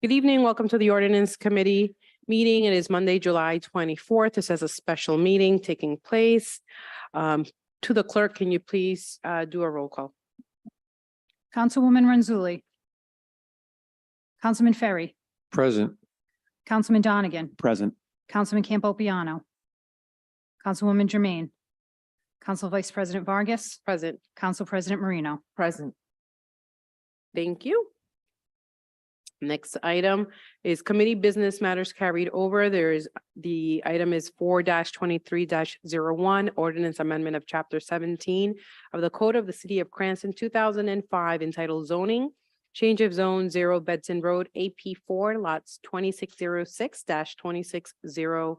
Good evening. Welcome to the Ordinance Committee meeting. It is Monday, July 24th. This is a special meeting taking place. To the clerk, can you please do a roll call? Councilwoman Renzulli. Councilman Ferry. Present. Councilman Donegan. Present. Councilman Campopiano. Councilwoman Jermaine. Council Vice President Vargas. Present. Council President Marino. Present. Thank you. Next item is committee business matters carried over. The item is 4-23-01, ordinance amendment of chapter 17 of the Code of the City of Cranston, 2005, entitled zoning, change of zone 0 Bedson Road, AP4, lots 2606-2609.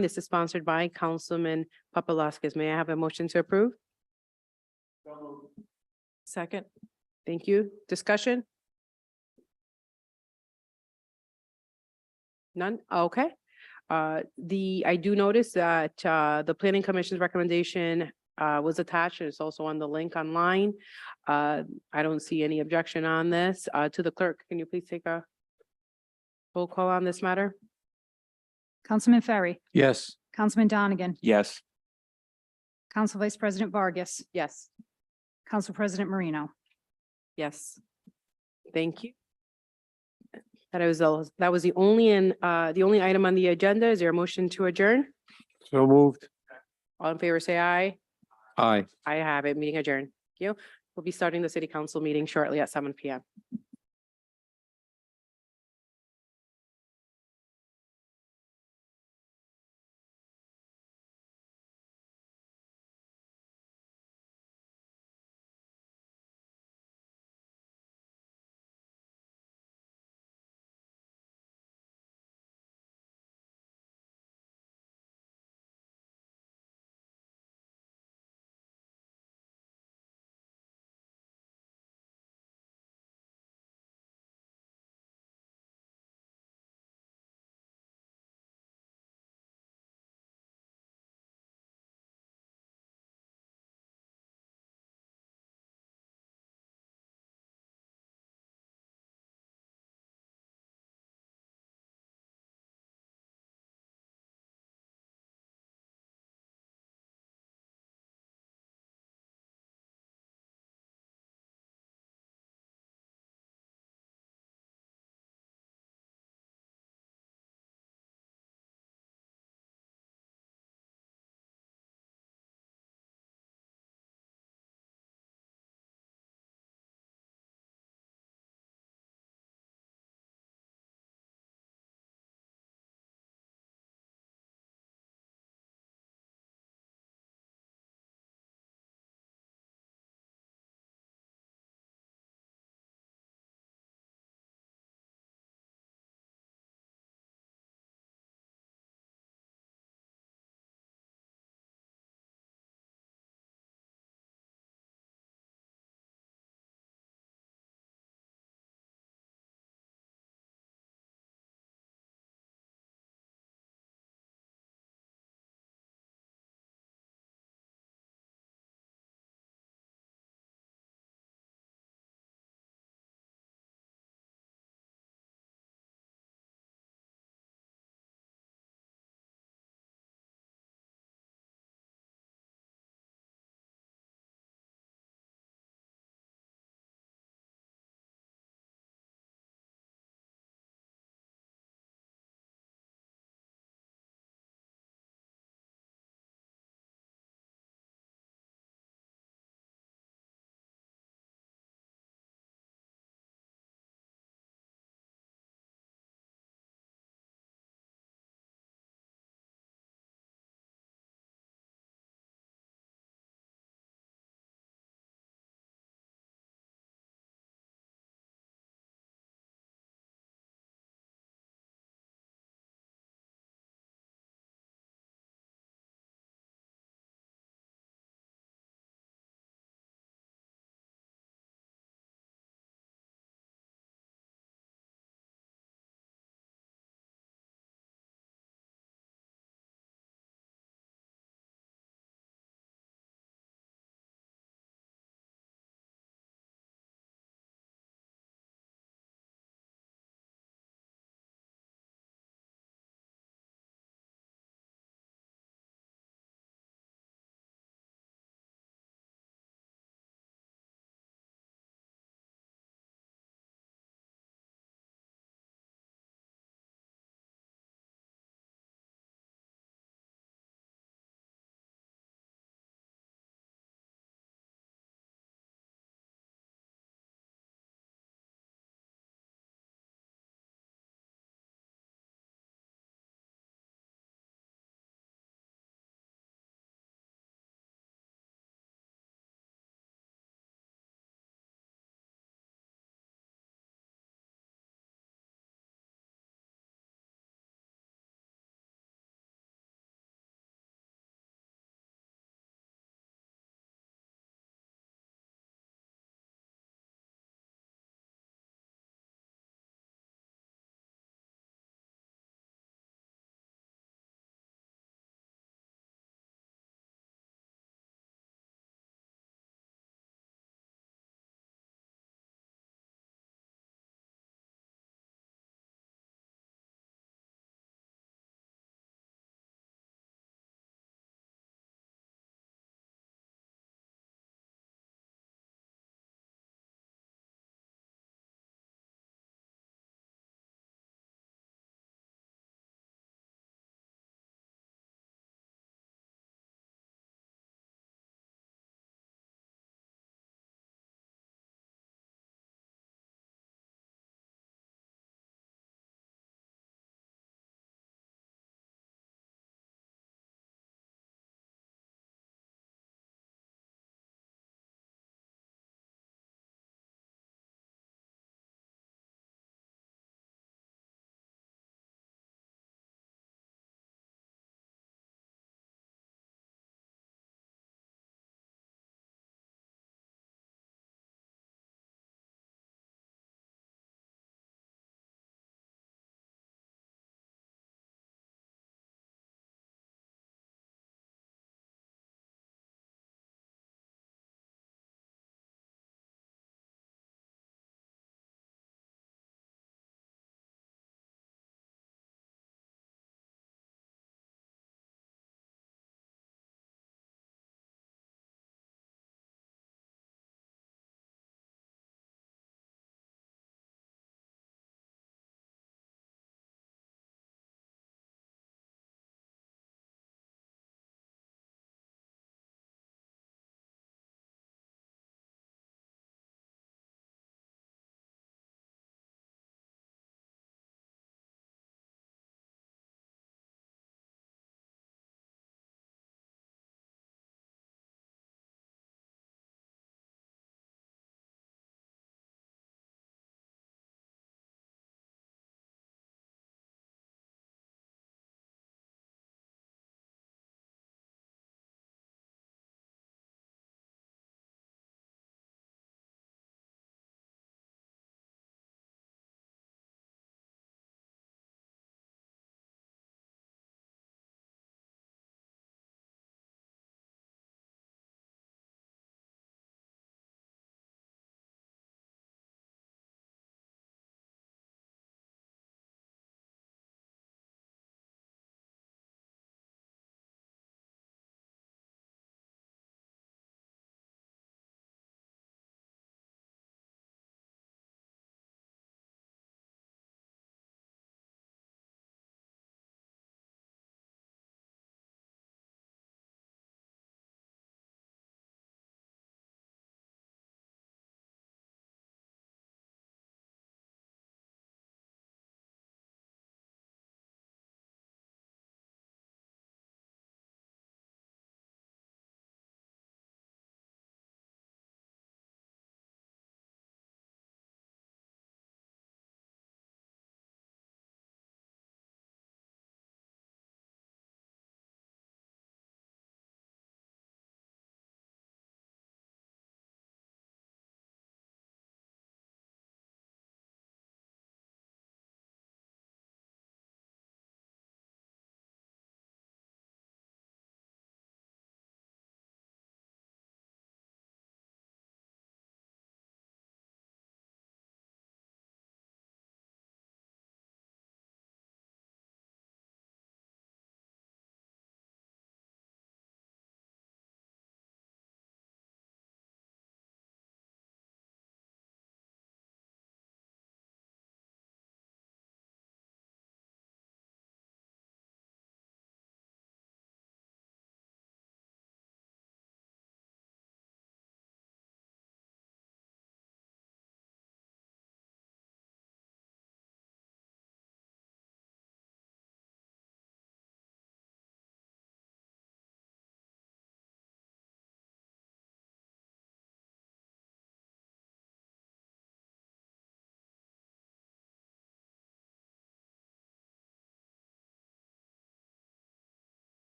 This is sponsored by Councilman Papalaskis. May I have a motion to approve? Second. Thank you. Discussion? None? Okay. I do notice that the Planning Commission's recommendation was attached and it's also on the link online. I don't see any objection on this. To the clerk, can you please take a roll call on this matter? Councilman Ferry. Yes. Councilman Donegan. Yes. Council Vice President Vargas. Yes. Council President Marino. Yes. Thank you. That was the only item on the agenda. Is there a motion to adjourn? So moved. All in favor, say aye. Aye. I have it. Meeting adjourned. Thank you. We'll be starting the city council meeting shortly at 7 p.m.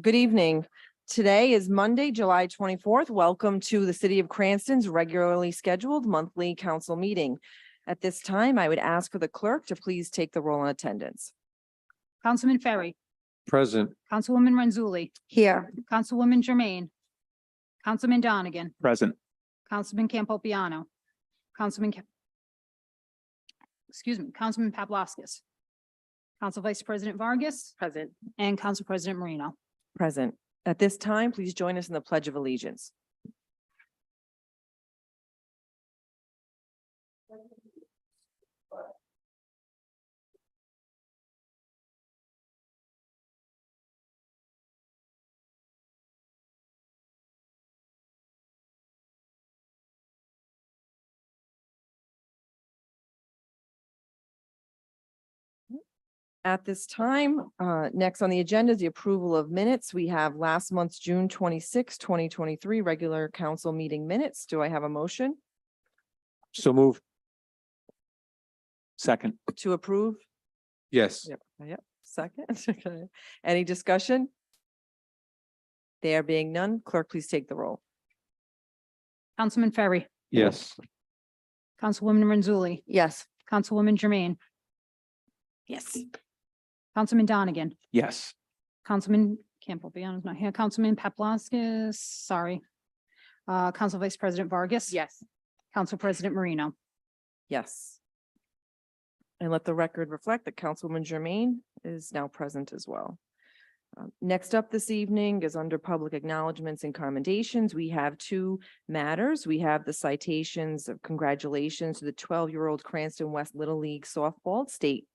Good evening. Today is Monday, July 24th. Welcome to the City of Cranston's regularly scheduled monthly council meeting. At this time, I would ask for the clerk to please take the roll on attendance. Councilman Ferry, Present. Councilwoman Renzulli, Here. Councilwoman Jermaine, Councilman Donegan, Present. Councilman Campopiano, Councilman Councilman Paplaskas, Council Vice President Vargas, Present. and Council President Marino. Present. At this time, please join us in the Pledge of Allegiance. At this time, next on the agenda is the approval of minutes. We have last month's June 26, 2023 regular council meeting minutes. Do I have a motion So moved. Second. to approve? Yes. Yep. Second. Okay. Any discussion? There being none, clerk, please take the roll. Councilman Ferry, Yes. Councilwoman Renzulli, Yes. Councilwoman Jermaine, Yes. Councilman Donegan, Yes. Councilman Campopiano's not here, Councilman Paplaskas, sorry. Council Vice President Vargas. Yes. Council President Marino. Yes. And let the record reflect that Councilwoman Jermaine is now present as well. Next up this evening is under public acknowledgments and commendations. We have two matters. We have the citations of congratulations to the 12-year-old Cranston West Little League softball state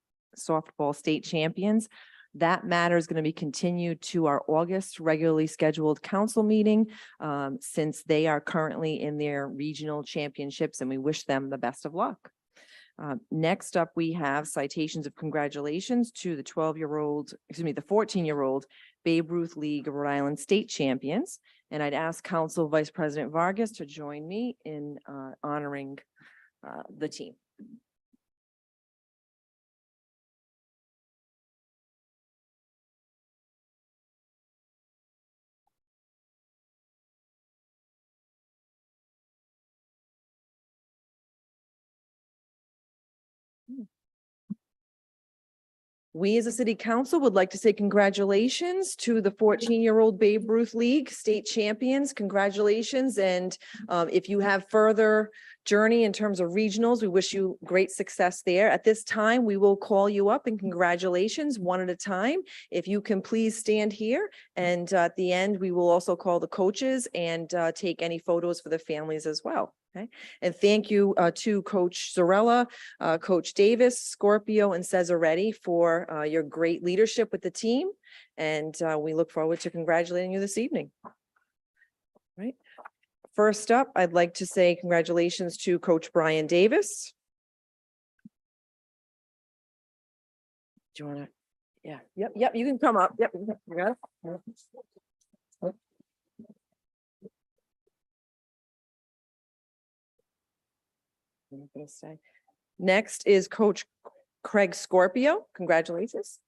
champions. That matter is going to be continued to our August regularly scheduled council meeting, since they are currently in their regional championships, and we wish them the best of luck. Next up, we have citations of congratulations to the 14-year-old Babe Ruth League of Rhode Island state champions. And I'd ask Council Vice President Vargas to join me in honoring the team. We as a city council would like to say congratulations to the 14-year-old Babe Ruth League state champions. Congratulations. And if you have further journey in terms of regionals, we wish you great success there. At this time, we will call you up and congratulations one at a time. If you can please stand here, and at the end, we will also call the coaches and take any photos for the families as well. Okay. And thank you to Coach Zarella, Coach Davis, Scorpio, and Cesaretti for your great leadership with the team. And we look forward to congratulating you this evening. Right. First up, I'd like to say congratulations to Coach Brian Davis. Do you want to? Yeah. Yep. You can come up. Yep. You got it. I'm gonna say. Next is Coach Craig Scorpio. Congratulations.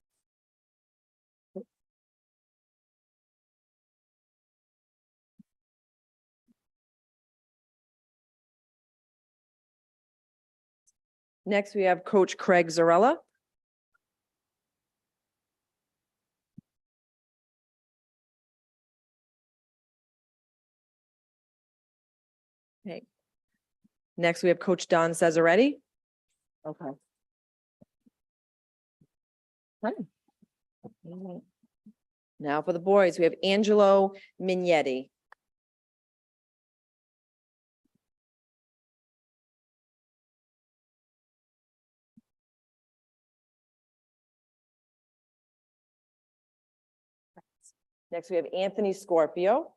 Next, we have Coach Craig Zarella. Okay. Next, we have Coach Don Cesaretti. Okay. Hi. Now for the boys, we have Angelo Mignetti. Next, we have Anthony Scorpio.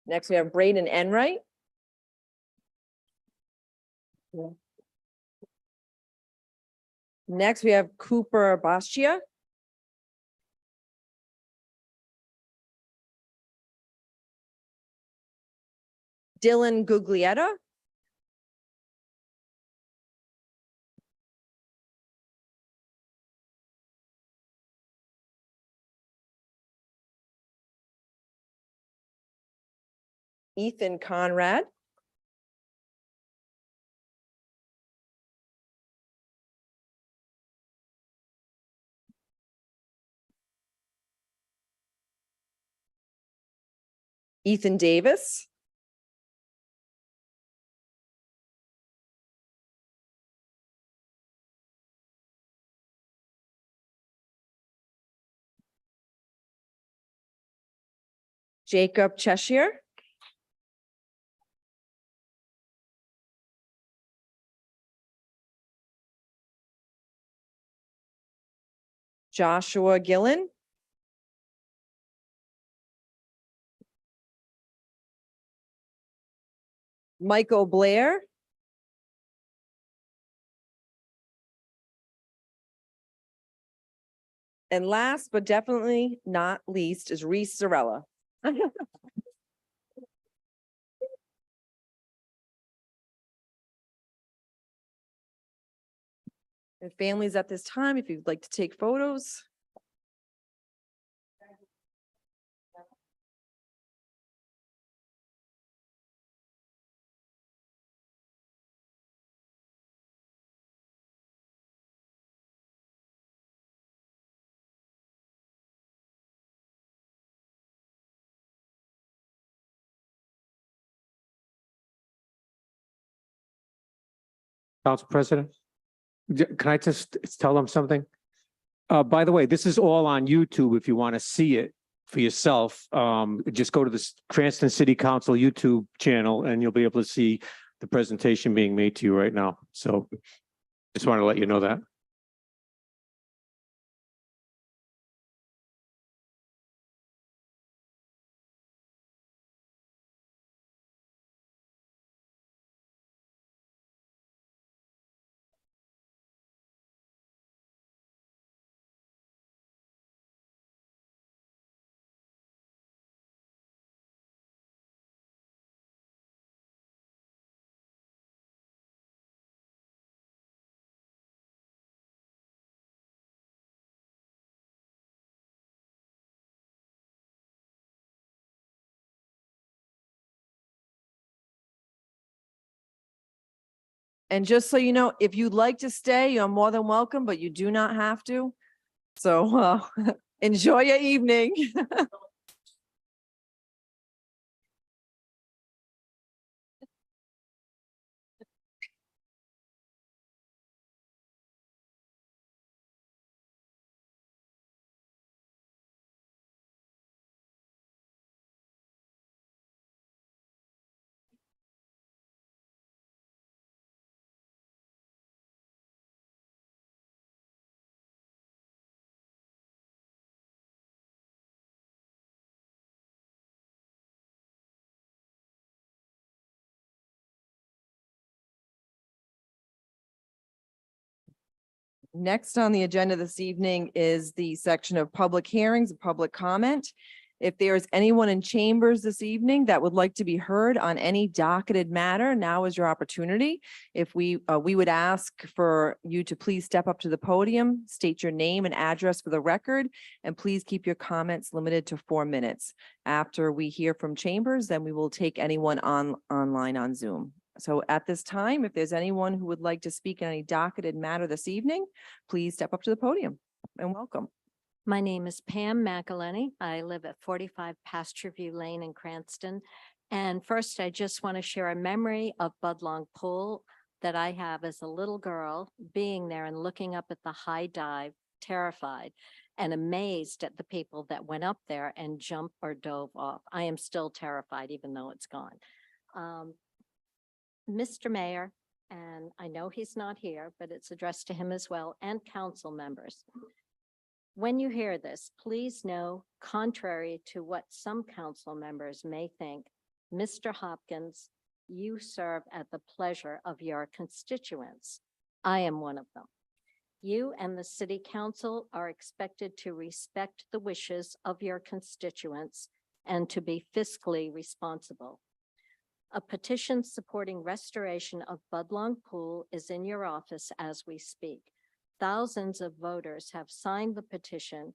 Next, we have Braden Enright. Next, we have Cooper Bastia. Dylan Guglietta. Ethan Conrad. Ethan Davis. Jacob Cheshire. Joshua Gillen. Michael Blair. And last but definitely not least is Reese Zarella. And families at this time, if you'd like to take photos. Council President, can I just tell them something? By the way, this is all on YouTube if you want to see it for yourself. Just go to the Cranston City Council YouTube channel and you'll be able to see the presentation being made to you right now. So just wanted to let you know that. And just so you know, if you'd like to stay, you're more than welcome, but you do not have to. So enjoy your evening. Next on the agenda this evening is the section of public hearings, and public comment. If there is anyone in chambers this evening that would like to be heard on any docketed matter, now is your opportunity. If we would ask for you to please step up to the podium, state your name and address for the record, and please keep your comments limited to 4 minutes. After we hear from chambers, then we will take anyone online on Zoom. So at this time, if there's anyone who would like to speak on any docketed matter this evening, please step up to the podium and welcome. My name is Pam McElhenney. I live at 45 Pasture View Lane in Cranston. And first, I just want to share a memory of Budlong Pool that I have as a little girl, being there and looking up at the high dive, terrified and amazed at the people that went up there and jumped or dove off. I am still terrified, even though it's gone. Mr. Mayor, and I know he's not here, but it's addressed to him as well, and council members. When you hear this, please know, contrary to what some council members may think, Mr. Hopkins, you serve at the pleasure of your constituents. I am one of them. You and the city council are expected to respect the wishes of your constituents and to be fiscally responsible. A petition supporting restoration of Budlong Pool is in your office as we speak. Thousands of voters have signed the petition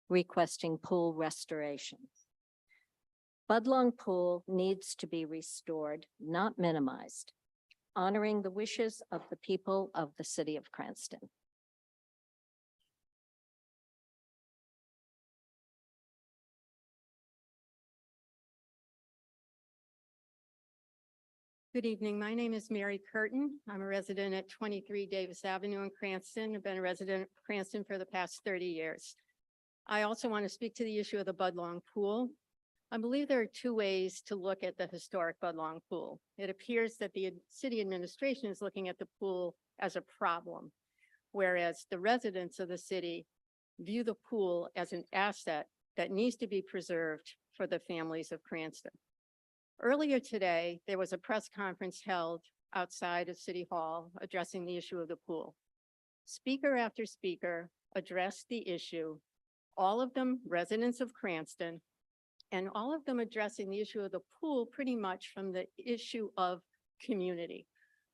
requesting pool restoration. Budlong Pool needs to be restored, not minimized, honoring the wishes of the people of the city of Cranston. Good evening. My name is Mary Curtin. I'm a resident at 23 Davis Avenue in Cranston. I've been a resident of Cranston for the past 30 years. I also want to speak to the issue of the Budlong Pool. I believe there are two ways to look at the historic Budlong Pool. It appears that the city administration is looking at the pool as a problem, whereas the residents of the city view the pool as an asset that needs to be preserved for the families of Cranston. Earlier today, there was a press conference held outside of City Hall addressing the issue of the pool. Speaker after speaker addressed the issue, all of them residents of Cranston, and all of them addressing the issue of the pool pretty much from the issue of community,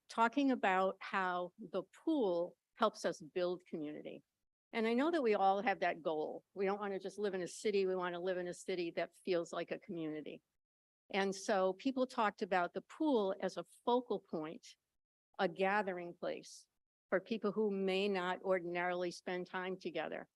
talking about how the pool helps us build community. And I know that we all have that goal. We don't want to just live in a city. We want to live in a city that feels like a community. And so people talked about the pool as a focal point, a gathering place for people who may not ordinarily spend time together.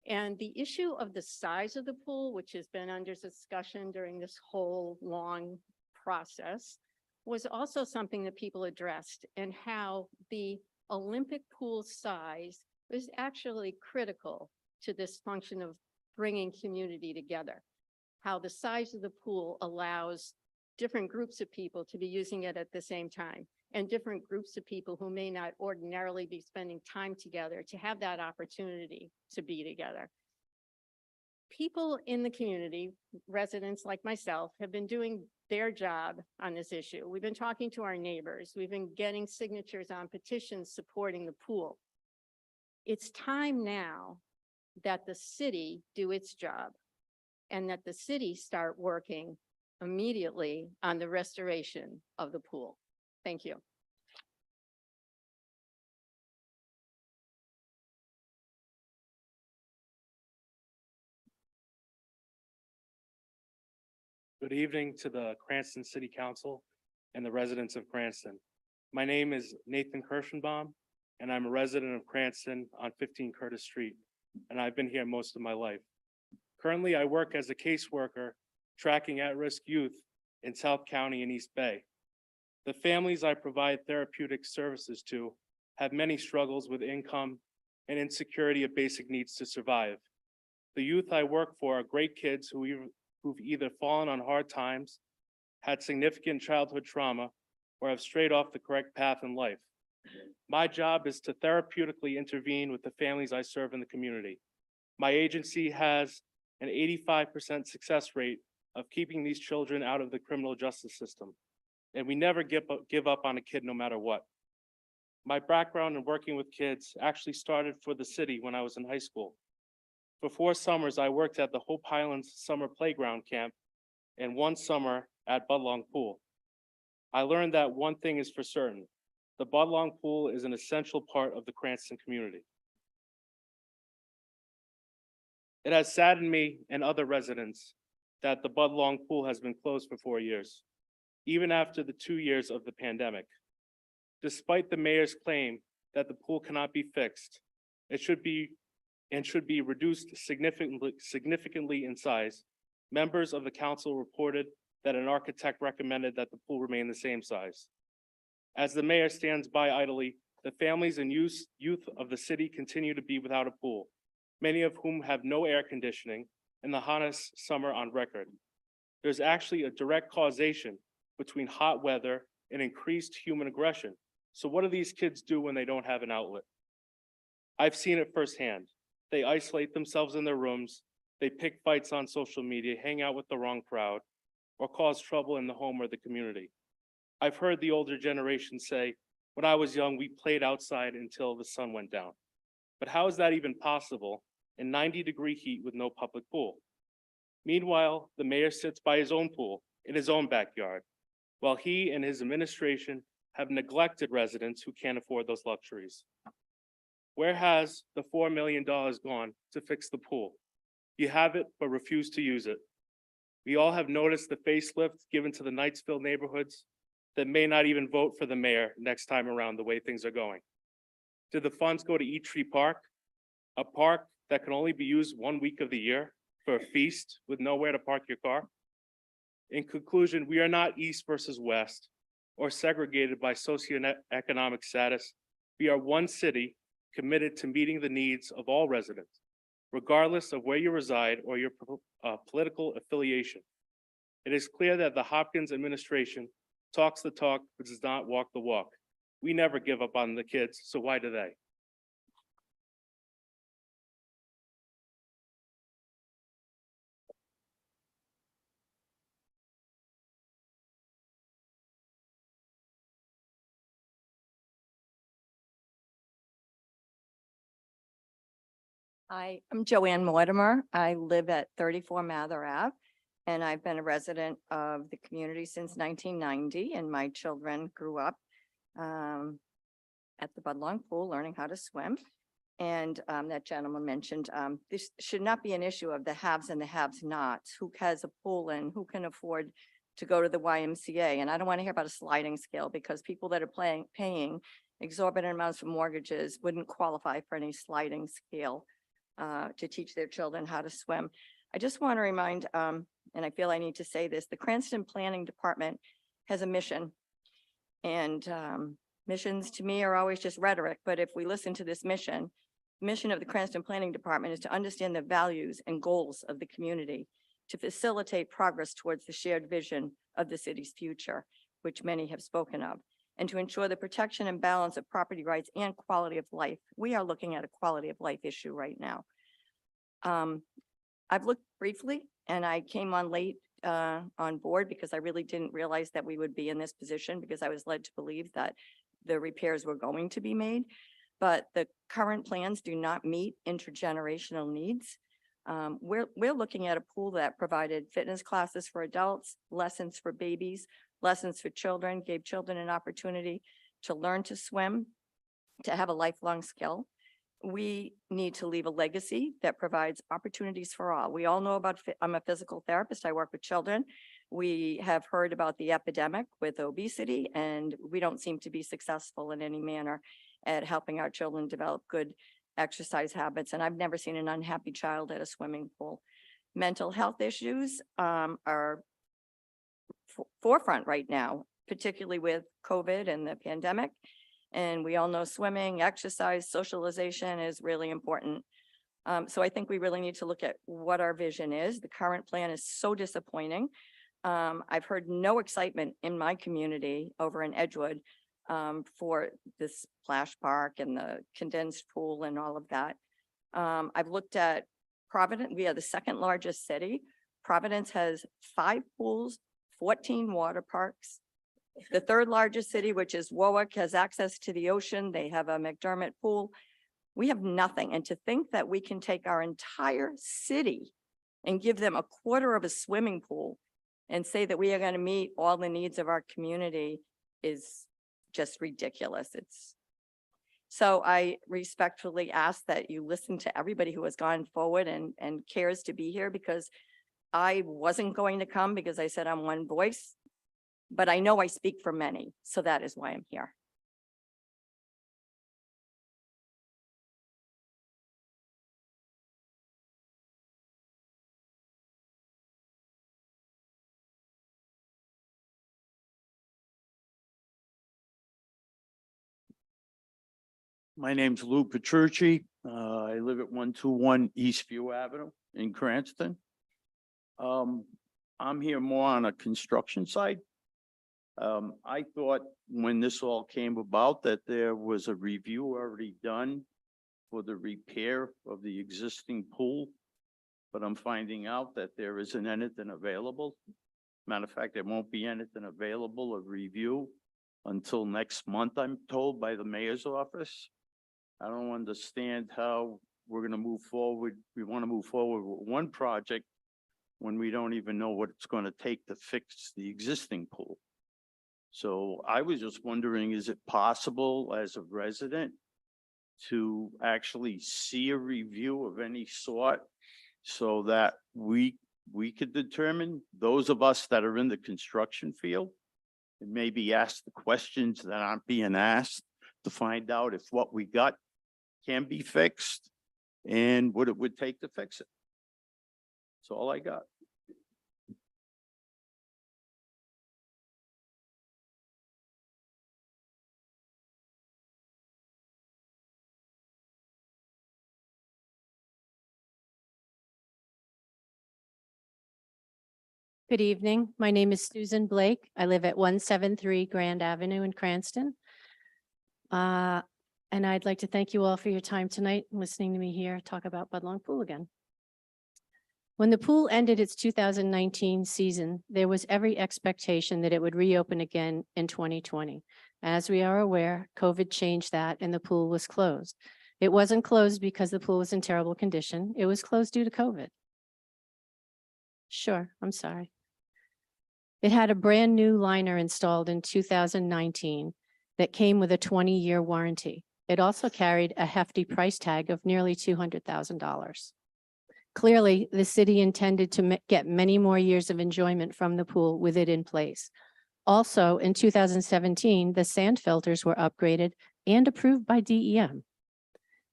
And the issue of the size of the pool, which has been under discussion during this whole long process, was also something that people addressed, and how the Olympic pool size is actually critical to this function of bringing community together. How the size of the pool allows different groups of people to be using it at the same time, and different groups of people who may not ordinarily be spending time together to have that opportunity to be together. People in the community, residents like myself, have been doing their job on this issue. We've been talking to our neighbors. We've been getting signatures on petitions supporting the pool. It's time now that the city do its job, and that the city start working immediately on the restoration of the pool. Thank you. Good evening to the Cranston City Council and the residents of Cranston. My name is Nathan Kirschenbaum, and I'm a resident of Cranston on 15 Curtis Street, and I've been here most of my life. Currently, I work as a caseworker tracking at-risk youth in South County and East Bay. The families I provide therapeutic services to have many struggles with income and insecurity of basic needs to survive. The youth I work for are great kids who've either fallen on hard times, had significant childhood trauma, or have strayed off the correct path in life. My job is to therapeutically intervene with the families I serve in the community. My agency has an 85% success rate of keeping these children out of the criminal justice system, and we never give up on a kid no matter what. My background in working with kids actually started for the city when I was in high school. For 4 summers, I worked at the Hope Highlands Summer Playground Camp and 1 summer at Budlong Pool. I learned that one thing is for certain: the Budlong Pool is an essential part of the Cranston community. It has saddened me and other residents that the Budlong Pool has been closed for 4 years, even after the 2 years of the pandemic. Despite the mayor's claim that the pool cannot be fixed, it should be reduced significantly in size, members of the council reported that an architect recommended that the pool remain the same size. As the mayor stands by idly, the families and youth of the city continue to be without a pool, many of whom have no air conditioning in the hottest summer on record. There's actually a direct causation between hot weather and increased human aggression. So what do these kids do when they don't have an outlet? I've seen it firsthand. They isolate themselves in their rooms, they pick fights on social media, hang out with the wrong crowd, or cause trouble in the home or the community. I've heard the older generation say, when I was young, we played outside until the sun went down. But how is that even possible in 90-degree heat with no public pool? Meanwhile, the mayor sits by his own pool in his own backyard, while he and his administration have neglected residents who can't afford those luxuries. Where has the $4 million gone to fix the pool? You have it, but refuse to use it. We all have noticed the facelift given to the Knightsville neighborhoods that may not even vote for the mayor next time around the way things are going. Did the funds go to Eat Tree Park, a park that can only be used 1 week of the year for a feast with nowhere to park your car? In conclusion, we are not East versus West or segregated by socioeconomic status. We are one city committed to meeting the needs of all residents, regardless of where you reside or your political affiliation. It is clear that the Hopkins administration talks the talk, but does not walk the walk. We never give up on the kids, so why do they? Hi, I'm Joanne Mortimer. I live at 34 Mather Ave, and I've been a resident of the community since 1990, and my children grew up at the Budlong pool, learning how to swim. And that gentleman mentioned this should not be an issue of the haves and the have-nots. Who has a pool and who can afford to go to the YMCA? And I don't want to hear about a sliding scale, because people that are paying exorbitant amounts for mortgages wouldn't qualify for any sliding scale to teach their children how to swim. I just want to remind, and I feel I need to say this, the Cranston Planning Department has a mission. And missions to me are always just rhetoric, but if we listen to this mission, the mission of the Cranston Planning Department is to understand the values and goals of the community, to facilitate progress towards the shared vision of the city's future, which many have spoken of, and to ensure the protection and balance of property rights and quality of life. We are looking at a quality of life issue right now. I've looked briefly, and I came on late on board because I really didn't realize that we would be in this position, because I was led to believe that the repairs were going to be made. But the current plans do not meet intergenerational needs. We're looking at a pool that provided fitness classes for adults, lessons for babies, lessons for children, gave children an opportunity to learn to swim, to have a lifelong skill. We need to leave a legacy that provides opportunities for all. We all know about, I'm a physical therapist, I work with children. We have heard about the epidemic with obesity, and we don't seem to be successful in any manner at helping our children develop good exercise habits. And I've never seen an unhappy child at a swimming pool. Mental health issues are forefront right now, particularly with COVID and the pandemic. And we all know swimming, exercise, socialization is really important. So I think we really need to look at what our vision is. The current plan is so disappointing. I've heard no excitement in my community over in Edgewood for this splash park and the condensed pool and all of that. I've looked at Providence. We are the second largest city. Providence has 5 pools, 14 water parks. The third largest city, which is Warwick, has access to the ocean. They have a McDermott pool. We have nothing. And to think that we can take our entire city and give them a quarter of a swimming pool and say that we are going to meet all the needs of our community is just ridiculous. So I respectfully ask that you listen to everybody who has gone forward and cares to be here, because I wasn't going to come because I said I'm one voice, but I know I speak for many. So that is why I'm here. My name's Lou Petrucci. I live at 121 Eastview Avenue in Cranston. I'm here more on a construction site. I thought when this all came about that there was a review already done for the repair of the existing pool, but I'm finding out that there isn't anything available. Matter of fact, there won't be anything available of review until next month, I'm told by the mayor's office. I don't understand how we're gonna move forward. We want to move forward with one project when we don't even know what it's gonna take to fix the existing pool. So I was just wondering, is it possible as a resident to actually see a review of any sort so that we we could determine, those of us that are in the construction field, and maybe ask the questions that aren't being asked to find out if what we got can be fixed and what it would take to fix it. That's all I got. Good evening. My name is Susan Blake. I live at 173 Grand Avenue in Cranston. And I'd like to thank you all for your time tonight, and listening to me here talk about Budlong Pool again. When the pool ended its 2019 season, there was every expectation that it would reopen again in 2020. As we are aware, COVID changed that and the pool was closed. It wasn't closed because the pool was in terrible condition. It was closed due to COVID. Sure, I'm sorry. It had a brand new liner installed in 2019 that came with a 20-year warranty. It also carried a hefty price tag of nearly $200,000. Clearly, the city intended to get many more years of enjoyment from the pool with it in place. Also, in 2017, the sand filters were upgraded and approved by DEM.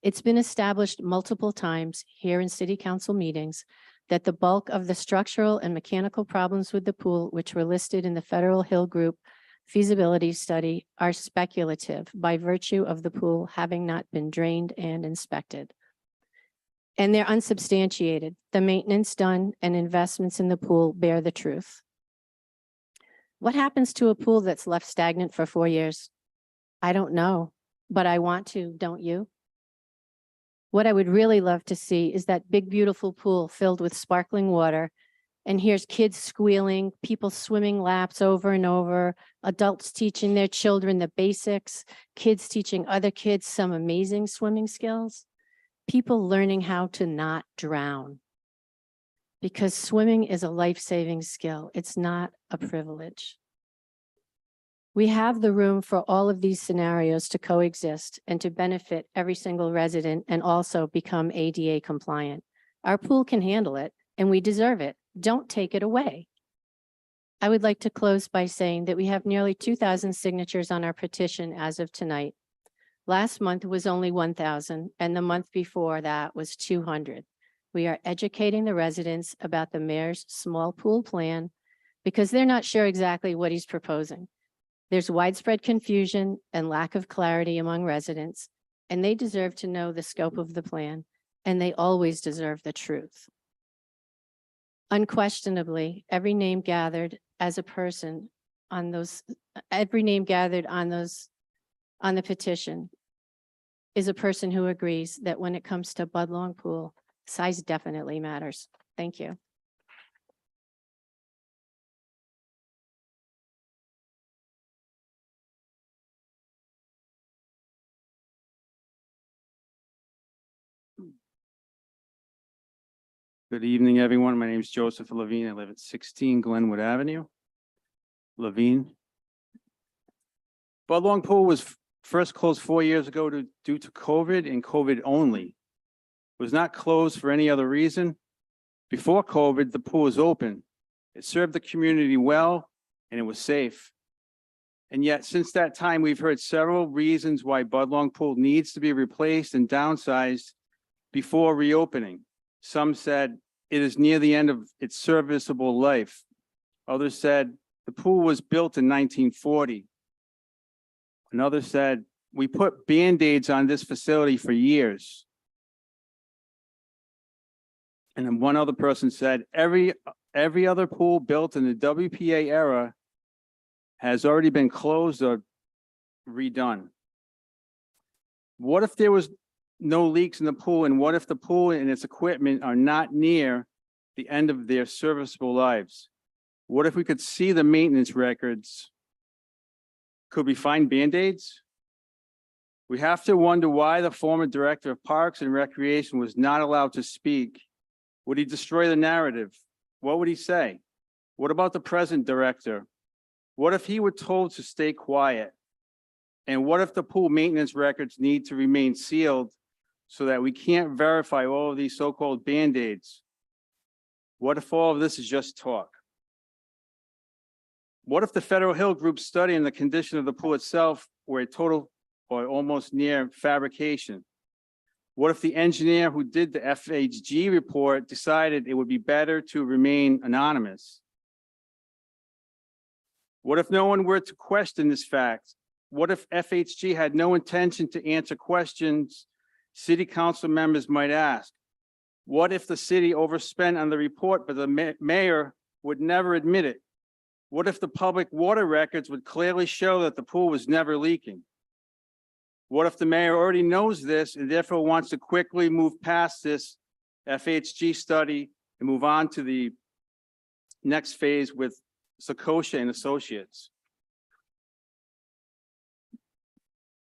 It's been established multiple times here in city council meetings that the bulk of the structural and mechanical problems with the pool, which were listed in the Federal Hill Group feasibility study, are speculative by virtue of the pool having not been drained and inspected. And they're unsubstantiated. The maintenance done and investments in the pool bear the truth. What happens to a pool that's left stagnant for 4 years? I don't know, but I want to, don't you? What I would really love to see is that big, beautiful pool filled with sparkling water. And here's kids squealing, people swimming laps over and over, adults teaching their children the basics, kids teaching other kids some amazing swimming skills, people learning how to not drown. Because swimming is a life-saving skill. It's not a privilege. We have the room for all of these scenarios to coexist and to benefit every single resident and also become ADA compliant. Our pool can handle it and we deserve it. Don't take it away. I would like to close by saying that we have nearly 2,000 signatures on our petition as of tonight. Last month was only 1,000 and the month before that was 200. We are educating the residents about the mayor's small pool plan because they're not sure exactly what he's proposing. There's widespread confusion and lack of clarity among residents, and they deserve to know the scope of the plan, and they always deserve the truth. Unquestionably, every name gathered as a person on those, every name gathered on the petition is a person who agrees that when it comes to Budlong Pool, size definitely matters. Thank you. Good evening, everyone. My name is Joseph Levine. I live at 16 Glenwood Avenue. Levine. Budlong Pool was first closed 4 years ago due to COVID and COVID only. It was not closed for any other reason. Before COVID, the pool was open. It served the community well and it was safe. And yet, since that time, we've heard several reasons why Budlong Pool needs to be replaced and downsized before reopening. Some said it is near the end of its serviceable life. Others said the pool was built in 1940. Another said we put Band-Aids on this facility for years. And then one other person said every other pool built in the WPA era has already been closed or redone. What if there was no leaks in the pool, and what if the pool and its equipment are not near the end of their serviceable lives? What if we could see the maintenance records? Could we find Band-Aids? We have to wonder why the former director of Parks and Recreation was not allowed to speak. Would he destroy the narrative? What would he say? What about the present director? What if he were told to stay quiet? And what if the pool maintenance records need to remain sealed so that we can't verify all of these so-called Band-Aids? What if all of this is just talk? What if the Federal Hill Group study and the condition of the pool itself were a total or almost near fabrication? What if the engineer who did the FHG report decided it would be better to remain anonymous? What if no one were to question this fact? What if FHG had no intention to answer questions city council members might ask? What if the city overspent on the report, but the mayor would never admit it? What if the public water records would clearly show that the pool was never leaking? What if the mayor already knows this and therefore wants to quickly move past this FHG study and move on to the next phase with Sakosha and Associates?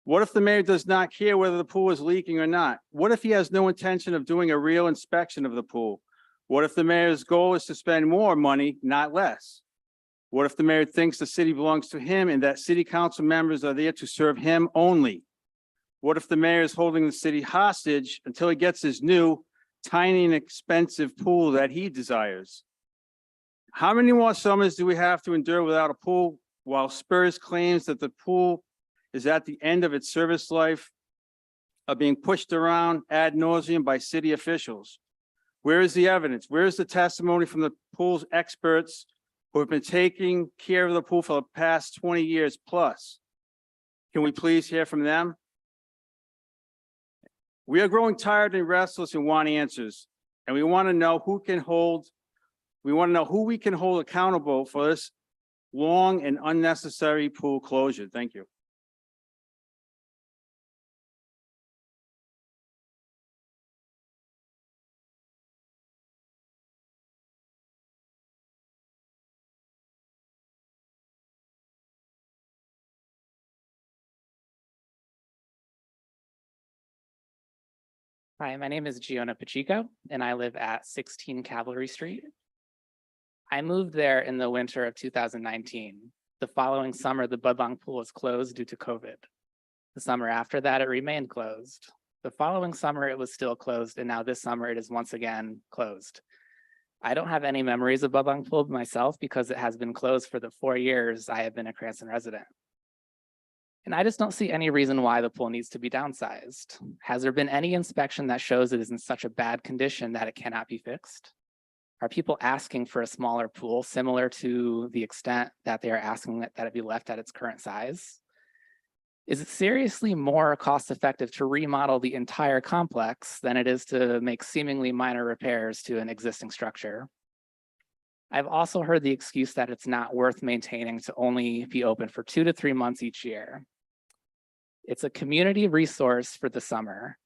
What if the mayor does not care whether the pool is leaking or not? What if he has no intention of doing a real inspection of the pool? What if the mayor's goal is to spend more money, not less? What if the mayor thinks the city belongs to him and that city council members are there to serve him only? What if the mayor is holding the city hostage until he gets his new, tiny and expensive pool that he desires? How many more summers do we have to endure without a pool while Spurs claims that the pool is at the end of its service life are being pushed around ad nauseum by city officials? Where is the evidence? Where is the testimony from the pool's experts who have been taking care of the pool for the past 20 years plus? Can we please hear from them? We are growing tired and restless and want answers, and we want to know who we can hold accountable for this long and unnecessary pool closure. Thank you. Hi, my name is Giona Pacheco, and I live at 16 Cavalry Street. I moved there in the winter of 2019. The following summer, the Budlong pool was closed due to COVID. The summer after that, it remained closed. The following summer, it was still closed, and now this summer, it is once again closed. I don't have any memories of Budlong pool myself because it has been closed for the 4 years I have been a Cranston resident. And I just don't see any reason why the pool needs to be downsized. Has there been any inspection that shows it is in such a bad condition that it cannot be fixed? Are people asking for a smaller pool similar to the extent that they are asking that it be left at its current size? Is it seriously more cost effective to remodel the entire complex than it is to make seemingly minor repairs to an existing structure? I've also heard the excuse that it's not worth maintaining to only be open for 2 to 3 months each year. It's a community resource for the summer.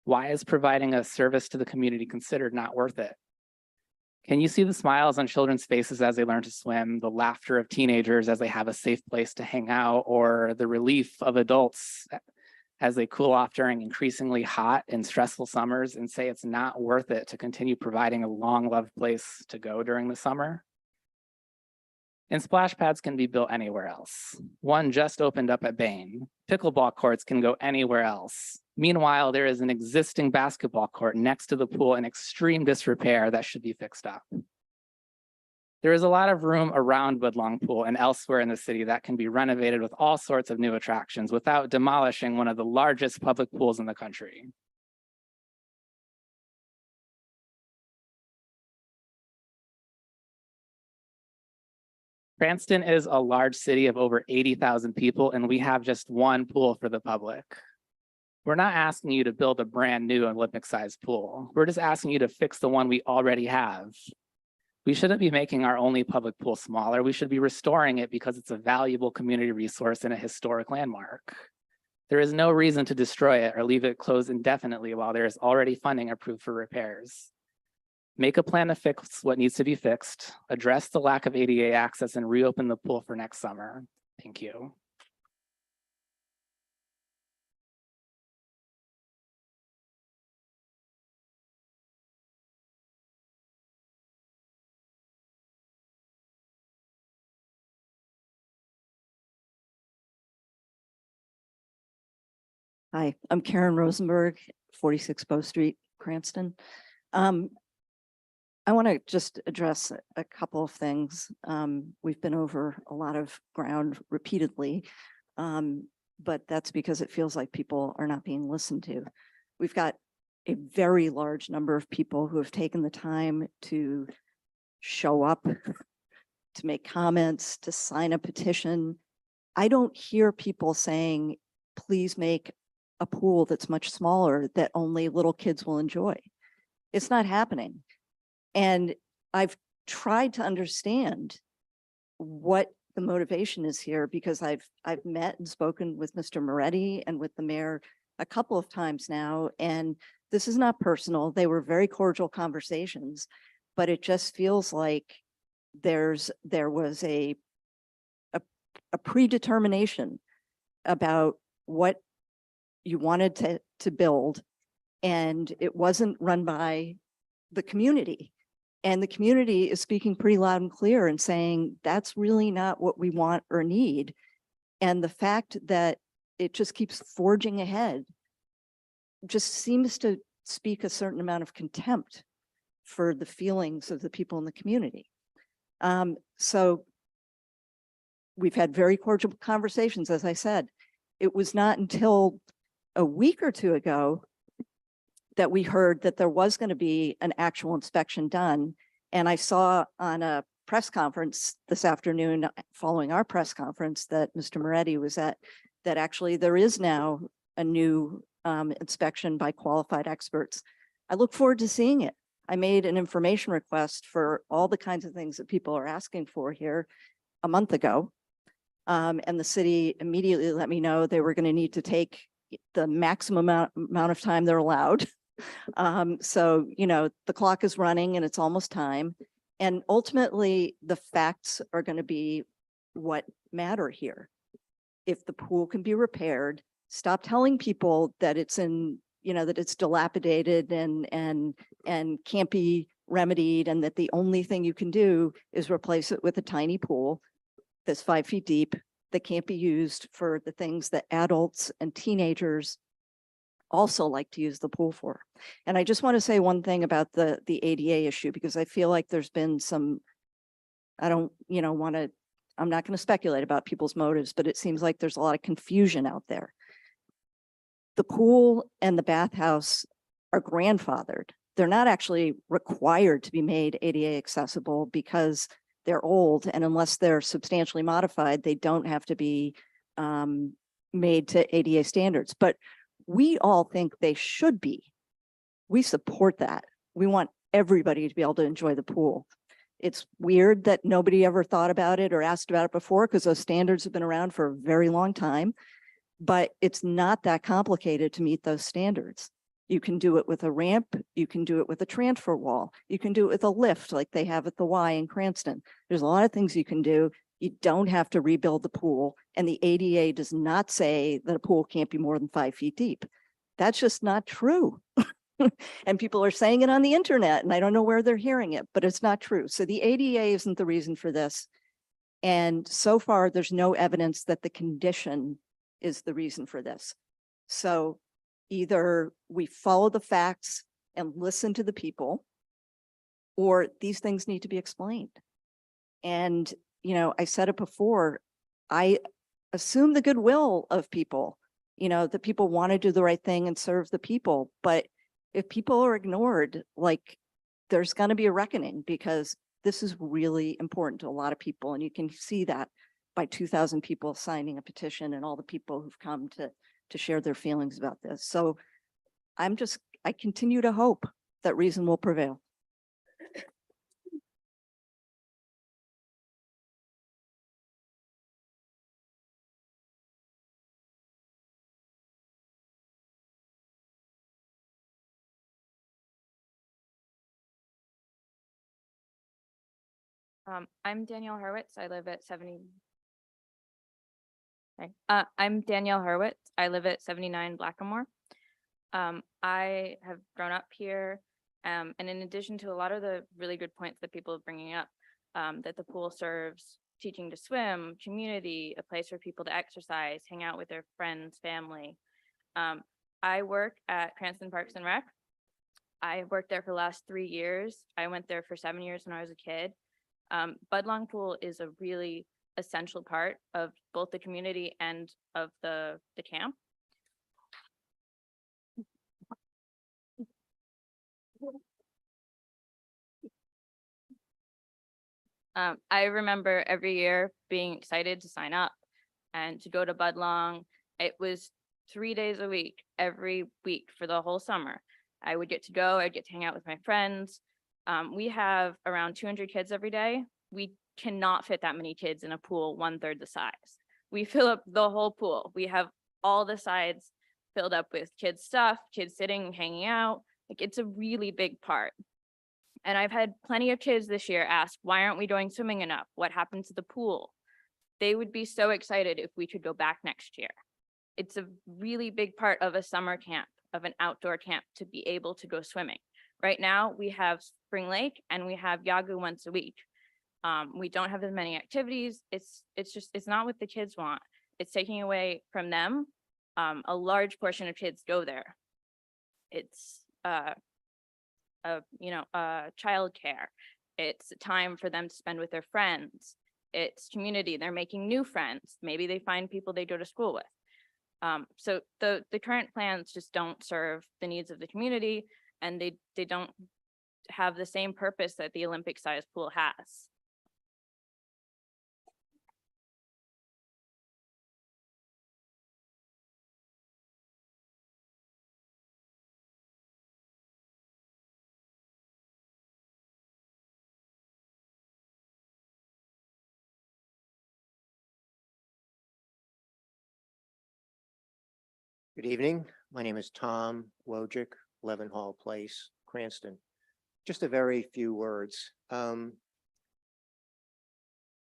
Why is providing a service to the community considered not worth it? Can you see the smiles on children's faces as they learn to swim, the laughter of teenagers as they have a safe place to hang out, or the relief of adults as they cool off during increasingly hot and stressful summers and say it's not worth it to continue providing a long-loved place to go during the summer? And splash pads can be built anywhere else. One just opened up at Bain. Pickleball courts can go anywhere else. Meanwhile, there is an existing basketball court next to the pool in extreme disrepair that should be fixed up. There is a lot of room around Budlong Pool and elsewhere in the city that can be renovated with all sorts of new attractions without demolishing one of the largest public pools in the country. Cranston is a large city of over 80,000 people, and we have just one pool for the public. We're not asking you to build a brand new Olympic-sized pool. We're just asking you to fix the one we already have. We shouldn't be making our only public pool smaller. We should be restoring it because it's a valuable community resource and a historic landmark. There is no reason to destroy it or leave it closed indefinitely while there is already funding approved for repairs. Make a plan to fix what needs to be fixed, address the lack of ADA access, and reopen the pool for next summer. Thank you. Hi, I'm Karen Rosenberg, 46 Bow Street, Cranston. I want to just address a couple of things. We've been over a lot of ground repeatedly, but that's because it feels like people are not being listened to. We've got a very large number of people who have taken the time to show up, to make comments, to sign a petition. I don't hear people saying, please make a pool that's much smaller that only little kids will enjoy. It's not happening. And I've tried to understand what the motivation is here because I've met and spoken with Mr. Moretti and with the mayor a couple of times now, and this is not personal. They were very cordial conversations, but it just feels like there was a predetermination about what you wanted to build, and it wasn't run by the community. And the community is speaking pretty loud and clear and saying, that's really not what we want or need. And the fact that it just keeps forging ahead just seems to speak a certain amount of contempt for the feelings of the people in the community. So we've had very cordial conversations, as I said. It was not until a week or two ago that we heard that there was going to be an actual inspection done. And I saw on a press conference this afternoon, following our press conference that Mr. Moretti was at, that actually there is now a new inspection by qualified experts. I look forward to seeing it. I made an information request for all the kinds of things that people are asking for here a month ago. And the city immediately let me know they were going to need to take the maximum amount of time they're allowed. So, you know, the clock is running and it's almost time. And ultimately, the facts are going to be what matter here. If the pool can be repaired, stop telling people that it's in, you know, that it's dilapidated and can't be remedied, and that the only thing you can do is replace it with a tiny pool that's 5 feet deep that can't be used for the things that adults and teenagers also like to use the pool for. And I just want to say one thing about the ADA issue, because I feel like there's been some, I don't, you know, I'm not going to speculate about people's motives, but it seems like there's a lot of confusion out there. The pool and the bathhouse are grandfathered. They're not actually required to be made ADA accessible because they're old, and unless they're substantially modified, they don't have to be made to ADA standards. But we all think they should be. We support that. We want everybody to be able to enjoy the pool. It's weird that nobody ever thought about it or asked about it before, because those standards have been around for a very long time, but it's not that complicated to meet those standards. You can do it with a ramp. You can do it with a transfer wall. You can do it with a lift like they have at the Y in Cranston. There's a lot of things you can do. You don't have to rebuild the pool. And the ADA does not say that a pool can't be more than 5 feet deep. That's just not true. And people are saying it on the internet, and I don't know where they're hearing it, but it's not true. So the ADA isn't the reason for this. And so far, there's no evidence that the condition is the reason for this. So either we follow the facts and listen to the people, or these things need to be explained. And, you know, I said it before, I assume the goodwill of people, you know, that people want to do the right thing and serve the people. But if people are ignored, like, there's going to be a reckoning, because this is really important to a lot of people. And you can see that by 2,000 people signing a petition and all the people who've come to share their feelings about this. So I continue to hope that reason will prevail. I'm Danielle Hurwitz. I live at 70. Sorry. I'm Danielle Hurwitz. I live at 79 Blackamore. I have grown up here, and in addition to a lot of the really good points that people are bringing up, that the pool serves teaching to swim, community, a place for people to exercise, hang out with their friends, family. I work at Cranston Parks and Rec, I worked there for the last 3 years. I went there for 7 years when I was a kid. Budlong Pool is a really essential part of both the community and of the camp. I remember every year being excited to sign up and to go to Budlong. It was 3 days a week, every week for the whole summer. I would get to go, I'd get to hang out with my friends. We have around 200 kids every day. We cannot fit that many kids in a pool 1/3 the size. We fill up the whole pool. We have all the sides filled up with kids' stuff, kids sitting, hanging out. Like, it's a really big part. And I've had plenty of kids this year ask, why aren't we doing swimming enough? What happened to the pool? They would be so excited if we could go back next year. It's a really big part of a summer camp, of an outdoor camp, to be able to go swimming. Right now, we have Spring Lake and we have Yagu once a week. We don't have as many activities. It's not what the kids want. It's taking away from them. A large portion of kids go there. It's childcare. It's time for them to spend with their friends. It's community. They're making new friends. Maybe they find people they go to school with. So the current plans just don't serve the needs of the community, and they don't have the same purpose that the Olympic sized pool has. Good evening. My name is Tom Wojcik, Leavenhall Place, Cranston. Just a very few words.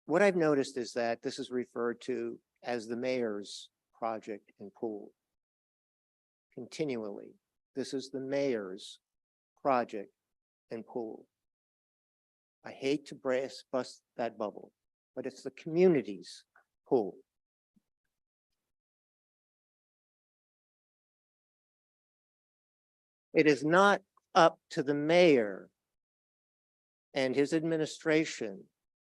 What I've noticed is that this is referred to as the mayor's project and pool. Continually, this is the mayor's project and pool. I hate to bust that bubble, but it's the community's pool. It is not up to the mayor and his administration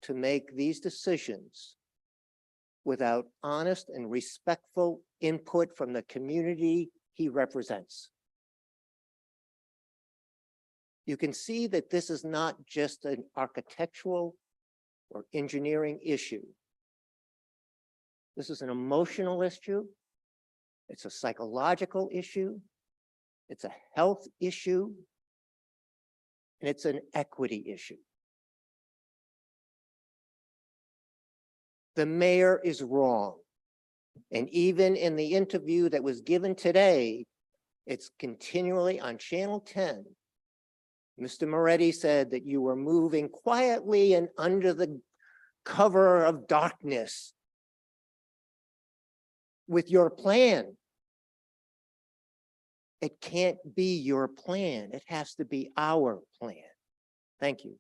to make these decisions without honest and respectful input from the community he represents. You can see that this is not just an architectural or engineering issue. This is an emotional issue. It's a psychological issue. It's a health issue, and it's an equity issue. The mayor is wrong. And even in the interview that was given today, it's continually on Channel 10. Mr. Moretti said that you were moving quietly and under the cover of darkness with your plan. It can't be your plan. It has to be our plan. Thank you.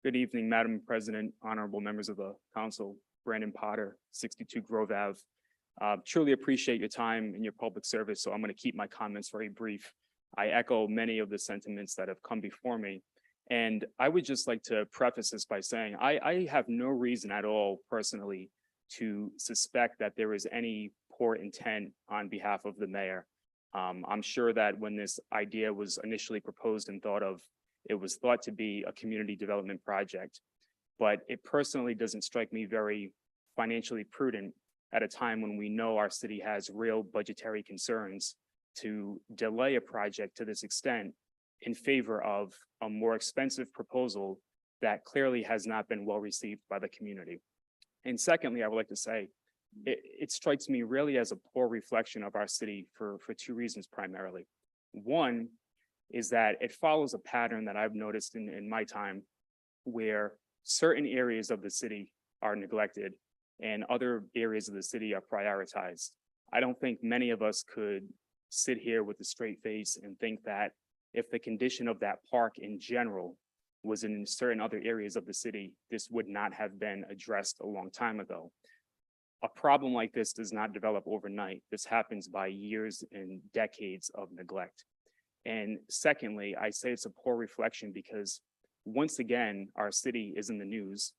Good evening, Madam President, honorable members of the council, Brandon Potter, 62 Grove Ave. Truly appreciate your time and your public service, so I'm going to keep my comments very brief. I echo many of the sentiments that have come before me. And I would just like to preface this by saying I have no reason at all personally to suspect that there is any poor intent on behalf of the mayor. I'm sure that when this idea was initially proposed and thought of, it was thought to be a community development project, but it personally doesn't strike me very financially prudent at a time when we know our city has real budgetary concerns to delay a project to this extent in favor of a more expensive proposal that clearly has not been well received by the community. And secondly, I would like to say, it strikes me really as a poor reflection of our city for two reasons primarily. One is that it follows a pattern that I've noticed in my time where certain areas of the city are neglected and other areas of the city are prioritized. I don't think many of us could sit here with a straight face and think that if the condition of that park in general was in certain other areas of the city, this would not have been addressed a long time ago. A problem like this does not develop overnight. This happens by years and decades of neglect. And secondly, I say it's a poor reflection because once again, our city is in the news,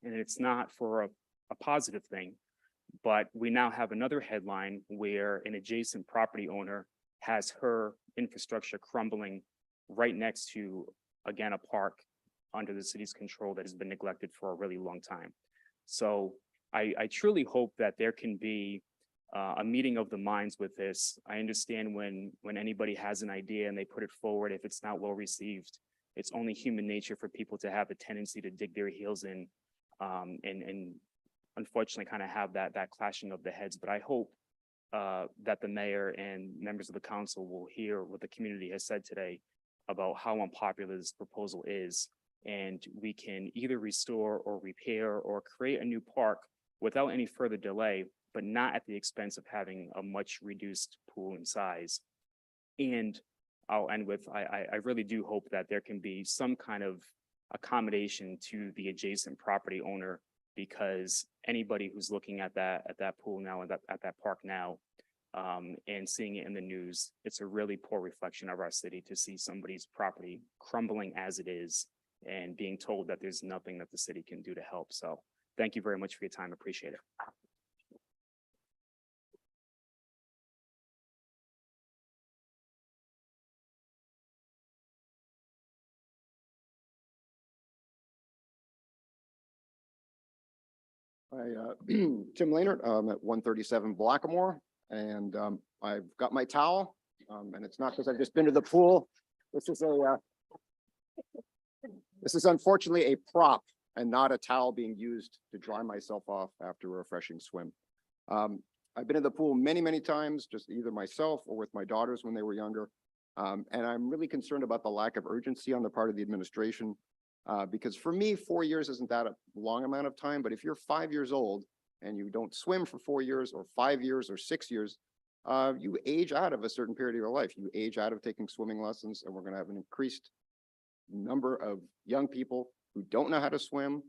and it's not for a positive thing, but we now have another headline where an adjacent property owner has her infrastructure crumbling right next to, again, a park under the city's control that has been neglected for a really long time. So I truly hope that there can be a meeting of the minds with this. I understand when anybody has an idea and they put it forward, if it's not well received, it's only human nature for people to have a tendency to dig their heels in and unfortunately kind of have that clashing of the heads. But I hope that the mayor and members of the council will hear what the community has said today about how unpopular this proposal is. And we can either restore or repair or create a new park without any further delay, but not at the expense of having a much reduced pool in size. And I'll end with, I really do hope that there can be some kind of accommodation to the adjacent property owner, because anybody who's looking at that pool now, at that park now, and seeing it in the news, it's a really poor reflection of our city to see somebody's property crumbling as it is and being told that there's nothing that the city can do to help. So thank you very much for your time. Appreciate it. Tim Leonard, at 137 Blackamore, and I've got my towel, and it's not because I've just been to the pool. This is unfortunately a prop and not a towel being used to dry myself off after a refreshing swim. I've been in the pool many, many times, just either myself or with my daughters when they were younger. And I'm really concerned about the lack of urgency on the part of the administration. Because for me, 4 years isn't that a long amount of time, but if you're 5 years old and you don't swim for 4 years or 5 years or 6 years, you age out of a certain period of your life. You age out of taking swimming lessons, and we're going to have an increased number of young people who don't know how to swim,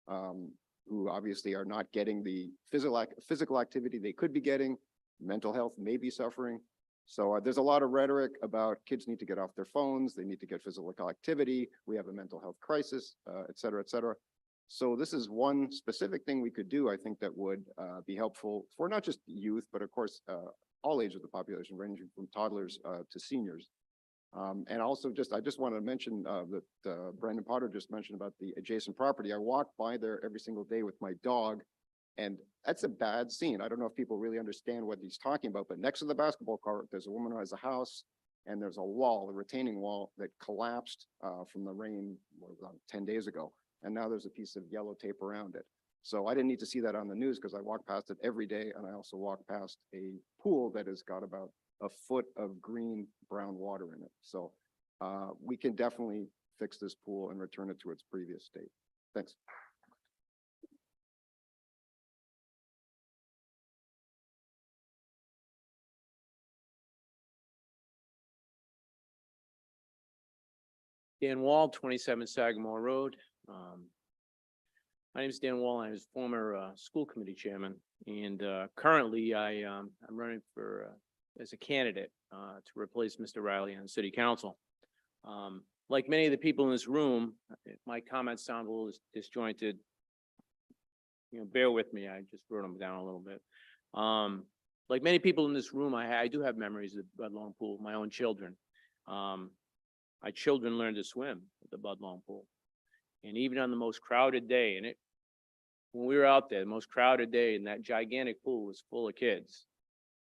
who obviously are not getting the physical activity they could be getting. Mental health may be suffering. So there's a lot of rhetoric about kids need to get off their phones, they need to get physical activity, we have a mental health crisis, et cetera, et cetera. So this is one specific thing we could do, I think, that would be helpful for not just youth, but of course, all ages of the population, ranging from toddlers to seniors. And also I just want to mention that Brandon Potter just mentioned about the adjacent property. I walk by there every single day with my dog, and that's a bad scene. I don't know if people really understand what he's talking about, but next to the basketball court, there's a woman who has a house, and there's a wall, a retaining wall that collapsed from the rain 10 days ago. And now there's a piece of yellow tape around it. So I didn't need to see that on the news because I walk past it every day. And I also walk past a pool that has got about a foot of green brown water in it. So we can definitely fix this pool and return it to its previous state. Thanks. Dan Wall, 27 Sagamore Road. My name is Dan Wall. I was former school committee chairman, and currently I'm running for as a candidate to replace Mr. Riley on city council. Like many of the people in this room, if my comments sound a little disjointed, bear with me. I just wrote them down a little bit. Like many people in this room, I do have memories of the Budlong pool, my own children. My children learned to swim at the Budlong pool. And even on the most crowded day, when we were out there, the most crowded day, and that gigantic pool was full of kids.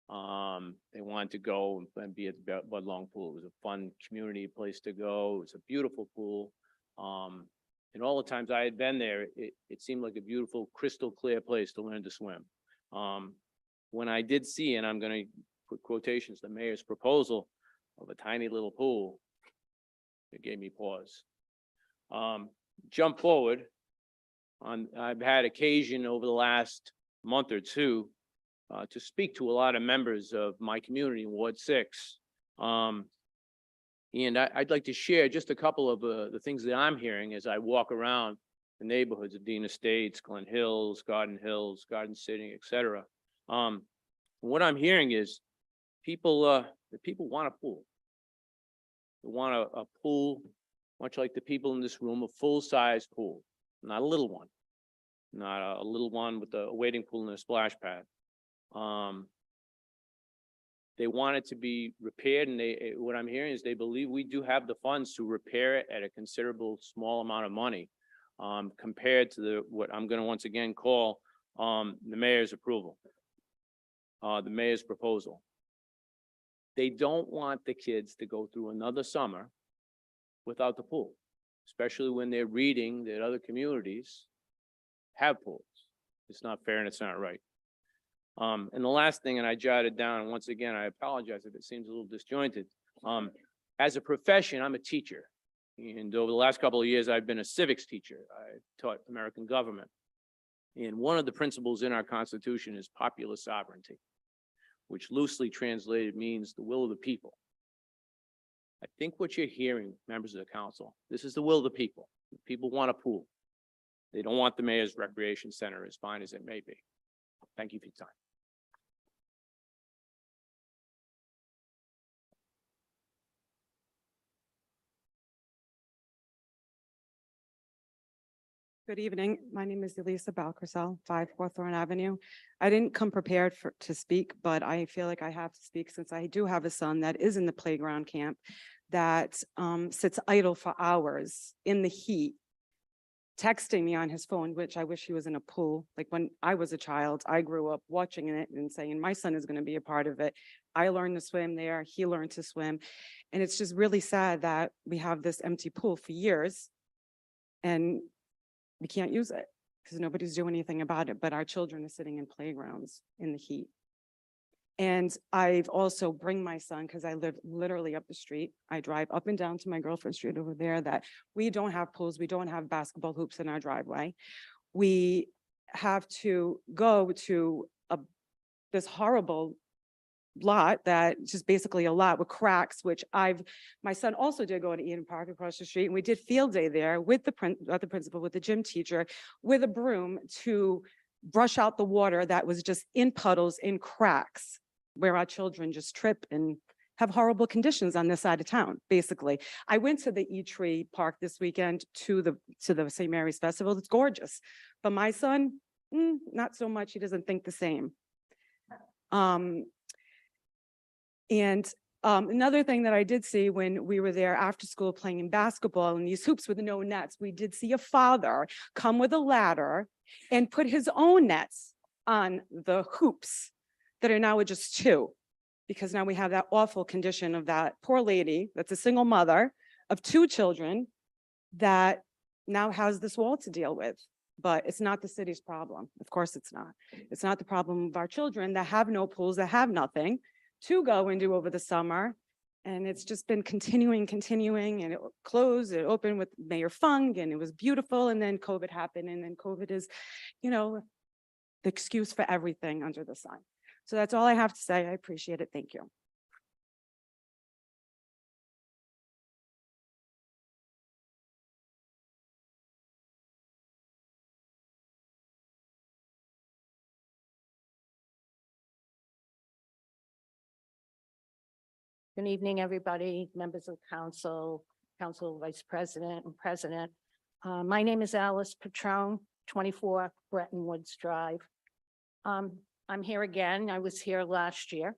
They wanted to go and be at the Budlong pool. It was a fun community place to go. It was a beautiful pool. And all the times I had been there, it seemed like a beautiful, crystal clear place to learn to swim. When I did see, and I'm going to put quotations, the mayor's proposal of a tiny little pool, it gave me pause. Jump forward. I've had occasion over the last month or two to speak to a lot of members of my community in Ward 6. And I'd like to share just a couple of the things that I'm hearing as I walk around the neighborhoods of Dean Estates, Glen Hills, Garden City, et cetera. What I'm hearing is the people want a pool. They want a pool, much like the people in this room, a full-size pool, not a little one, not a little one with a wading pool and a splash pad. They want it to be repaired, and what I'm hearing is they believe we do have the funds to repair it at a considerable small amount of money, compared to what I'm going to once again call the mayor's approval, the mayor's proposal. They don't want the kids to go through another summer without the pool, especially when they're reading that other communities have pools. It's not fair and it's not right. And the last thing, and I jotted down, and once again, I apologize if it seems a little disjointed. As a profession, I'm a teacher. And over the last couple of years, I've been a civics teacher. I taught American government. And one of the principles in our Constitution is popular sovereignty, which loosely translated means the will of the people. I think what you're hearing, members of the council, this is the will of the people. The people want a pool. They don't want the mayor's recreation center, as fine as it may be. Thank you for your time. Good evening. My name is Elisa Balcrysel, 5 Hawthorne Avenue. I didn't come prepared to speak, but I feel like I have to speak since I do have a son that is in the playground camp that sits idle for hours in the heat, texting me on his phone, which I wish he was in a pool. Like when I was a child, I grew up watching it and saying, my son is going to be a part of it. I learned to swim there. He learned to swim. And it's just really sad that we have this empty pool for years and we can't use it because nobody's doing anything about it, but our children are sitting in playgrounds in the heat. And I've also bring my son, because I live literally up the street. I drive up and down to my girlfriend's street over there, that we don't have pools. We don't have basketball hoops in our driveway. We have to go to this horrible lot that just basically a lot with cracks, which my son also did go to Eden Park across the street, and we did field day there with the principal, with the gym teacher, with a broom to brush out the water that was just in puddles, in cracks, where our children just trip and have horrible conditions on this side of town, basically. I went to the E-Tree Park this weekend to the St. Mary's Festival. It's gorgeous. But my son, not so much. He doesn't think the same. Another thing that I did see when we were there after school playing basketball in these hoops with no nets, we did see a father come with a ladder and put his own nets on the hoops that are now just 2, because now we have that awful condition of that poor lady that's a single mother of 2 children that now has this wall to deal with. But it's not the city's problem. Of course it's not. It's not the problem of our children that have no pools, that have nothing to go and do over the summer. And it's just been continuing, and it closed, it opened with Mayor Fung, and it was beautiful. And then COVID happened, and then COVID is, the excuse for everything under the sun. So that's all I have to say. I appreciate it. Thank you. Good evening, everybody, members of council, vice president and president. My name is Alice Patron, 24 Bretton Woods Drive. I'm here again. I was here last year.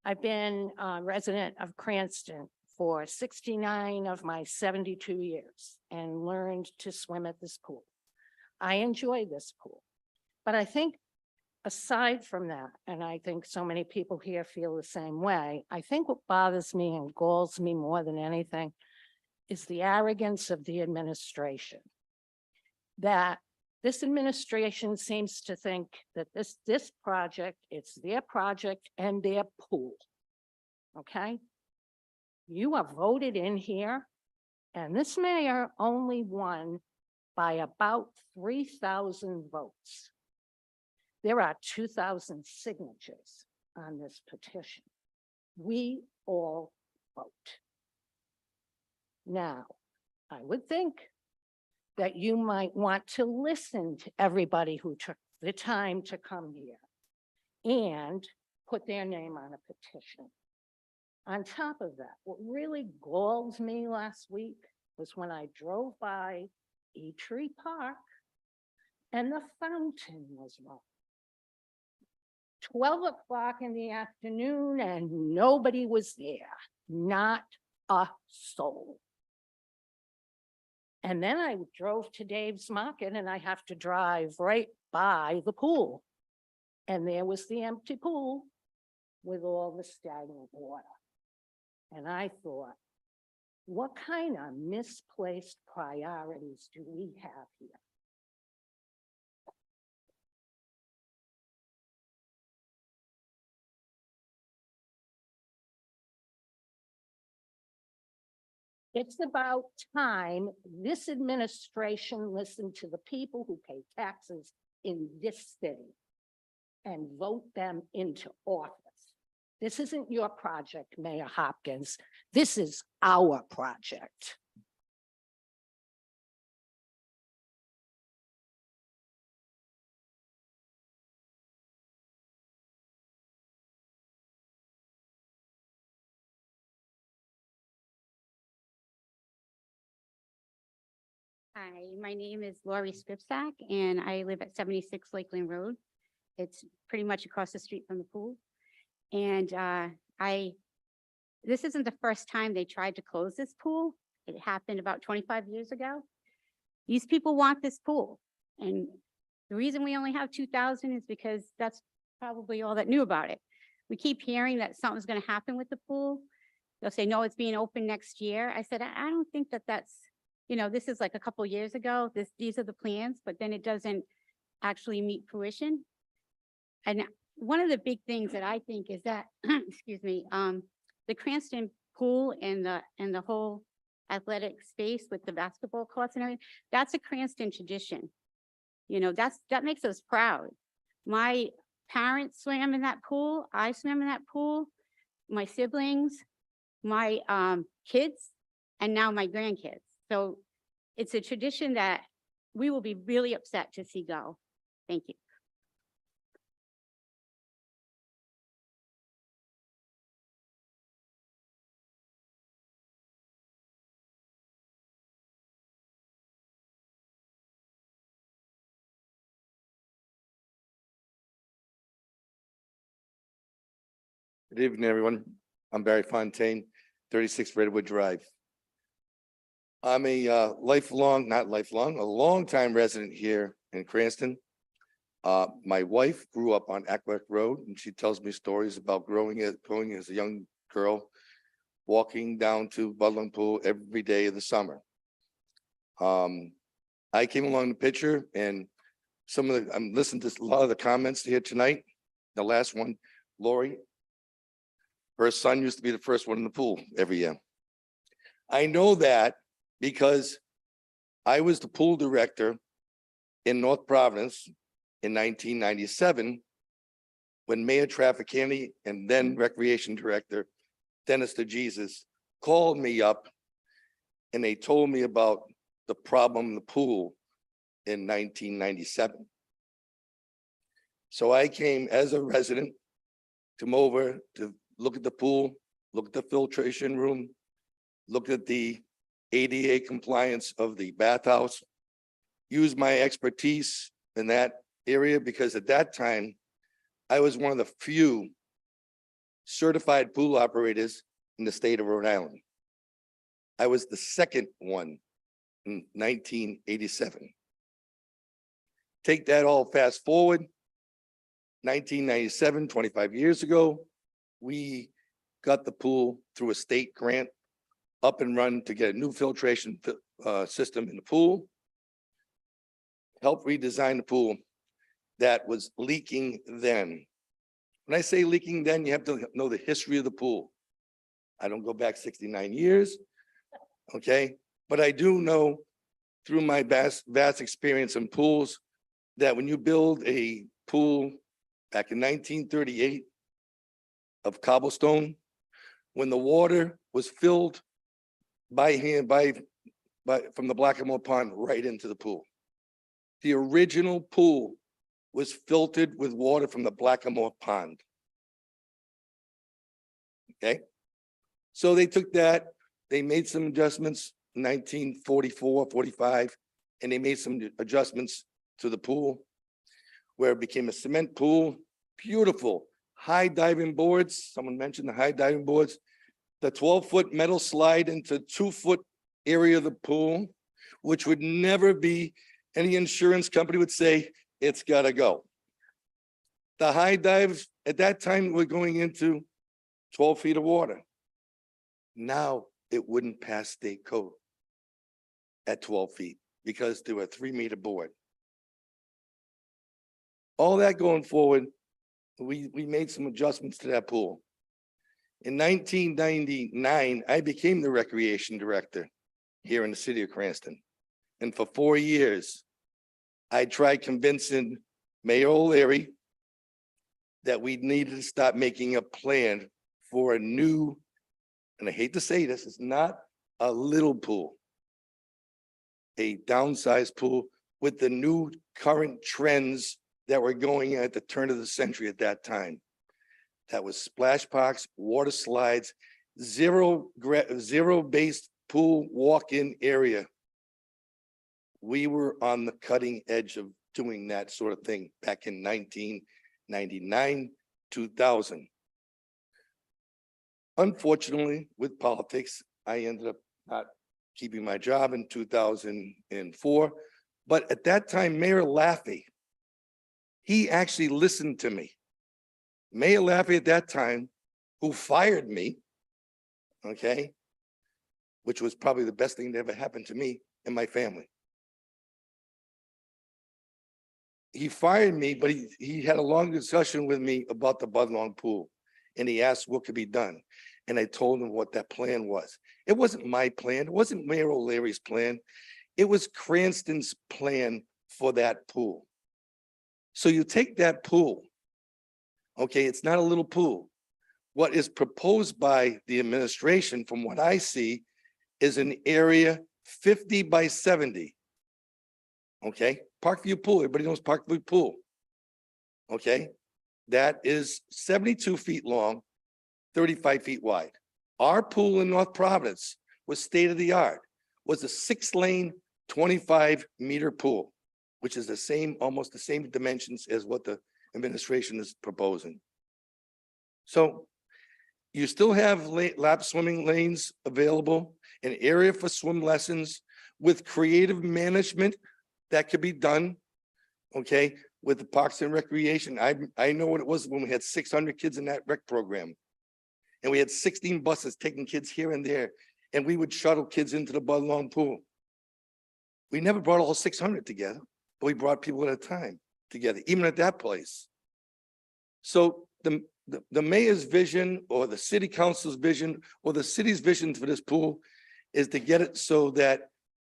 I've been a resident of Cranston for 69 of my 72 years and learned to swim at this pool. I enjoy this pool, but I think aside from that, and I think so many people here feel the same way, I think what bothers me and galls me more than anything is the arrogance of the administration. That this administration seems to think that this project, it's their project and their pool, okay? You are voted in here, and this mayor only won by about 3,000 votes. There are 2,000 signatures on this petition. We all vote. Now, I would think that you might want to listen to everybody who took the time to come here and put their name on a petition. On top of that, what really galled me last week was when I drove by Tree Park and the fountain was wrong. 12 o'clock in the afternoon and nobody was there, not a soul. And then I drove to Dave's Market and I have to drive right by the pool. And there was the empty pool with all the stagnant water. And I thought, what kind of misplaced priorities do we have here? It's about time this administration listened to the people who pay taxes in this city and vote them into office. This isn't your project, Mayor Hopkins. This is our project. Hi, my name is Lori Skripsack and I live at 76 Lakeland Road. It's pretty much across the street from the pool. And this isn't the first time they tried to close this pool. It happened about 25 years ago. These people want this pool. And the reason we only have 2,000 is because that's probably all that knew about it. We keep hearing that something's going to happen with the pool. They'll say, no, it's being open next year. I said, I don't think that that's, you know, this is like a couple years ago. These are the plans, but then it doesn't actually meet fruition. And one of the big things that I think is that, excuse me, the Cranston pool and the whole athletic space with the basketball courts and everything, that's a Cranston tradition. You know, that makes us proud. My parents swam in that pool. I swam in that pool. My siblings, my kids, and now my grandkids. So it's a tradition that we will be really upset to see go. Thank you. Good evening, everyone. I'm Barry Fontaine, 36 Redwood Drive. I'm a a longtime resident here in Cranston. My wife grew up on Ackworth Road, and she tells me stories about growing as a young girl, walking down to Budlong Pool every day of the summer. I came along the picture, and I'm listening to a lot of the comments here tonight. The last one, Lori, her son used to be the first one in the pool every year. I know that because I was the pool director in North Providence in 1997 when Mayor Trafficani and then Recreation Director Dennis DeJesus called me up and they told me about the problem in the pool in 1997. So I came as a resident, come over to look at the pool, look at the filtration room, look at the ADA compliance of the bathhouse, use my expertise in that area because at that time, I was one of the few certified pool operators in the state of Rhode Island. I was the second one in 1987. Take that all fast forward, 1997, 25 years ago, we got the pool through a state grant up and run to get a new filtration system in the pool. Help redesign the pool that was leaking then. When I say leaking then, you have to know the history of the pool. I don't go back 69 years, okay? But I do know through my vast experience in pools that when you build a pool back in 1938 of cobblestone, when the water was filled by hand, from the Blackamore Pond right into the pool. The original pool was filtered with water from the Blackamore Pond. Okay? So they took that, they made some adjustments, 1944, 45, and they made some adjustments to the pool where it became a cement pool, beautiful, high diving boards. Someone mentioned the high diving boards. The 12-foot metal slide into 2-foot area of the pool, which would never be, any insurance company would say, it's gotta go. The high dives at that time were going into 12 feet of water. Now it wouldn't pass state code at 12 feet because there were 3-meter board. All that going forward, we made some adjustments to that pool. In 1999, I became the recreation director here in the city of Cranston. And for 4 years, I tried convincing Mayor O'Leary that we needed to stop making a plan for a new, and I hate to say this, it's not a little pool, a downsized pool with the new current trends that were going at the turn of the century at that time. That was splash parks, water slides, zero-based pool walk-in area. We were on the cutting edge of doing that sort of thing back in 1999, 2000. Unfortunately, with politics, I ended up not keeping my job in 2004. But at that time, Mayor Laffey, he actually listened to me. Mayor Laffey at that time, who fired me, okay, which was probably the best thing that ever happened to me and my family. He fired me, but he had a long discussion with me about the Budlong pool. And he asked what could be done. And I told him what that plan was. It wasn't my plan. It wasn't Mayor O'Leary's plan. It was Cranston's plan for that pool. So you take that pool, okay, it's not a little pool. What is proposed by the administration, from what I see, is an area 50 by 70. Okay, Parkview Pool, everybody knows Parkview Pool. Okay, that is 72 feet long, 35 feet wide. Our pool in North Providence was state of the art, was a 6-lane, 25-meter pool, which is the same, almost the same dimensions as what the administration is proposing. So you still have lap swimming lanes available, an area for swim lessons with creative management that could be done, okay, with the Parks and Recreation. I know what it was when we had 600 kids in that rec program. And we had 16 buses taking kids here and there, and we would shuttle kids into the Budlong pool. We never brought all 600 together, but we brought people at a time together, even at that place. So the mayor's vision, or the city council's vision, or the city's vision for this pool is to get it so that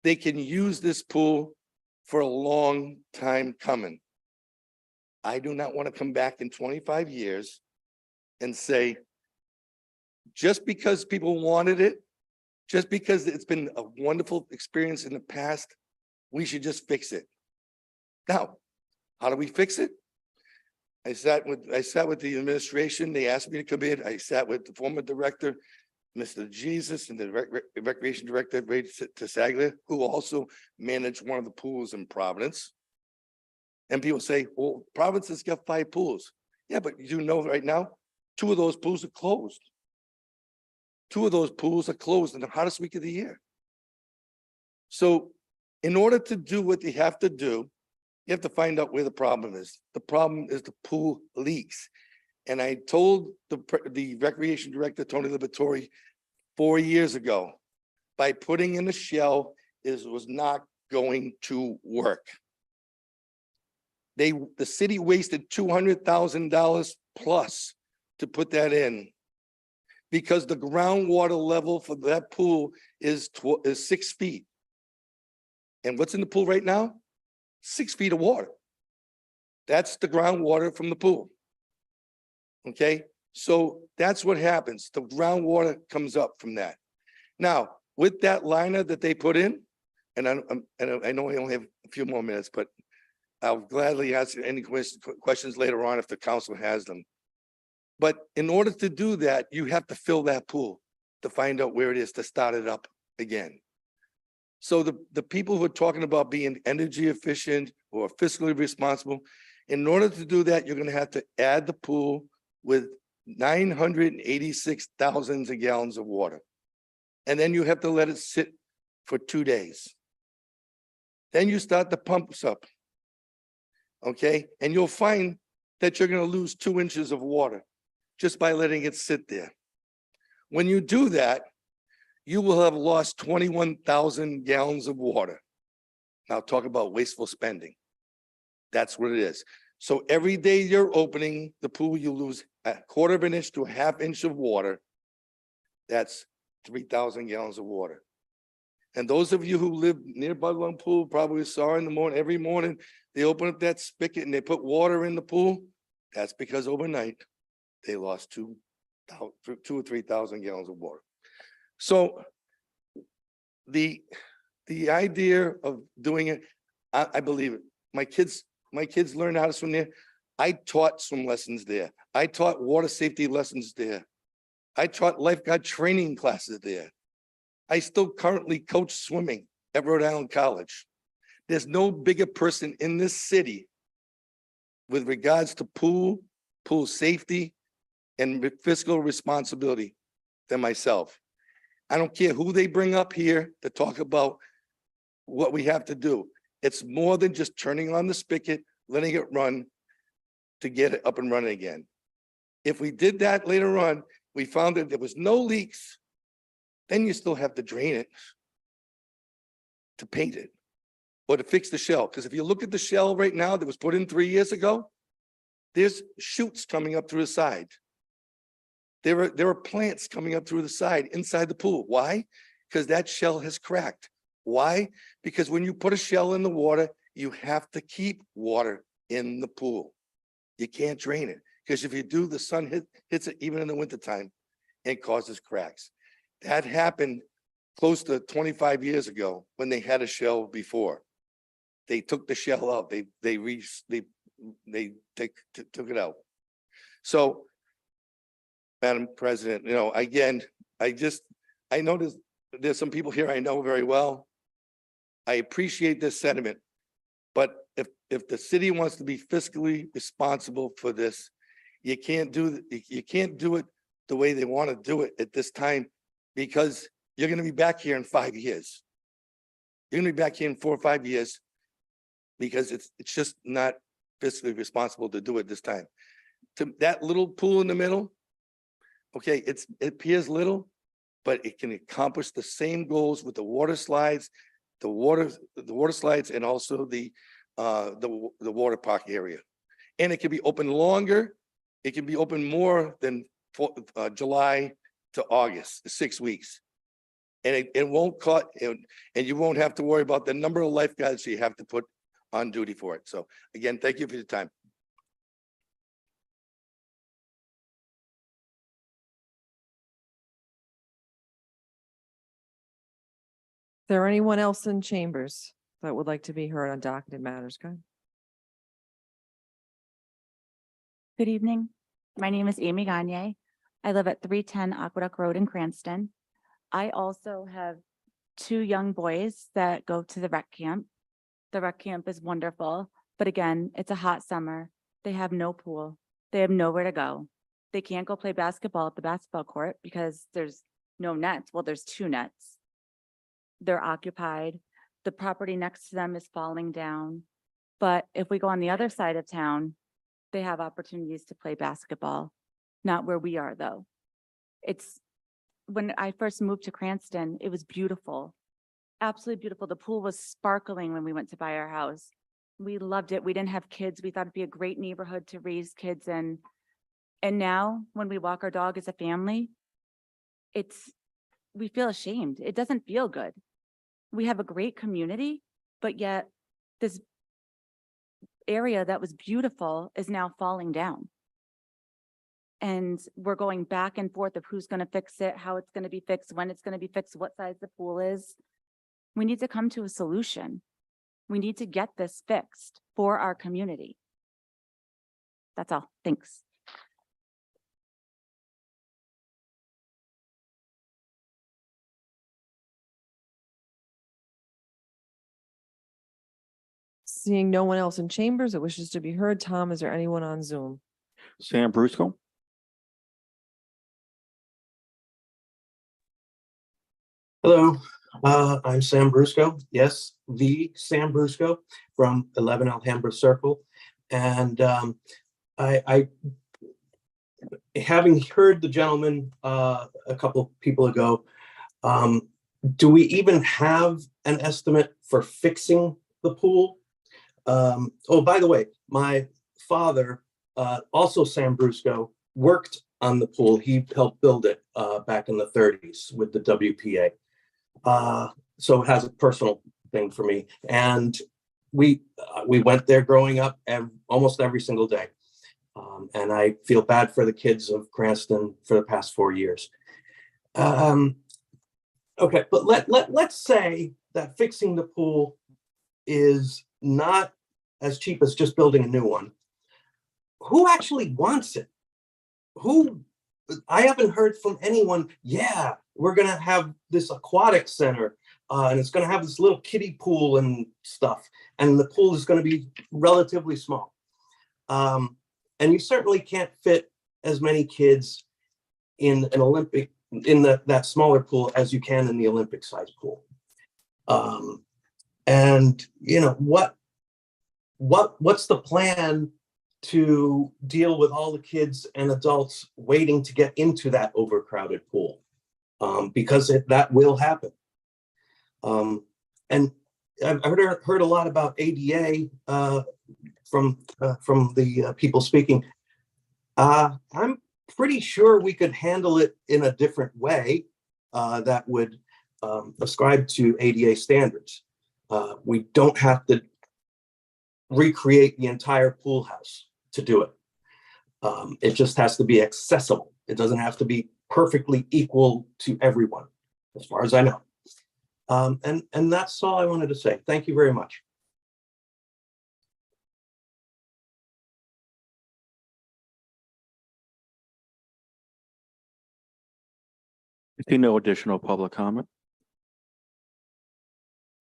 they can use this pool for a long time coming. I do not want to come back in 25 years and say, just because people wanted it, just because it's been a wonderful experience in the past, we should just fix it. Now, how do we fix it? I sat with the administration. They asked me to come in. I sat with the former director, Mr. Jesus, and the recreation director, Ray Tassaglia, who also managed one of the pools in Providence. And people say, well, Providence has got 5 pools. Yeah, but you know right now, 2 of those pools are closed. 2 of those pools are closed in the hottest week of the year. So in order to do what they have to do, you have to find out where the problem is. The problem is the pool leaks. And I told the recreation director, Tony Liberatore, 4 years ago, by putting in a shell was not going to work. The city wasted $200,000 plus to put that in, because the groundwater level for that pool is 6 feet. And what's in the pool right now? 6 feet of water. That's the groundwater from the pool. Okay, so that's what happens. The groundwater comes up from that. Now, with that liner that they put in, and I know I only have a few more minutes, but I'll gladly answer any questions later on if the council has them. But in order to do that, you have to fill that pool to find out where it is to start it up again. So the people who are talking about being energy efficient or fiscally responsible, in order to do that, you're gonna have to add the pool with 986,000 gallons of water. And then you have to let it sit for 2 days. Then you start the pumps up. Okay, and you'll find that you're gonna lose 2 inches of water just by letting it sit there. When you do that, you will have lost 21,000 gallons of water. Now talk about wasteful spending. That's what it is. So every day you're opening the pool, you lose a 1/4 of an inch to a 1/2 inch of water. That's 3,000 gallons of water. And those of you who live near Budlong Pool probably saw in the morning, every morning, they open up that spigot and they put water in the pool. That's because overnight they lost 2 or 3,000 gallons of water. So the idea of doing it, I believe it. My kids learned how to swim there. I taught swim lessons there. I taught water safety lessons there. I taught lifeguard training classes there. I still currently coach swimming at Rhode Island College. There's no bigger person in this city with regards to pool safety and fiscal responsibility than myself. I don't care who they bring up here to talk about what we have to do. It's more than just turning on the spigot, letting it run to get it up and running again. If we did that later on, we found that there was no leaks, then you still have to drain it to paint it or to fix the shell. Because if you look at the shell right now that was put in 3 years ago, there's shoots coming up through the side. There are plants coming up through the side inside the pool. Why? Because that shell has cracked. Why? Because when you put a shell in the water, you have to keep water in the pool. You can't drain it because if you do, the sun hits it even in the wintertime and causes cracks. That happened close to 25 years ago when they had a shell before. They took the shell out. They took it out. So, Madam President, again, I know there's some people here I know very well. I appreciate this sentiment, but if the city wants to be fiscally responsible for this, you can't do it the way they want to do it at this time, because you're going to be back here in 5 years. You're going to be back here in 4 or 5 years because it's just not fiscally responsible to do it this time. To that little pool in the middle, okay, it appears little, but it can accomplish the same goals with the water slides, the water slides, and also the water park area. And it can be open longer. It can be open more than July to August, 6 weeks. And it won't cut, and you won't have to worry about the number of lifeguards you have to put on duty for it. So again, thank you for your time. Is there anyone else in chambers that would like to be heard on docketed matters? Go ahead. Good evening. My name is Amy Gagne. I live at 310 Aqueduct Road in Cranston. I also have 2 young boys that go to the rec camp. The rec camp is wonderful, but again, it's a hot summer. They have no pool. They have nowhere to go. They can't go play basketball at the basketball court because there's no nets. Well, there's 2 nets. They're occupied. The property next to them is falling down. But if we go on the other side of town, they have opportunities to play basketball. Not where we are, though. When I first moved to Cranston, it was beautiful. Absolutely beautiful. The pool was sparkling when we went to buy our house. We loved it. We didn't have kids. We thought it'd be a great neighborhood to raise kids in. And now when we walk our dog as a family, we feel ashamed. It doesn't feel good. We have a great community, but yet this area that was beautiful is now falling down. And we're going back and forth of who's going to fix it, how it's going to be fixed, when it's going to be fixed, what size the pool is. We need to come to a solution. We need to get this fixed for our community. That's all. Thanks. Seeing no one else in chambers that wishes to be heard, Tom, is there anyone on Zoom? Sam Brusco. Hello, I'm Sam Brusco. Yes, the Sam Brusco from 11 Alhambra Circle. And I, having heard the gentleman a couple people ago, do we even have an estimate for fixing the pool? Oh, by the way, my father, also Sam Brusco, worked on the pool. He helped build it back in the 30s with the WPA. So it has a personal thing for me. And we went there growing up almost every single day. And I feel bad for the kids of Cranston for the past 4 years. Okay, but let's say that fixing the pool is not as cheap as just building a new one. Who actually wants it? I haven't heard from anyone. Yeah, we're going to have this aquatic center and it's going to have this little kiddie pool and stuff. And the pool is going to be relatively small. And you certainly can't fit as many kids in an Olympic, in that smaller pool as you can in the Olympic size pool. And you know, what's the plan to deal with all the kids and adults waiting to get into that overcrowded pool? Because that will happen. And I've heard a lot about ADA from the people speaking. I'm pretty sure we could handle it in a different way that would ascribe to ADA standards. We don't have to recreate the entire pool house to do it. It just has to be accessible. It doesn't have to be perfectly equal to everyone, as far as I know. And that's all I wanted to say. Thank you very much. I see no additional public comment.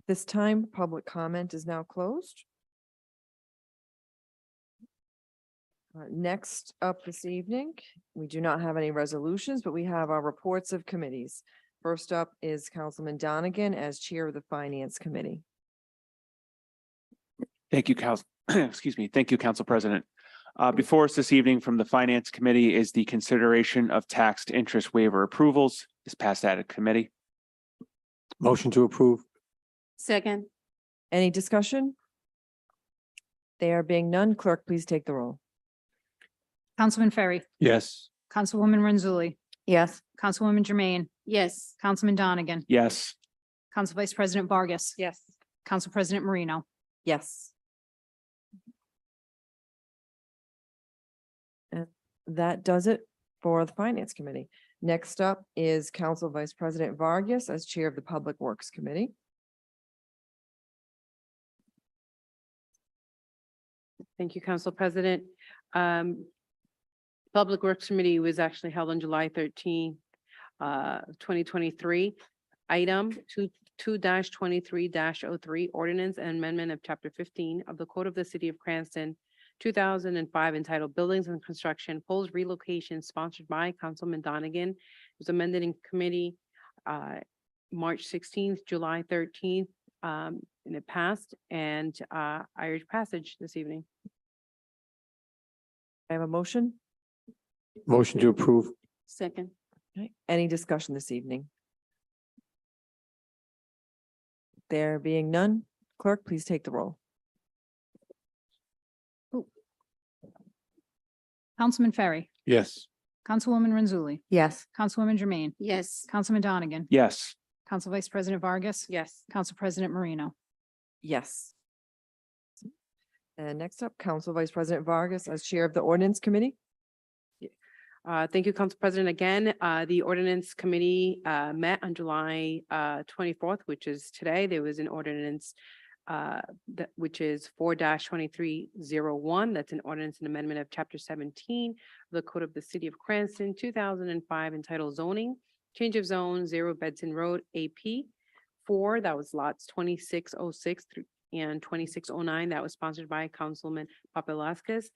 This time, public comment is now closed. Next up this evening, we do not have any resolutions, but we have our reports of committees. First up is Councilman Donegan as Chair of the Finance Committee. Thank you, excuse me. Thank you, Council President. Before us this evening from the Finance Committee is the consideration of taxed interest waiver approvals. This passed out of committee. Motion to approve. Second. Any discussion? There being none, clerk, please take the roll. Councilman Ferry, Yes. Councilwoman Renzulli, Yes. Councilwoman Jermaine, Yes. Councilman Donegan, Yes. Council Vice President Vargas. Yes. Council President Marino. Yes. And that does it for the Finance Committee. Next up is Council Vice President Vargas as Chair of the Public Works Committee. Thank you, Council President. Public Works Committee was actually held on July 13, 2023. Item 2-23-03, Ordinance and Amendment of Chapter 15 of the Code of the City of Cranston, 2005, entitled Buildings and Construction, Poles Relocation, sponsored by Councilman Donegan. It was amended in committee March 16th, July 13th, and it passed, and I urge passage this evening. I have a motion. Motion to approve. Second. Okay. Any discussion this evening? There being none, clerk, please take the roll. Councilman Ferry, Yes. Councilwoman Renzulli, Yes. Councilwoman Jermaine, Yes. Councilman Donegan, Yes. Council Vice President Vargas. Yes. Council President Marino. Yes. And next up, Council Vice President Vargas as Chair of the Ordinance Committee. Thank you, Council President. Again, the Ordinance Committee met on July 24th, which is today. There was an ordinance which is 4-2301. That's an ordinance and amendment of Chapter 17 of the Code of the City of Cranston, 2005, entitled Zoning, Change of Zone, 0 Bedson Road, AP 4. That was lots 2606 through and 2609. That was sponsored by Councilman Papalaskas.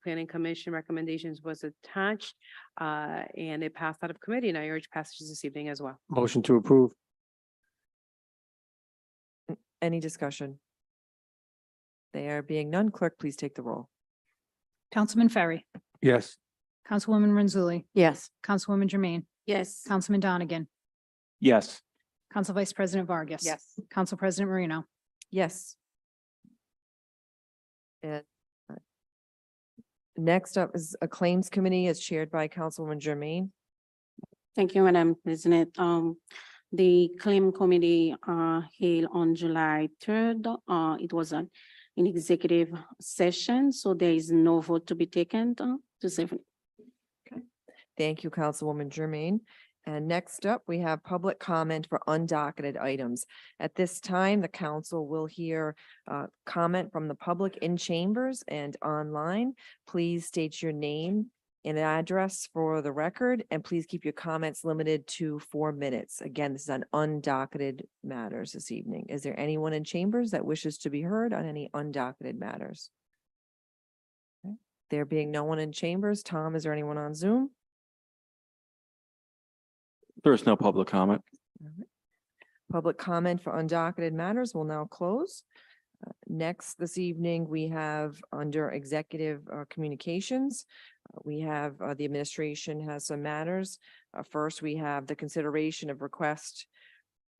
Planning Commission recommendations was attached and it passed out of committee, and I urge passage this evening as well. Motion to approve. Any discussion? There being none, clerk, please take the roll. Councilman Ferry, Yes. Councilwoman Renzulli, Yes. Councilwoman Jermaine, Yes. Councilman Donegan, Yes. Council Vice President Vargas. Yes. Council President Marino. Yes. And next up is a Claims Committee as chaired by Councilwoman Jermaine. Thank you, Madam President. The claim committee held on July 3rd. It was an executive session, so there is no vote to be taken this evening. Thank you, Councilwoman Jermaine. And next up, we have public comment for undocketed items. At this time, the council will hear comment from the public in chambers and online. Please state your name and address for the record, and please keep your comments limited to 4 minutes. Again, this is on undocketed matters this evening. Is there anyone in chambers that wishes to be heard on any undocketed matters? Okay. There being no one in chambers, Tom, is there anyone on Zoom? There's no public comment. Public comment for undocketed matters will now close. Next, this evening, we have under executive communications, we have the administration has some matters. First, we have the consideration of request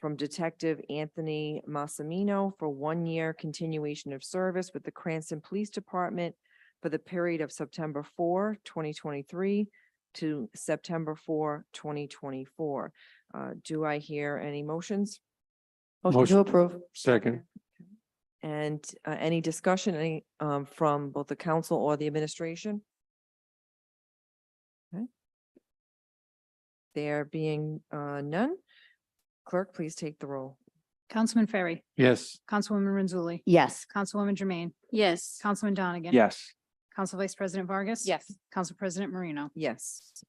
from Detective Anthony Massimino for 1-year continuation of service with the Cranston Police Department for the period of September 4, 2023 to September 4, 2024. Do I hear any motions? Motion to approve. Second. And any discussion, from both the council or the administration? Okay. There being none, clerk, please take the roll. Councilman Ferry, Yes. Councilwoman Renzulli, Yes. Councilwoman Jermaine, Yes. Councilman Donegan. Yes. Council Vice President Vargas. Yes. Council President Marino. Yes.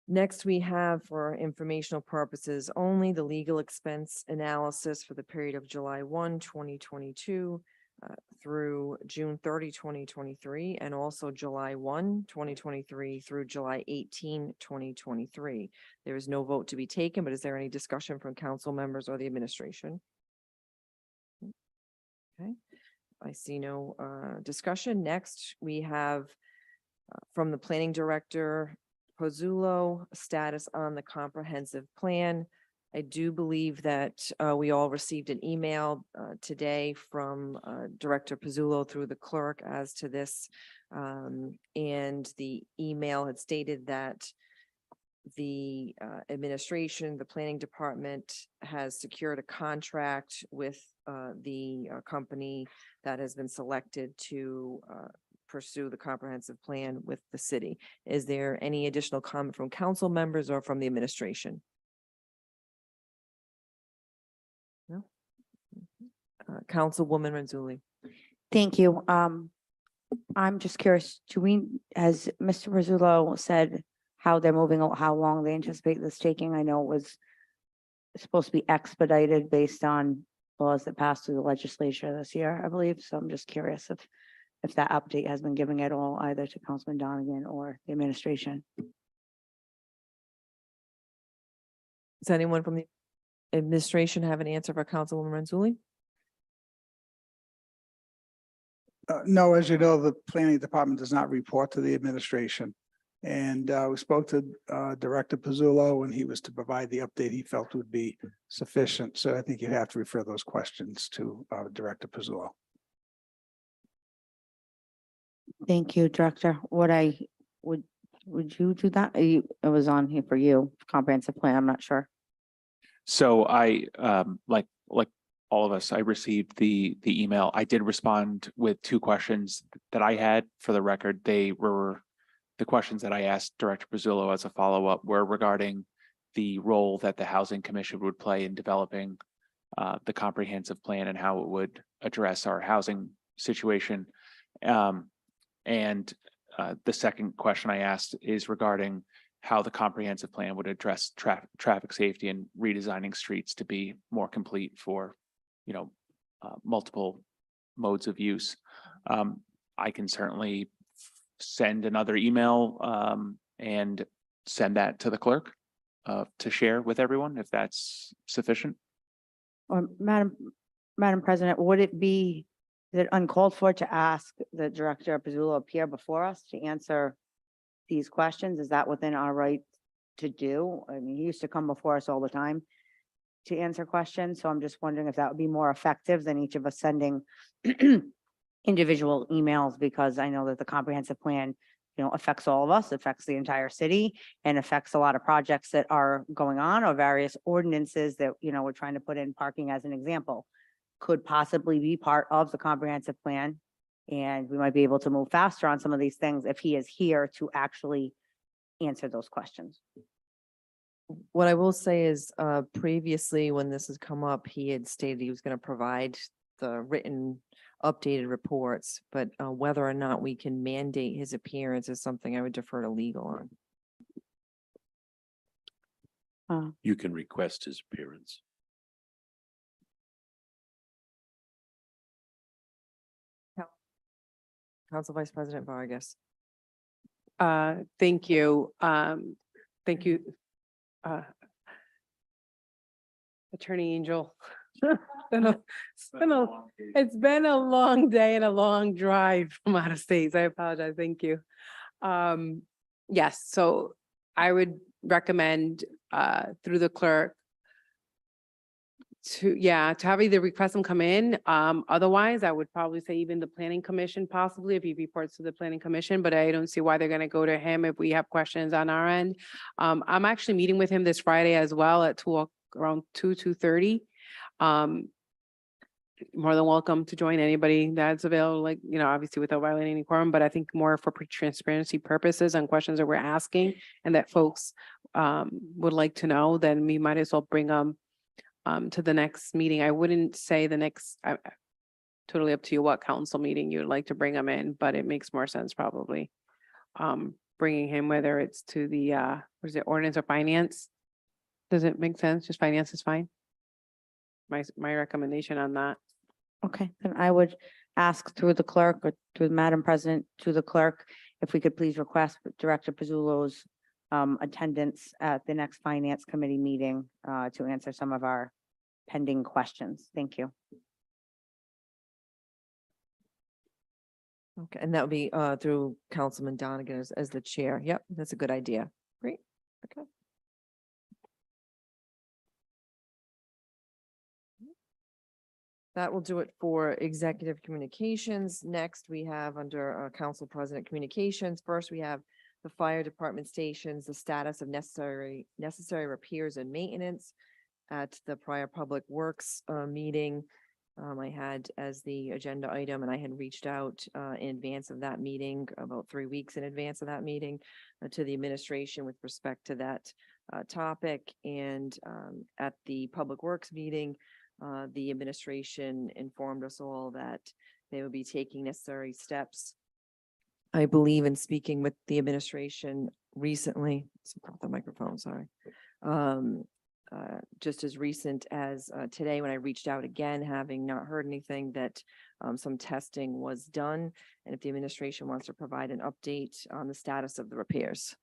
Next, we have for informational purposes only the legal expense analysis for the period of July 1, 2022 through June 30, 2023, and also July 1, 2023 through July 18, 2023. There is no vote to be taken, but is there any discussion from council members or the administration? Okay, I see no discussion. Next, we have from the planning director, Pozzullo, status on the comprehensive plan. I do believe that we all received an email today from Director Pozzullo through the clerk as to this. And the email had stated that the administration, the planning department has secured a contract with the company that has been selected to pursue the comprehensive plan with the city. Is there any additional comment from council members or from the administration? No. Councilwoman Renzulli. Thank you. I'm just curious, has Mr. Rizzullo said how they're moving, how long they anticipate this taking? I know it was supposed to be expedited based on laws that passed through the legislature this year, I believe. So I'm just curious if that update has been given at all, either to Councilman Donegan or the administration. Does anyone from the administration have an answer for Councilwoman Renzulli? No, as you know, the planning department does not report to the administration. And we spoke to Director Pozzullo, and he was to provide the update he felt would be sufficient. So I think you have to refer those questions to Director Pozzullo. Thank you, Director. Would you do that? It was on here for you, comprehensive plan, I'm not sure. So I, like all of us, I received the email. I did respond with 2 questions that I had. For the record, they the questions that I asked Director Pezzullo as a follow-up were regarding the role that the Housing Commission would play in developing the comprehensive plan and how it would address our housing situation. And the second question I asked is regarding how the comprehensive plan would address traffic safety and redesigning streets to be more complete for, multiple modes of use. I can certainly send another email and send that to the clerk to share with everyone if that's sufficient. Or Madam President, would it be, is it uncalled for to ask the Director Pezzullo appear before us to answer these questions? Is that within our right to do? I mean, he used to come before us all the time to answer questions, so I'm just wondering if that would be more effective than each of us sending individual emails, because I know that the comprehensive plan, affects all of us, affects the entire city, and affects a lot of projects that are going on, or various ordinances that, we're trying to put in, parking as an example, could possibly be part of the comprehensive plan. And we might be able to move faster on some of these things if he is here to actually answer those questions. What I will say is, previously, when this has come up, he had stated he was going to provide the written updated reports, but whether or not we can mandate his appearance is something I would defer to legal on. You can request his appearance. Council Vice President Vargas. Thank you. Thank you. Attorney Angel. It's been a long day and a long drive from out of state. I apologize. Thank you. Yes, so I would recommend through the clerk to have either request them come in. Otherwise, I would probably say even the planning commission, possibly if he reports to the planning commission, but I don't see why they're going to go to him if we have questions on our end. I'm actually meeting with him this Friday as well at around 2:30. More than welcome to join anybody that's available, obviously without violating any quorum, but I think more for transparency purposes on questions that we're asking and that folks would like to know, then we might as well bring them to the next meeting. I wouldn't say the next, totally up to you what council meeting you would like to bring them in, but it makes more sense probably bringing him, whether it's to the, ordinance or finance. Does it make sense? Just finance is fine. My recommendation on that. Okay, then I would ask through the clerk or through Madam President to the clerk, if we could please request Director Pezzullo's attendance at the next Finance Committee meeting to answer some of our pending questions. Thank you. Okay, and that would be through Councilman Donegan as the chair. Yep, that's a good idea. Great. Okay. That will do it for executive communications. Next, we have under Council President Communications. First, we have the fire department stations, the status of necessary repairs and maintenance. At the prior Public Works meeting, I had as the agenda item, and I had reached out in advance of that meeting, about 3 weeks in advance of that meeting, to the administration with respect to that topic. And at the Public Works meeting, the administration informed us all that they would be taking necessary steps. I believe in speaking with the administration recently, the microphone, sorry. Just as recent as today, when I reached out again, having not heard anything, that some testing was done. And if the administration wants to provide an update on the status of the repairs.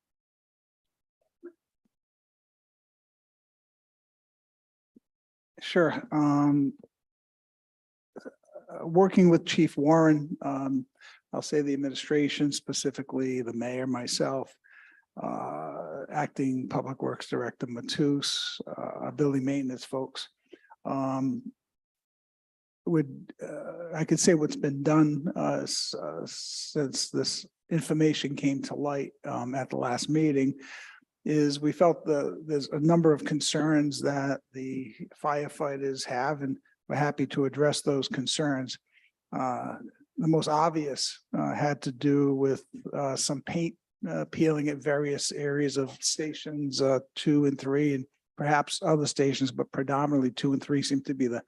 Sure. Working with Chief Warren, I'll say the administration, specifically the mayor, myself, acting Public Works Director Matus, our building maintenance folks, I could say what's been done since this information came to light at the last meeting is we felt there's a number of concerns that the firefighters have, and we're happy to address those concerns. The most obvious had to do with some paint peeling at various areas of stations 2 and 3, and perhaps other stations, but predominantly 2 and 3 seem to be the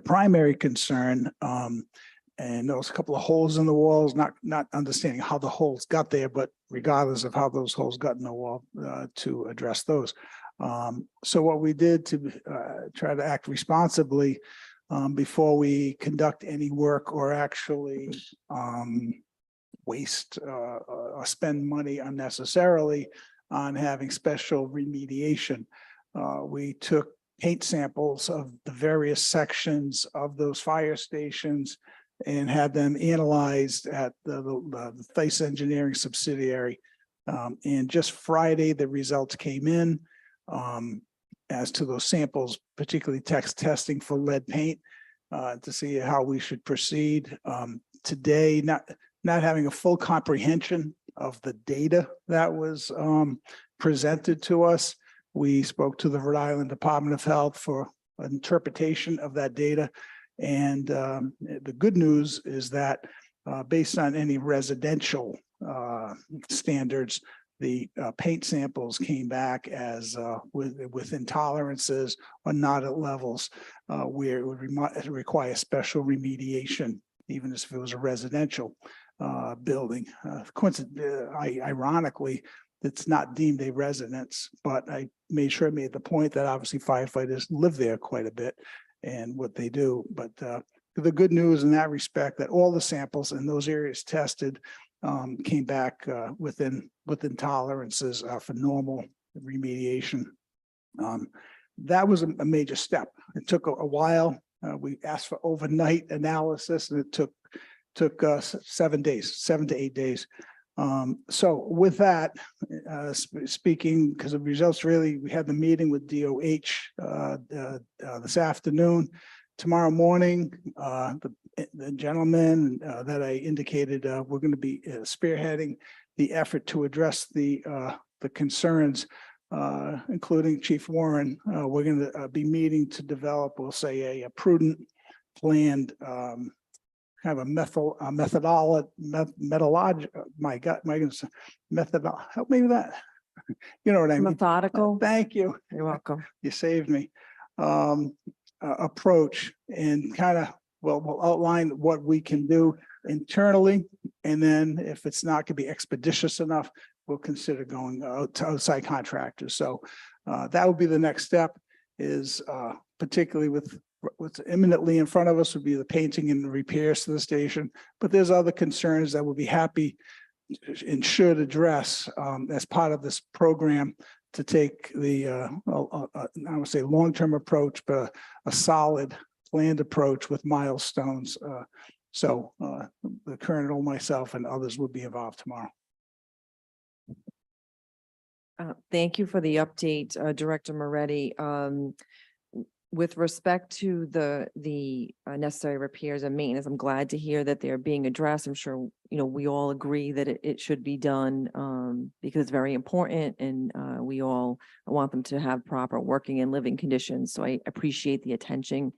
primary concern. And there was a couple of holes in the walls, not understanding how the holes got there, but regardless of how those holes got in the wall, to address those. So what we did to try to act responsibly before we conduct any work or actually waste or spend money unnecessarily on having special remediation. We took paint samples of the various sections of those fire stations and had them analyzed at the Theis Engineering subsidiary. And just Friday, the results came in as to those samples, particularly testing for lead paint to see how we should proceed. Today, not having a full comprehension of the data that was presented to us, we spoke to the Rhode Island Department of Health for an interpretation of that data. And the good news is that based on any residential standards, the paint samples came back as with intolerances or not at levels where it would require special remediation, even if it was a residential building. Ironically, it's not deemed a residence, but I made sure I made the point that obviously firefighters live there quite a bit and what they do. But the good news in that respect, that all the samples in those areas tested came back within tolerances for normal remediation. That was a major step. It took a while. We asked for overnight analysis, and it took 7 days, 7 to 8 days. So with that, speaking, because of results, really, we had the meeting with DOH this afternoon. Tomorrow morning, the gentleman that I indicated, we're going to be spearheading the effort to address the concerns, including Chief Warren. We're going to be meeting to develop, we'll say, a prudent, planned kind of a methodology, my God, my goodness, help me with that. You know what I mean? Methodical. Thank you. You're welcome. You saved me. Approach, and kind of, well, we'll outline what we can do internally. And then if it's not going to be expeditious enough, we'll consider going out to outside contractors. So that would be the next step, is particularly with what's imminently in front of us would be the painting and the repairs to the station. But there's other concerns that we'll be happy and should address as part of this program, to take the, I would say, long-term approach, but a solid planned approach with milestones. So the Colonel, myself, and others will be involved tomorrow. Thank you for the update, Director Moretti. With respect to the necessary repairs and maintenance, I'm glad to hear that they're being addressed. I'm sure, we all agree that it should be done because it's very important, and we all want them to have proper working and living conditions. So I appreciate the attention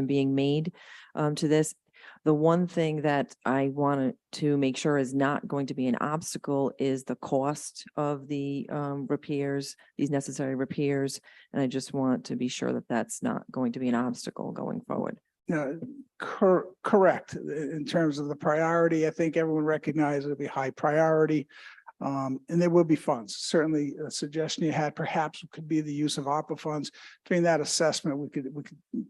being made to this. The one thing that I wanted to make sure is not going to be an obstacle is the cost of the repairs, these necessary repairs. And I just want to be sure that that's not going to be an obstacle going forward. Correct. In terms of the priority, I think everyone recognizes it'll be high priority. And there will be funds. Certainly a suggestion you had perhaps could be the use of ARPA funds. During that assessment, we could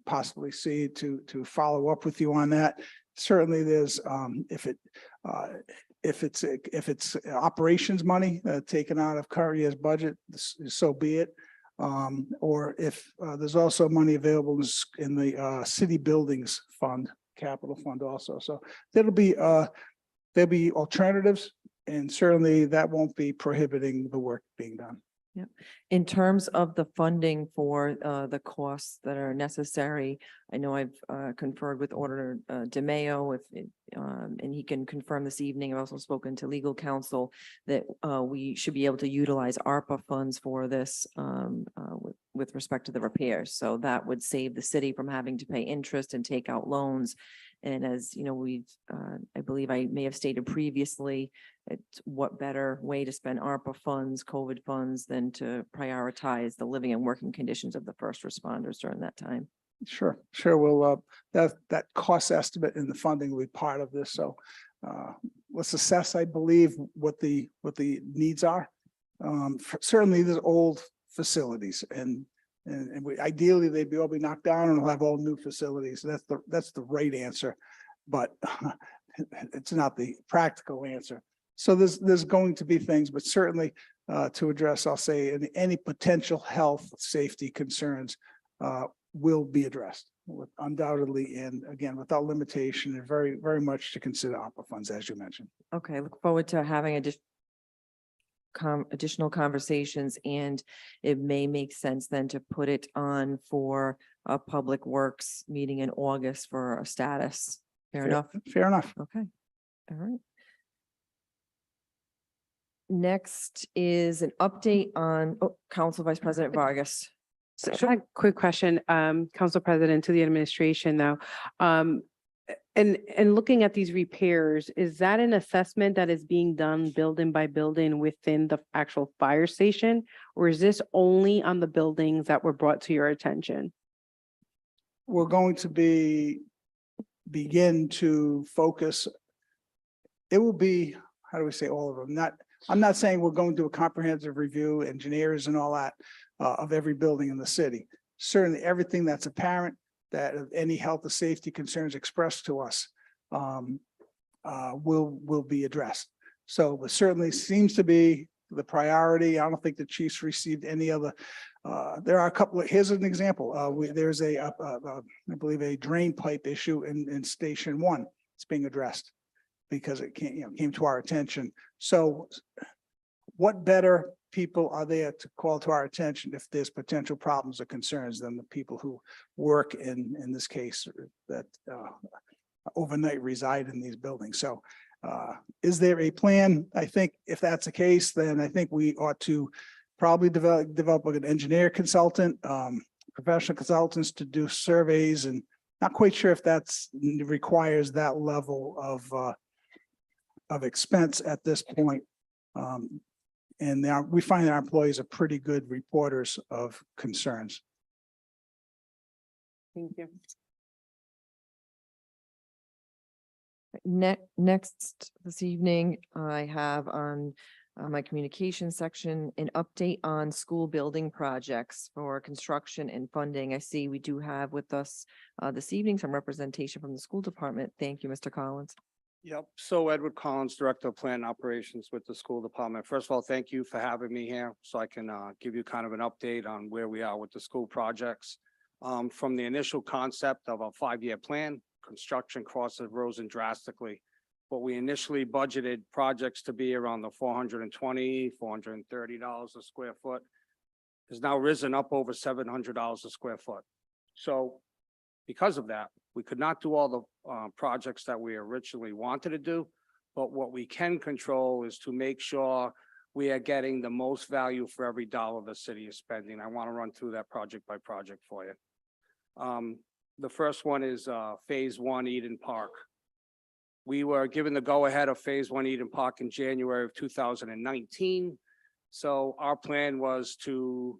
possibly see to follow up with you on that. Certainly there's if it's operations money taken out of current year's budget, so be it. Or if there's also money available in the city buildings fund, capital fund also. So there'll be alternatives. And certainly that won't be prohibiting the work being done. Yep. In terms of the funding for the costs that are necessary, I know I've conferred with Auditor DeMayo, and he can confirm this evening. I've also spoken to legal counsel that we should be able to utilize ARPA funds for this with respect to the repairs. So that would save the city from having to pay interest and take out loans. And as you know, I believe I may have stated previously, it's what better way to spend ARPA funds, COVID funds, than to prioritize the living and working conditions of the first responders during that time. Sure. Well, that cost estimate and the funding will be part of this. So let's assess, I believe, what the needs are. Certainly there's old facilities and ideally they'd all be knocked down and we'll have all new facilities. That's the right answer, but it's not the practical answer. So there's going to be things, but certainly to address, I'll say, any potential health safety concerns will be addressed undoubtedly, and again, without limitation, and very, very much to consider ARPA funds, as you mentioned. Okay, look forward to having additional conversations, and it may make sense then to put it on for a public works meeting in August for a status. Fair enough? Fair enough. Okay, all right. Next is an update on, Council Vice President Vargas. So I have a quick question, Council President, to the administration though. And looking at these repairs, is that an assessment that is being done building by building within the actual fire station? Or is this only on the buildings that were brought to your attention? We're going to begin to focus. It will be, how do we say all of them? I'm not saying we're going to do a comprehensive review, engineers and all that, of every building in the city. Certainly everything that's apparent that of any health or safety concerns expressed to us will be addressed. So it certainly seems to be the priority. I don't think the chiefs received any other. There are a couple of, here's an example. There's I believe a drain pipe issue in Station 1. It's being addressed because it came to our attention. So what better people are there to call to our attention if there's potential problems or concerns than the people who work in this case that overnight reside in these buildings. So is there a plan? I think if that's the case, then I think we ought to probably develop an engineer consultant, professional consultants to do surveys, and not quite sure if that's requires that level of expense at this point. And we find that our employees are pretty good reporters of concerns. Thank you. Next this evening, I have on my communication section an update on school building projects for construction and funding. I see we do have with us this evening some representation from the school department. Thank you, Mr. Collins. Yep. So Edward Collins, Director of Plant Operations with the school department. First of all, thank you for having me here so I can give you kind of an update on where we are with the school projects. From the initial concept of a 5-year plan, construction costs have risen drastically. What we initially budgeted projects to be around the $420, $430 a square foot has now risen up over $700 a square foot. So because of that, we could not do all the projects that we originally wanted to do, but what we can control is to make sure we are getting the most value for every dollar the city is spending. I want to run through that project by project for you. The first one is Phase 1 Eden Park. We were given the go-ahead of Phase 1 Eden Park in January of 2019. So our plan was to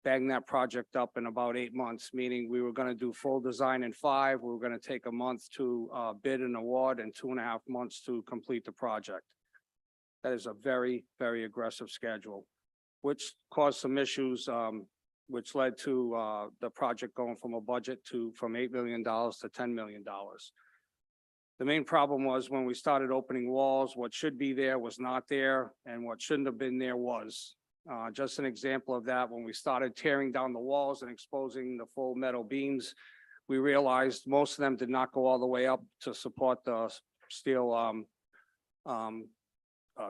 bang that project up in about 8 months, meaning we were going to do full design in 5. We were going to take a month to bid and award and 2.5 months to complete the project. That is a very, very aggressive schedule, which caused some issues, which led to the project going from a budget from $8 million to $10 million. The main problem was when we started opening walls, what should be there was not there, and what shouldn't have been there was. Just an example of that, when we started tearing down the walls and exposing the full metal beams, we realized most of them did not go all the way up to support the steel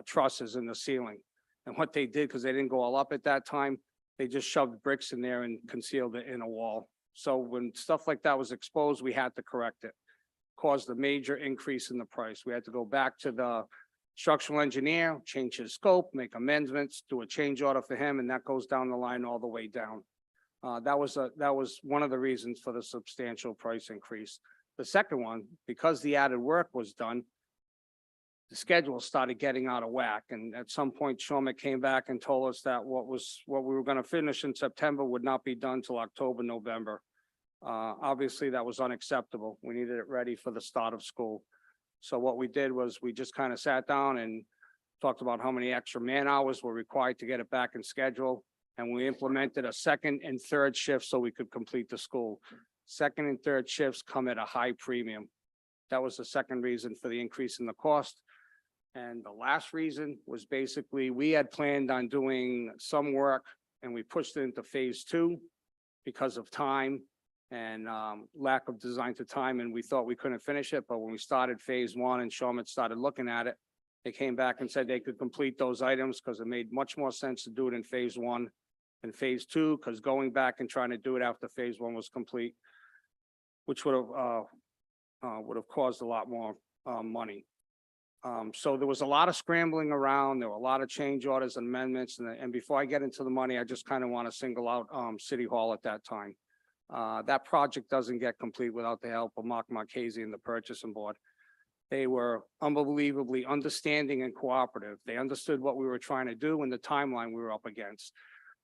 trusses in the ceiling. And what they did, because they didn't go all up at that time, they just shoved bricks in there and concealed it in a wall. So when stuff like that was exposed, we had to correct it. Caused a major increase in the price. We had to go back to the structural engineer, change his scope, make amendments, do a change order for him, and that goes down the line all the way down. That was one of the reasons for the substantial price increase. the second one, because the added work was done, the schedule started getting out of whack. And at some point, Shawmut came back and told us that what we were going to finish in September would not be done till October, November. Obviously, that was unacceptable. We needed it ready for the start of school. So what we did was we just kind of sat down and talked about how many extra man hours were required to get it back in schedule. And we implemented a second and third shift so we could complete the school. Second and third shifts come at a high premium. That was the second reason for the increase in the cost. And the last reason was basically we had planned on doing some work and we pushed it into phase 2 because of time and lack of design to time. And we thought we couldn't finish it. But when we started phase 1 and Shawmut started looking at it, they came back and said they could complete those items because it made much more sense to do it in phase 1 than phase 2, because going back and trying to do it after phase 1 was complete, which would have caused a lot more money. So there was a lot of scrambling around. There were a lot of change orders and amendments. And before I get into the money, I just kind of want to single out City Hall at that time. That project doesn't get complete without the help of Mark Marchese and the purchasing board. They were unbelievably understanding and cooperative. They understood what we were trying to do and the timeline we were up against.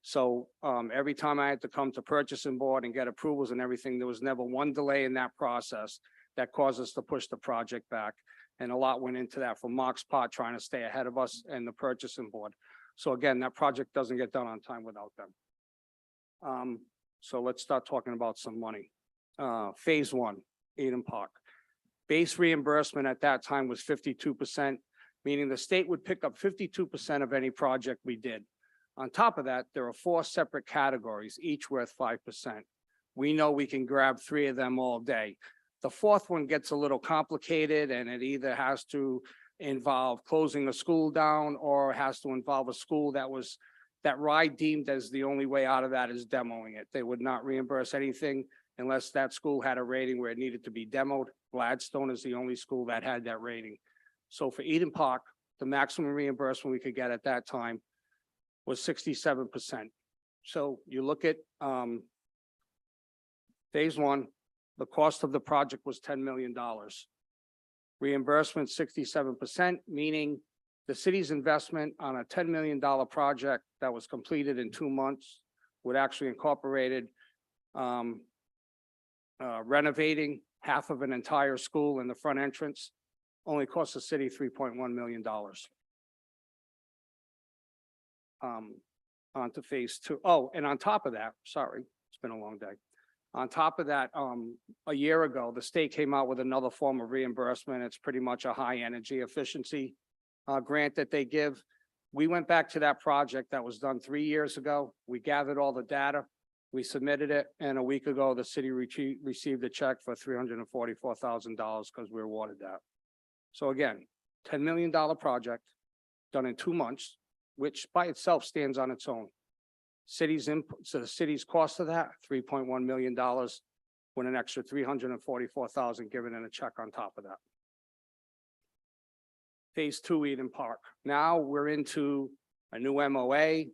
So every time I had to come to purchasing board and get approvals and everything, there was never one delay in that process that caused us to push the project back. And a lot went into that from Mark's part, trying to stay ahead of us and the purchasing board. So again, that project doesn't get done on time without them. So let's start talking about some money. Phase 1, Eden Park. Base reimbursement at that time was 52%, meaning the state would pick up 52% of any project we did. On top of that, there are 4 separate categories, each worth 5%. We know we can grab 3 of them all day. The 4th one gets a little complicated, and it either has to involve closing a school down or has to involve a school that RIDE deemed as the only way out of that is demoing it. They would not reimburse anything unless that school had a rating where it needed to be demoed. Gladstone is the only school that had that rating. So for Eden Park, the maximum reimbursement we could get at that time was 67%. So you look at phase 1, the cost of the project was $10 million. Reimbursement 67%, meaning the city's investment on a $10 million project that was completed in 2 months would actually incorporated renovating half of an entire school in the front entrance, only cost the city $3.1 million. On to phase 2. Oh, and on top of that, sorry, it's been a long day. On top of that, a year ago, the state came out with another form of reimbursement. It's pretty much a high energy efficiency grant that they give. We went back to that project that was done 3 years ago. We gathered all the data. We submitted it, and a week ago, the city received a check for $344,000 because we were awarded that. So again, $10 million project done in 2 months, which by itself stands on its own. So the city's cost of that, $3.1 million, with an extra $344,000 given in a check on top of that. Phase 2, Eden Park. Now we're into a new MOA,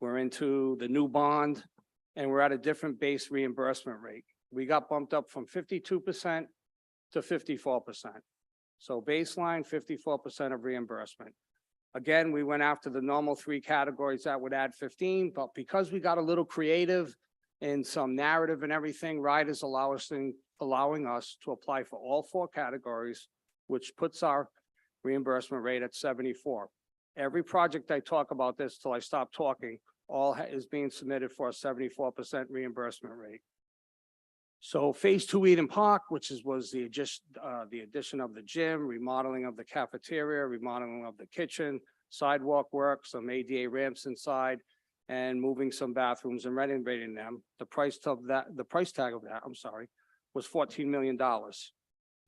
we're into the new bond, and we're at a different base reimbursement rate. We got bumped up from 52% to 54%. So baseline, 54% of reimbursement. Again, we went after the normal 3 categories that would add 15, but because we got a little creative in some narrative and everything, RIDE is allowing us to apply for all 4 categories, which puts our reimbursement rate at 74. Every project I talk about this till I stop talking, is being submitted for a 74% reimbursement rate. So phase 2 Eden Park, which was the addition of the gym, remodeling of the cafeteria, remodeling of the kitchen, sidewalk work, some ADA ramps inside, and moving some bathrooms and renovating them. The price tag of that, was $14 million.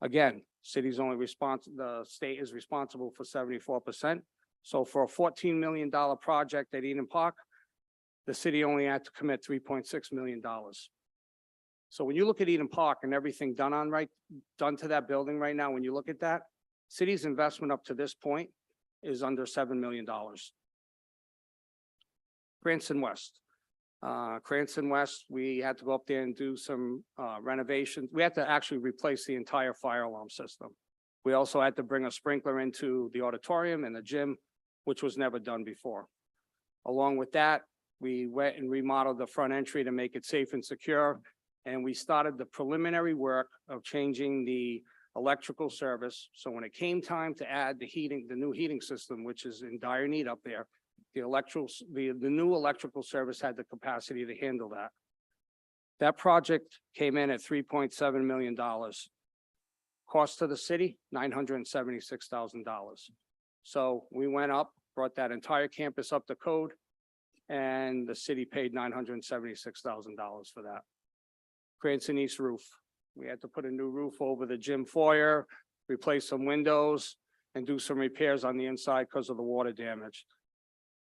Again, the state is responsible for 74%. So for a $14 million project at Eden Park, the city only had to commit $3.6 million. So when you look at Eden Park and everything done to that building right now, when you look at that, city's investment up to this point is under $7 million. Cranston West. Cranston West, we had to go up there and do some renovations. We had to actually replace the entire fire alarm system. We also had to bring a sprinkler into the auditorium and the gym, which was never done before. Along with that, we went and remodeled the front entry to make it safe and secure. And we started the preliminary work of changing the electrical service. So when it came time to add the new heating system, which is in dire need up there, the new electrical service had the capacity to handle that. That project came in at $3.7 million. Cost to the city, $976,000. So we went up, brought that entire campus up to code, and the city paid $976,000 for that. Cranston East roof. We had to put a new roof over the gym foyer, replace some windows, and do some repairs on the inside because of the water damage.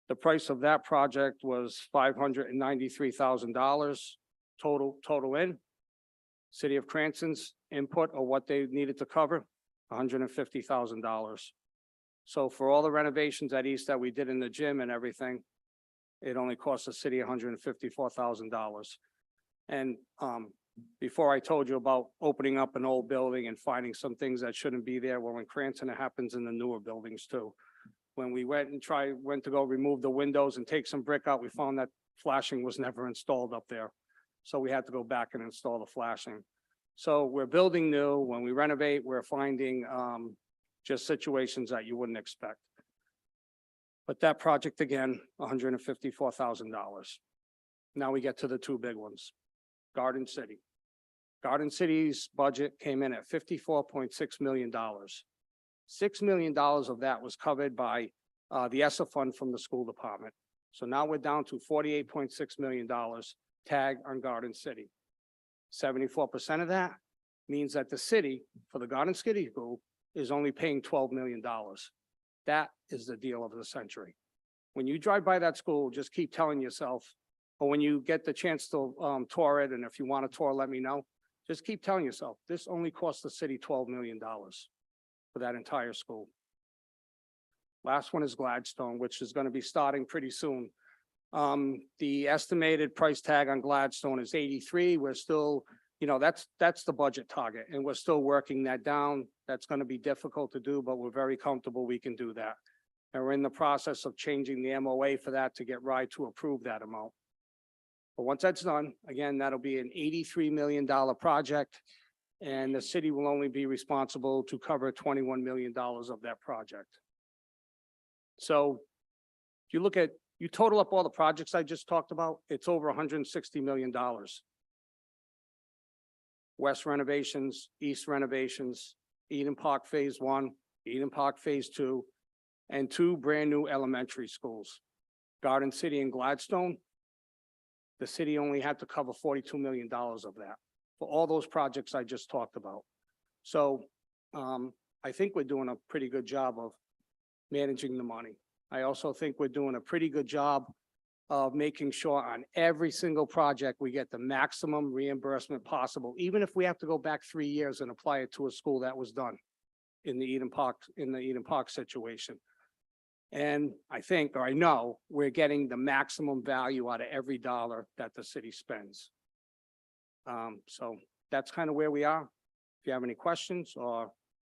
The price of that project was $593,000 total in. City of Cranston's input or what they needed to cover, $150,000. So for all the renovations at East that we did in the gym and everything, it only cost the city $154,000. And before I told you about opening up an old building and finding some things that shouldn't be there, well, in Cranston, it happens in the newer buildings too. When we went to go remove the windows and take some brick out, we found that flashing was never installed up there. So we had to go back and install the flashing. So we're building new. When we renovate, we're finding just situations that you wouldn't expect. But that project, again, $154,000. Now we get to the two big ones. Garden City. Garden City's budget came in at $54.6 million. $6 million of that was covered by the ESSA fund from the school department. So now we're down to $48.6 million tag on Garden City. 74% of that means that the city, for the Garden City School, is only paying $12 million. That is the deal of the century. When you drive by that school, just keep telling yourself, or when you get the chance to tour it, and if you want to tour, let me know. Just keep telling yourself, this only cost the city $12 million for that entire school. Last one is Gladstone, which is going to be starting pretty soon. The estimated price tag on Gladstone is 83. We're still, that's the budget target, and we're still working that down. That's going to be difficult to do, but we're very comfortable we can do that. And we're in the process of changing the MOA for that to get RIDE to approve that amount. But once that's done, again, that'll be an $83 million project, and the city will only be responsible to cover $21 million of that project. So if you total up all the projects I just talked about, it's over $160 million. West renovations, East renovations, Eden Park Phase 1, Eden Park Phase 2, and 2 brand new elementary schools. Garden City and Gladstone, the city only had to cover $42 million of that for all those projects I just talked about. So I think we're doing a pretty good job of managing the money. I also think we're doing a pretty good job of making sure on every single project we get the maximum reimbursement possible, even if we have to go back 3 years and apply it to a school that was done in the Eden Park situation. And I think, or I know, we're getting the maximum value out of every dollar that the city spends. So that's kind of where we are. If you have any questions or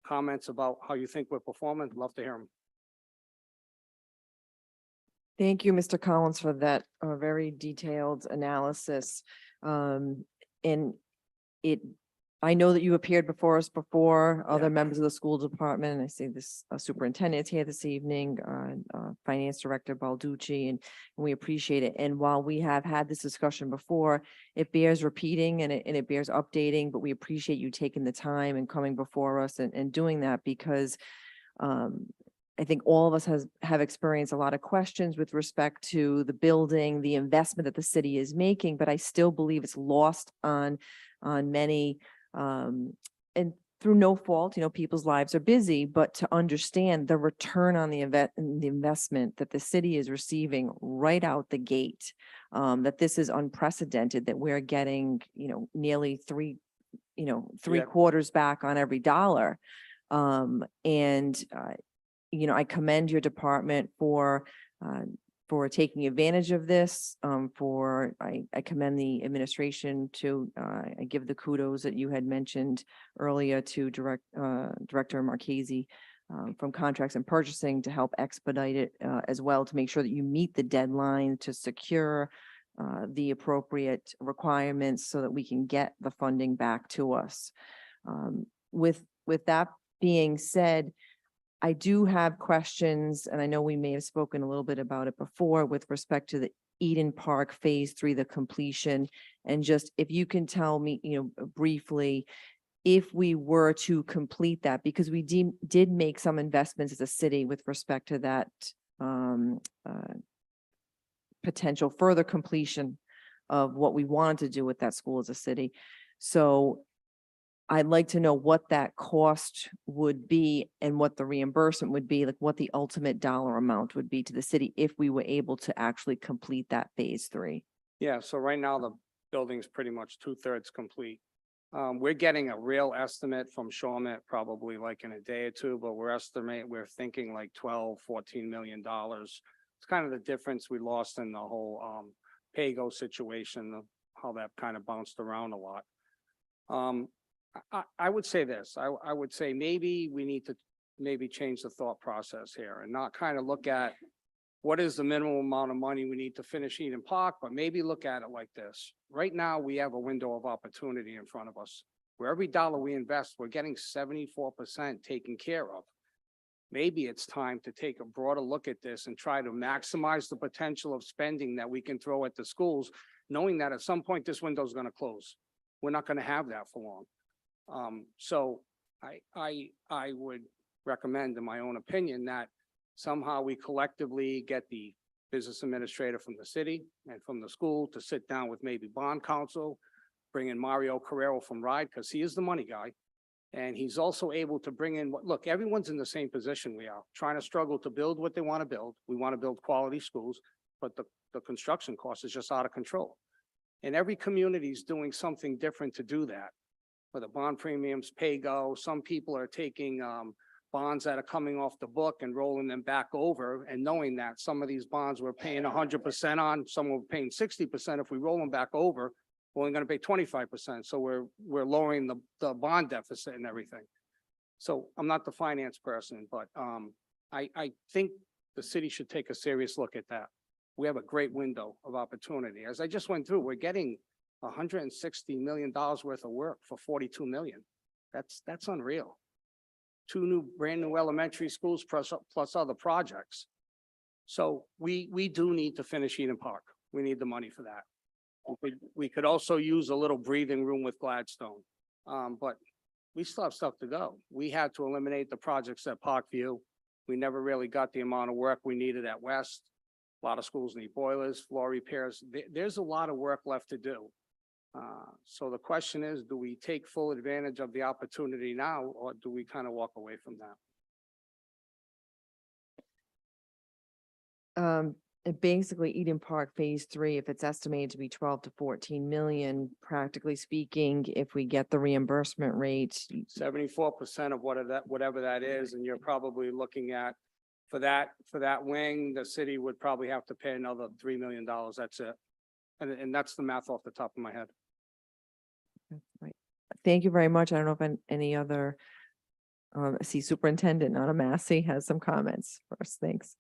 comments about how you think we're performing, I'd love to hear them. Thank you, Mr. Collins, for that very detailed analysis. I know that you appeared before us before, other members of the school department, and I see this superintendent is here this evening, Finance Director Balducci, and we appreciate it. And while we have had this discussion before, it bears repeating and it bears updating, but we appreciate you taking the time and coming before us and doing that, because I think all of us have experienced a lot of questions with respect to the building, the investment that the city is making, but I still believe it's lost on many, and through no fault, people's lives are busy, but to understand the return on the investment that the city is receiving right out the gate, that this is unprecedented, that we're getting, nearly three quarters back on every dollar. I commend your department for for taking advantage of this, I commend the administration to, I give the kudos that you had mentioned earlier to Director Marchese from Contracts and Purchasing to help expedite it as well, to make sure that you meet the deadline to secure the appropriate requirements so that we can get the funding back to us. With that being said, I do have questions, and I know we may have spoken a little bit about it before with respect to the Eden Park Phase 3, the completion, and just if you can tell me, briefly, if we were to complete that, because we did make some investments as a city with respect to that potential further completion of what we wanted to do with that school as a city. So I'd like to know what that cost would be and what the reimbursement would be, like what the ultimate dollar amount would be to the city if we were able to actually complete that Phase 3. Yeah, so right now the building's pretty much 2/3 complete. We're getting a real estimate from Shawmut probably like in a day or two, but we're thinking like 12, $14 million. It's kind of the difference we lost in the whole PAYGO situation, how that kind of bounced around a lot. I would say this, I would say maybe we need to change the thought process here and not kind of look at what is the minimum amount of money we need to finish Eden Park, but maybe look at it like this. Right now, we have a window of opportunity in front of us where every dollar we invest, we're getting 74% taken care of. Maybe it's time to take a broader look at this and try to maximize the potential of spending that we can throw at the schools, knowing that at some point this window is going to close. We're not going to have that for long. So I would recommend, in my own opinion, that somehow we collectively get the business administrator from the city and from the school to sit down with maybe bond counsel, bring in Mario Carrero from RIDE, because he is the money guy. And he's also able to bring in, look, everyone's in the same position we are, trying to struggle to build what they want to build. We want to build quality schools, but the construction cost is just out of control. And every community is doing something different to do that. Whether bond premiums, PAYGO, some people are taking bonds that are coming off the book and rolling them back over, and knowing that some of these bonds we're paying 100% on, some we're paying 60%. If we roll them back over, we're only going to pay 25%. So we're lowering the bond deficit and everything. So I'm not the finance person, but I think the city should take a serious look at that. We have a great window of opportunity. As I just went through, we're getting $160 million worth of work for $42 million. That's unreal. 2 brand new elementary schools plus other projects. So we do need to finish Eden Park. We need the money for that. We could also use a little breathing room with Gladstone, but we still have stuff to go. We had to eliminate the projects at Parkview. We never really got the amount of work we needed at West. A lot of schools need boilers, floor repairs. There's a lot of work left to do. So the question is, do we take full advantage of the opportunity now, or do we kind of walk away from that? Basically, Eden Park Phase 3, if it's estimated to be 12 to 14 million, practically speaking, if we get the reimbursement rate, 74% of whatever that is, and you're probably looking at for that wing, the city would probably have to pay another $3 million. That's it, and that's the math off the top of my head. Right. Thank you very much. I don't know if any other, I see Superintendent Nana Massey has some comments first. Thanks.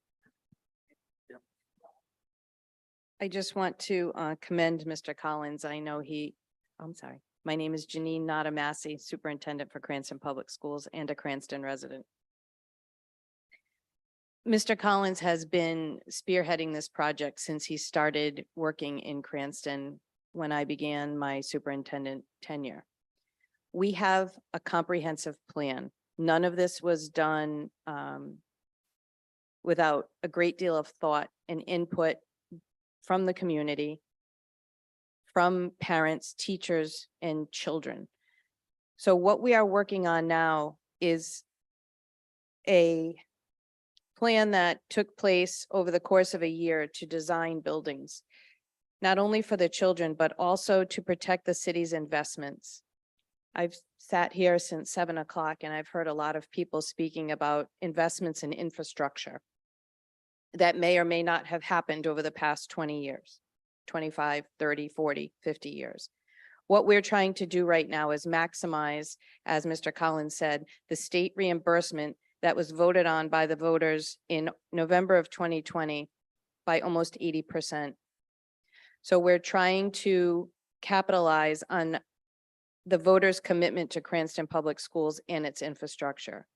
I just want to commend Mr. Collins. I know I'm sorry. My name is Janine Nada Massey, Superintendent for Cranston Public Schools and a Cranston resident. Mr. Collins has been spearheading this project since he started working in Cranston when I began my superintendent tenure. We have a comprehensive plan. None of this was done without a great deal of thought and input from the community, from parents, teachers, and children. So what we are working on now is a plan that took place over the course of a year to design buildings, not only for the children, but also to protect the city's investments. I've sat here since 7 o'clock and I've heard a lot of people speaking about investments in infrastructure. that may or may not have happened over the past 20 years, 25, 30, 40, 50 years. What we're trying to do right now is maximize, as Mr. Collins said, the state reimbursement that was voted on by the voters in November of 2020 by almost 80%. So we're trying to capitalize on the voters' commitment to Cranston Public Schools and its infrastructure.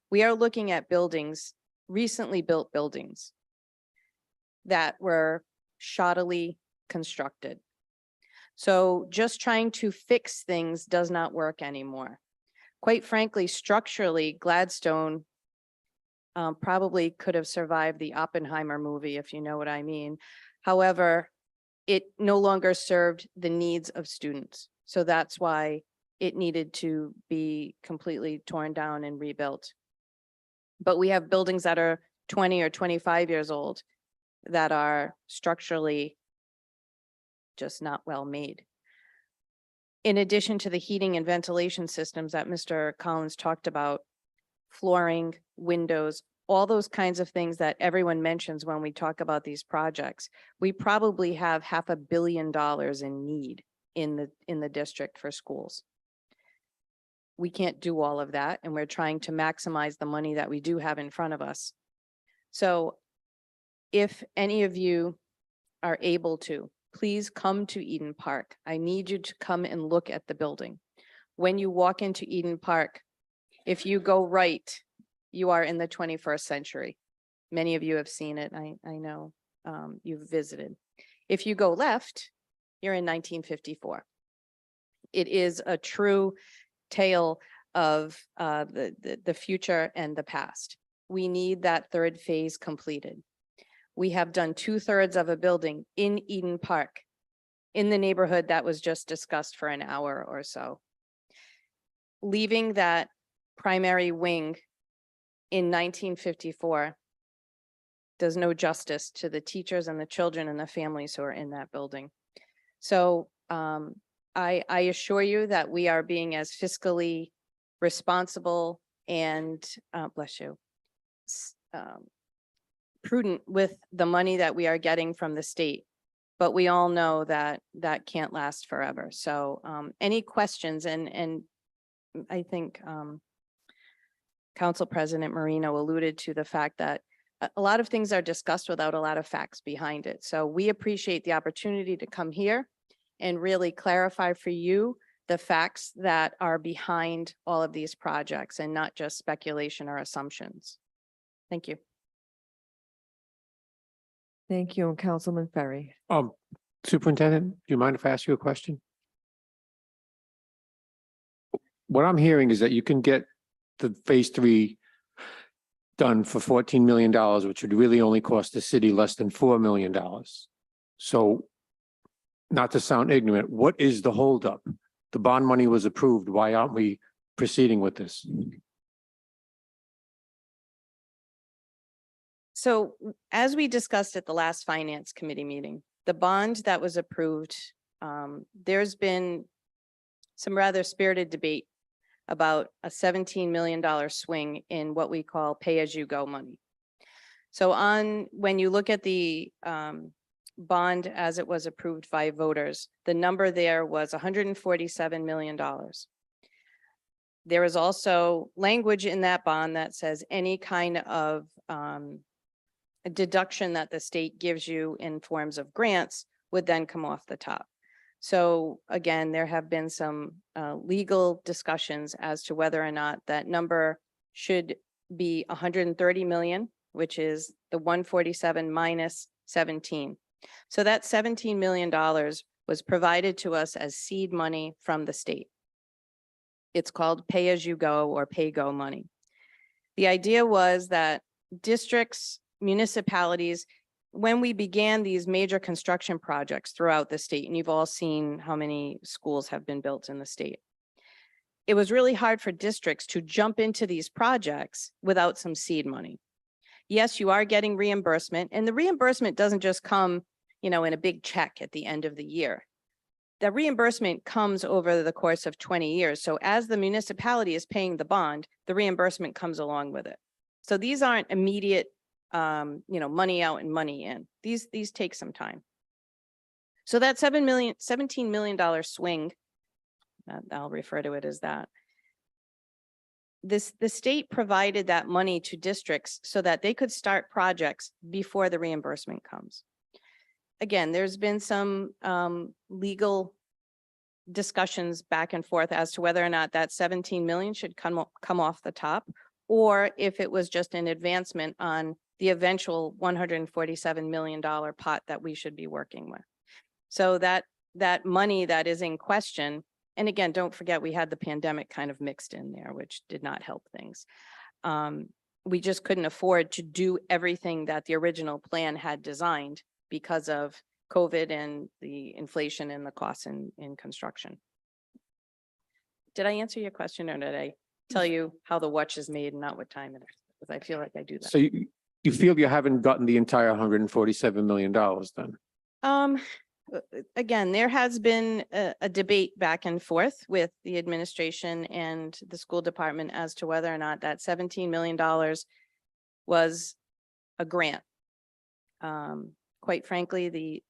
We are looking at buildings, recently built buildings that were shoddily constructed. So just trying to fix things does not work anymore. Quite frankly, structurally, Gladstone probably could have survived the Oppenheimer movie, if you know what I mean. However, it no longer served the needs of students. So that's why it needed to be completely torn down and rebuilt. But we have buildings that are 20 or 25 years old that are structurally just not well made. In addition to the heating and ventilation systems that Mr. Collins talked about, flooring, windows, all those kinds of things that everyone mentions when we talk about these projects, we probably have $500 million in need in the district for schools. We can't do all of that, and we're trying to maximize the money that we do have in front of us. So if any of you are able to, please come to Eden Park. I need you to come and look at the building. When you walk into Eden Park, if you go right, you are in the 21st century. Many of you have seen it. I know you've visited. If you go left, you're in 1954. It is a true tale of the future and the past. We need that third phase completed. We have done 2/3 of a building in Eden Park, in the neighborhood that was just discussed for an hour or so. Leaving that primary wing in 1954 does no justice to the teachers and the children and the families who are in that building. So I assure you that we are being as fiscally responsible and, bless you, prudent with the money that we are getting from the state. But we all know that that can't last forever. So any questions, and I think Council President Marino alluded to the fact that a lot of things are discussed without a lot of facts behind it. So we appreciate the opportunity to come here and really clarify for you the facts that are behind all of these projects and not just speculation or assumptions. Thank you. Thank you, and Councilman Ferry. Superintendent, do you mind if I ask you a question? What I'm hearing is that you can get the phase 3 done for $14 million, which would really only cost the city less than $4 million. So, not to sound ignorant, what is the holdup? The bond money was approved. Why aren't we proceeding with this? So as we discussed at the last Finance Committee meeting, the bond that was approved, there's been some rather spirited debate about a $17 million swing in what we call pay-as-you-go money. So when you look at the bond as it was approved by voters, the number there was $147 million. There is also language in that bond that says any kind of a deduction that the state gives you in forms of grants would then come off the top. So again, there have been some legal discussions as to whether or not that number should be 130 million, which is the 147 minus 17. So that $17 million was provided to us as seed money from the state. It's called pay-as-you-go or pay-go money. The idea was that districts, municipalities, when we began these major construction projects throughout the state, and you've all seen how many schools have been built in the state, it was really hard for districts to jump into these projects without some seed money. Yes, you are getting reimbursement, and the reimbursement doesn't just come, in a big check at the end of the year. The reimbursement comes over the course of 20 years. So as the municipality is paying the bond, the reimbursement comes along with it. So these aren't immediate money out and money in. These take some time. So that $17 million swing, I'll refer to it as that. The state provided that money to districts so that they could start projects before the reimbursement comes. Again, there's been some legal discussions back and forth as to whether or not that 17 million should come off the top, or if it was just an advancement on the eventual $147 million pot that we should be working with. So that money that is in question, and again, don't forget, we had the pandemic kind of mixed in there, which did not help things. We just couldn't afford to do everything that the original plan had designed because of COVID and the inflation and the costs in construction. Did I answer your question, or did I tell you how the watch is made and not what time it is? Because I feel like I do that. So you feel you haven't gotten the entire $147 million then? Again, there has been a debate back and forth with the administration and the school department as to whether or not that $17 million was a grant. Quite frankly, the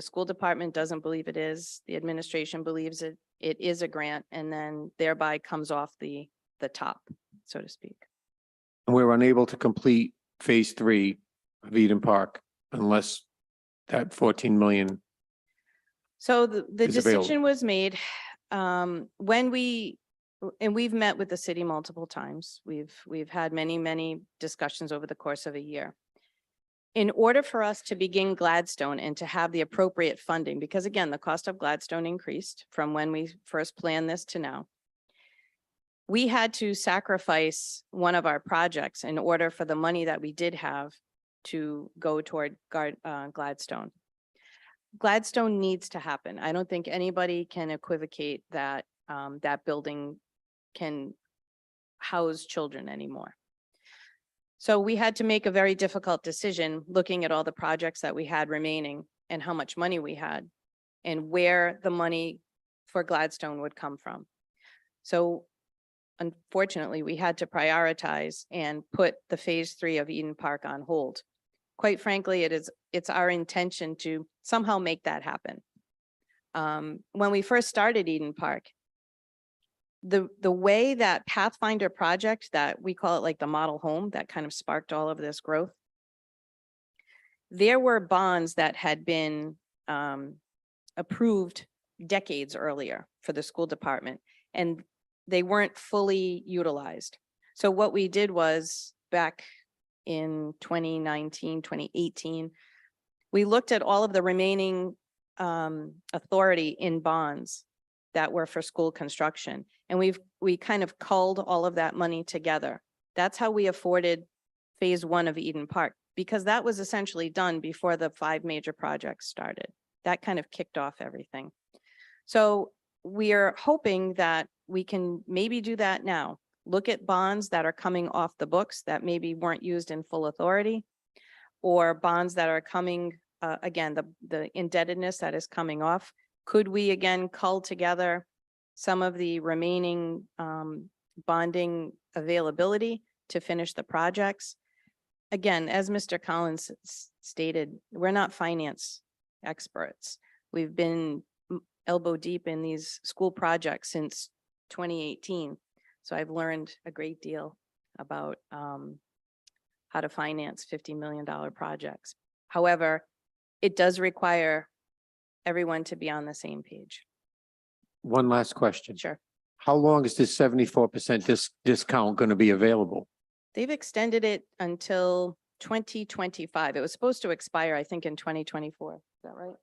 school department doesn't believe it is. The administration believes it is a grant, and then thereby comes off the top, so to speak. And we're unable to complete phase 3 of Eden Park unless that 14 million. So the is available. decision was made when we've met with the city multiple times. We've had many discussions over the course of a year. In order for us to begin Gladstone and to have the appropriate funding, because again, the cost of Gladstone increased from when we first planned this to now, we had to sacrifice one of our projects in order for the money that we did have to go toward Gladstone. Gladstone needs to happen. I don't think anybody can equivocate that that building can house children anymore. So we had to make a very difficult decision, looking at all the projects that we had remaining and how much money we had and where the money for Gladstone would come from. So unfortunately, we had to prioritize and put the phase 3 of Eden Park on hold. Quite frankly, it's our intention to somehow make that happen. When we first started Eden Park, the way that Pathfinder project, that we call it like the model home, that kind of sparked all of this growth, there were bonds that had been approved decades earlier for the school department, and they weren't fully utilized. So what we did was, back in 2019, 2018, we looked at all of the remaining authority in bonds that were for school construction. And we kind of culled all of that money together. That's how we afforded phase 1 of Eden Park, because that was essentially done before the 5 major projects started. That kind of kicked off everything. So we are hoping that we can maybe do that now. Look at bonds that are coming off the books that maybe weren't used in full authority, or bonds that are coming, again, the indebtedness that is coming off. Could we again cull together some of the remaining bonding availability to finish the projects? Again, as Mr. Collins stated, we're not finance experts. We've been elbow deep in these school projects since 2018. So I've learned a great deal about how to finance $50 million projects. However, it does require everyone to be on the same page. One last question. Sure. How long is this 74% discount going to be available? They've extended it until 2025. It was supposed to expire, I think, in 2024. Is that right?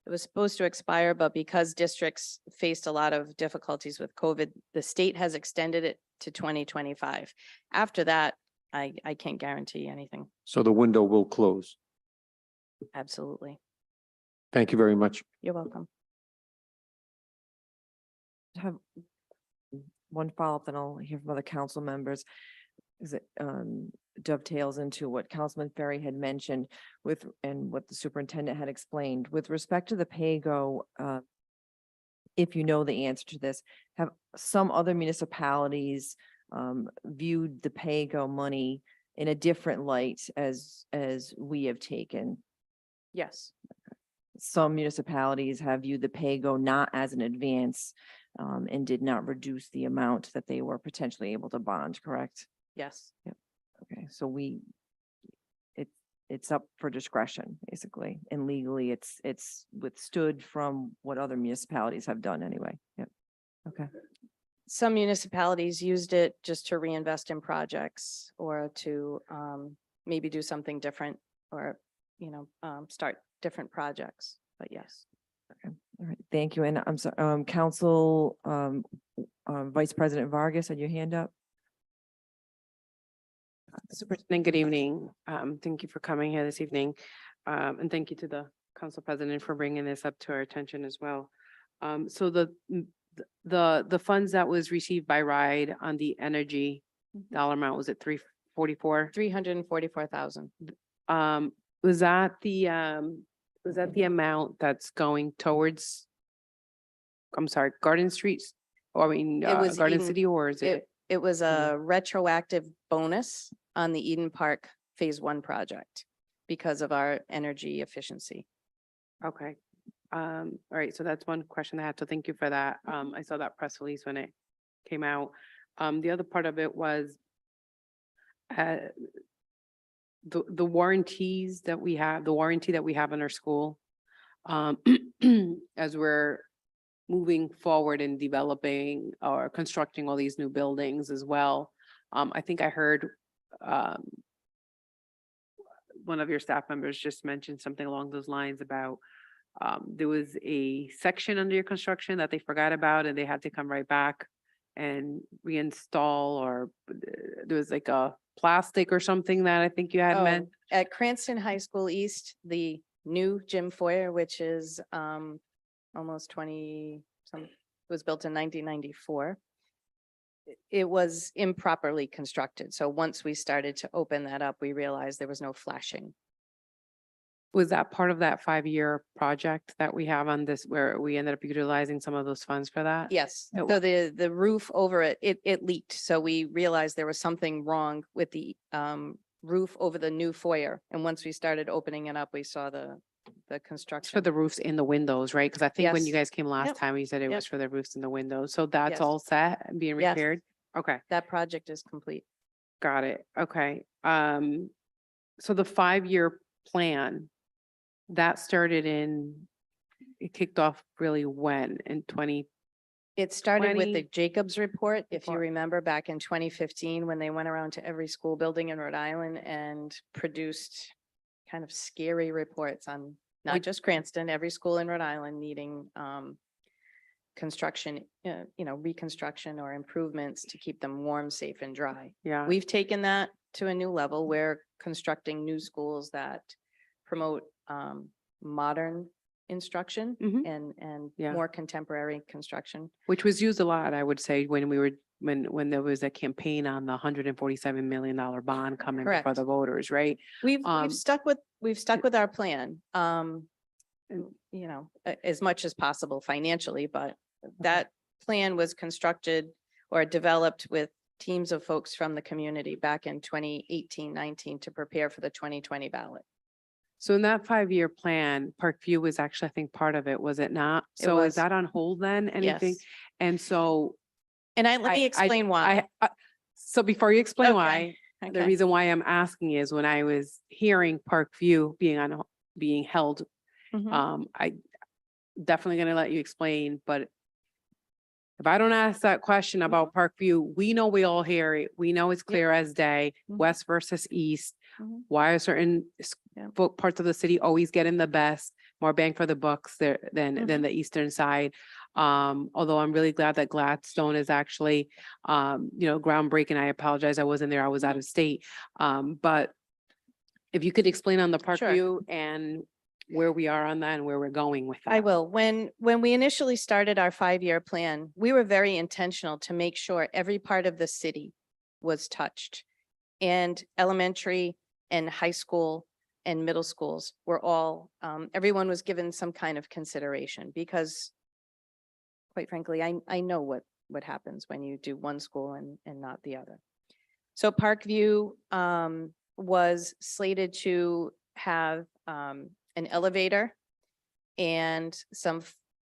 It was supposed to expire, but because districts faced a lot of difficulties with COVID, the state has extended it to 2025. After that, I can't guarantee anything. So the window will close. Absolutely. Thank you very much. You're welcome. Have one follow-up, then I'll hear from other council members. Is it dovetails into what Councilman Ferry had mentioned and what the superintendent had explained with respect to the pay-go. If you know the answer to this, have some other municipalities viewed the pay-go money in a different light as we have taken. Yes. Some municipalities have viewed the pay-go not as an advance and did not reduce the amount that they were potentially able to bond, correct? Yes. Okay, so it's up for discretion, basically, and legally, it's withstood from what other municipalities have done anyway. Yep. Okay. Some municipalities used it just to reinvest in projects or to maybe do something different or, start different projects, but yes. Okay. All right. Thank you. And I'm sorry, Council, Vice President Vargas, had your hand up? Superintendent, good evening. Thank you for coming here this evening. And thank you to the council president for bringing this up to our attention as well. So the funds that was received by RIDE on the energy dollar amount, was it 344? 344,000. Was that the amount that's going towards, I'm sorry, Garden Streets? Or I mean, It was Garden Eden- City, or is it? It was a retroactive bonus on the Eden Park Phase 1 project because of our energy efficiency. Okay. All right, so that's one question I had, so thank you for that. I saw that press release when it came out. The other part of it was the warranties that we have, the warranty that we have in our school, as we're moving forward in developing or constructing all these new buildings as well. I think I heard one of your staff members just mentioned something along those lines about there was a section under your construction that they forgot about and they had to come right back and reinstall, or there was like a plastic or something that I think you had meant. At Cranston High School East, the new gym foyer, which is almost 20, was built in 1994. It was improperly constructed. So once we started to open that up, we realized there was no flashing. Was that part of that 5-year project that we have on this, where we ended up utilizing some of those funds for that? Yes, It so the roof over it leaked. So we realized there was something wrong with the roof over the new foyer. And once we started opening it up, we saw the For construction. the roofs in the windows, right? Because I think when Yes. you guys came last Yep. time, you said it Yep. was for the roofs in the windows. So that's Yes. all set and being Yes. repaired? Okay, That project is complete. got it. Okay. So the 5-year plan, that started it kicked off really when? In 20? It started with the 20 Jacobs report, if you Report. remember back in 2015, when they went around to every school building in Rhode Island and produced kind of scary reports on not Which- just Cranston, every school in Rhode Island needing construction, reconstruction or improvements to keep them warm, safe and dry. Yeah. We've taken that to a new level. We're constructing new schools that promote modern instruction Mhm. and Yeah. more contemporary construction. Which was used a lot, I would say, when we were, when there was a campaign on the $147 million bond coming before Correct. the voters, right? We've Um, stuck with our plan, as much as possible financially, but that plan was constructed or developed with teams of folks from the community back in 2018-19 to prepare for the 2020 ballot. So in that 5-year plan, Parkview was actually, I think, part of it, was it not? It So is was. that on hold then, anything? Yes. And so. And let me explain why. So before you explain Okay, why, the okay. reason why I'm asking is when I was hearing Parkview being held, Mhm. I definitely gonna let you explain, but if I don't ask that question about Parkview, we know we all hear it. We know it's clear as day, Mhm. west versus east. Mhm. Why are certain Yeah. parts of the city always getting the best, more bang for the bucks there than Mm-hmm. the eastern side? Although I'm really glad that Gladstone is actually, groundbreaking. I apologize, I wasn't there. I was out of state. But if you could explain on the Parkview and where we are on that and where we're going with that. I will. When we initially started our 5-year plan, we were very intentional to make sure every part of the city was touched. And elementary and high school and middle schools were all, everyone was given some kind of consideration because quite frankly, I know what happens when you do one school and not the other. So Parkview was slated to have an elevator and some,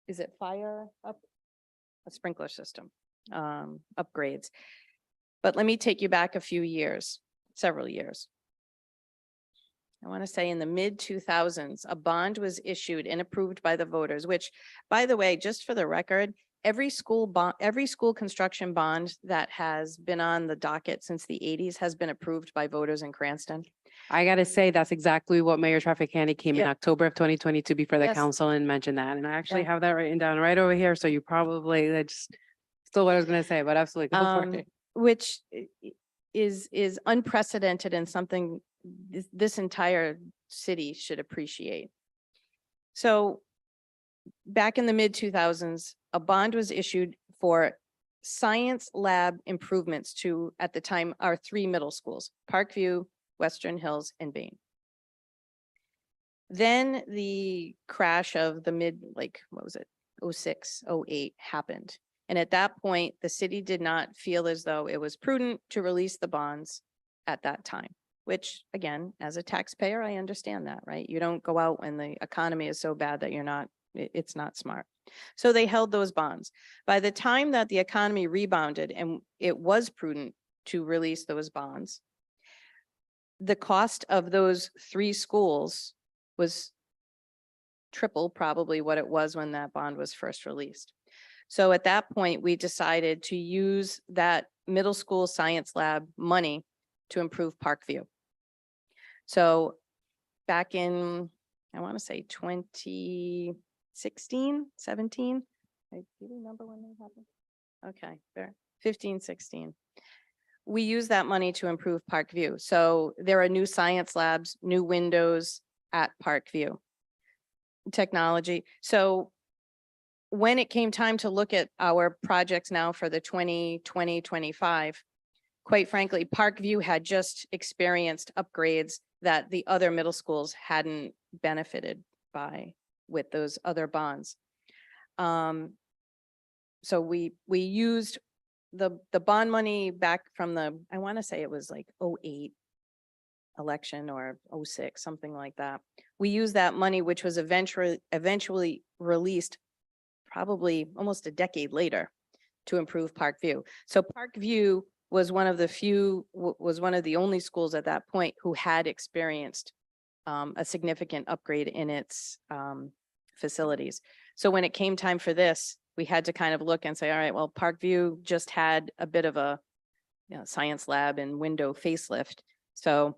is it fire up? A sprinkler system upgrades. But let me take you back a few years, several years. I want to say in the mid-2000s, a bond was issued and approved by the voters, which, by the way, just for the record, every school construction bond that has been on the docket since the 80s has been approved by voters in Cranston. I gotta say, that's exactly what Mayor Trafficani came in Yep. October of 2022 before the Yes. council and mentioned that. And I actually Yeah. have that written down right over here. So you probably, that's still what I was gonna say, but absolutely. Go for it. Which is unprecedented and something this entire city should appreciate. So back in the mid-2000s, a bond was issued for science lab improvements to, at the time, our 3 middle schools, Parkview, Western Hills, and Bain. Then the crash of the what was it, 06, 08 happened. And at that point, the city did not feel as though it was prudent to release the bonds at that time, which again, as a taxpayer, I understand that, right? You don't go out when the economy is so bad that it's not smart. So they held those bonds. By the time that the economy rebounded and it was prudent to release those bonds, the cost of those 3 schools was triple probably what it was when that bond was first released. So at that point, we decided to use that middle school science lab money to improve Parkview. So back in, I want to say 2016, 17, do you remember when that happened? Okay, there, 15, 16. We use that money to improve Parkview. So there are new science labs, new windows at Parkview. Technology. So when it came time to look at our projects now for the 2020-25, quite frankly, Parkview had just experienced upgrades that the other middle schools hadn't benefited by with those other bonds. So we used the bond money back from the, I want to say it was like 08 election or 06, something like that. We used that money, which was eventually released probably almost a decade later to improve Parkview. So Parkview was one of the only schools at that point who had experienced a significant upgrade in its facilities. So when it came time for this, we had to kind of look and say, all right, well, Parkview just had a bit of a science lab and window facelift. So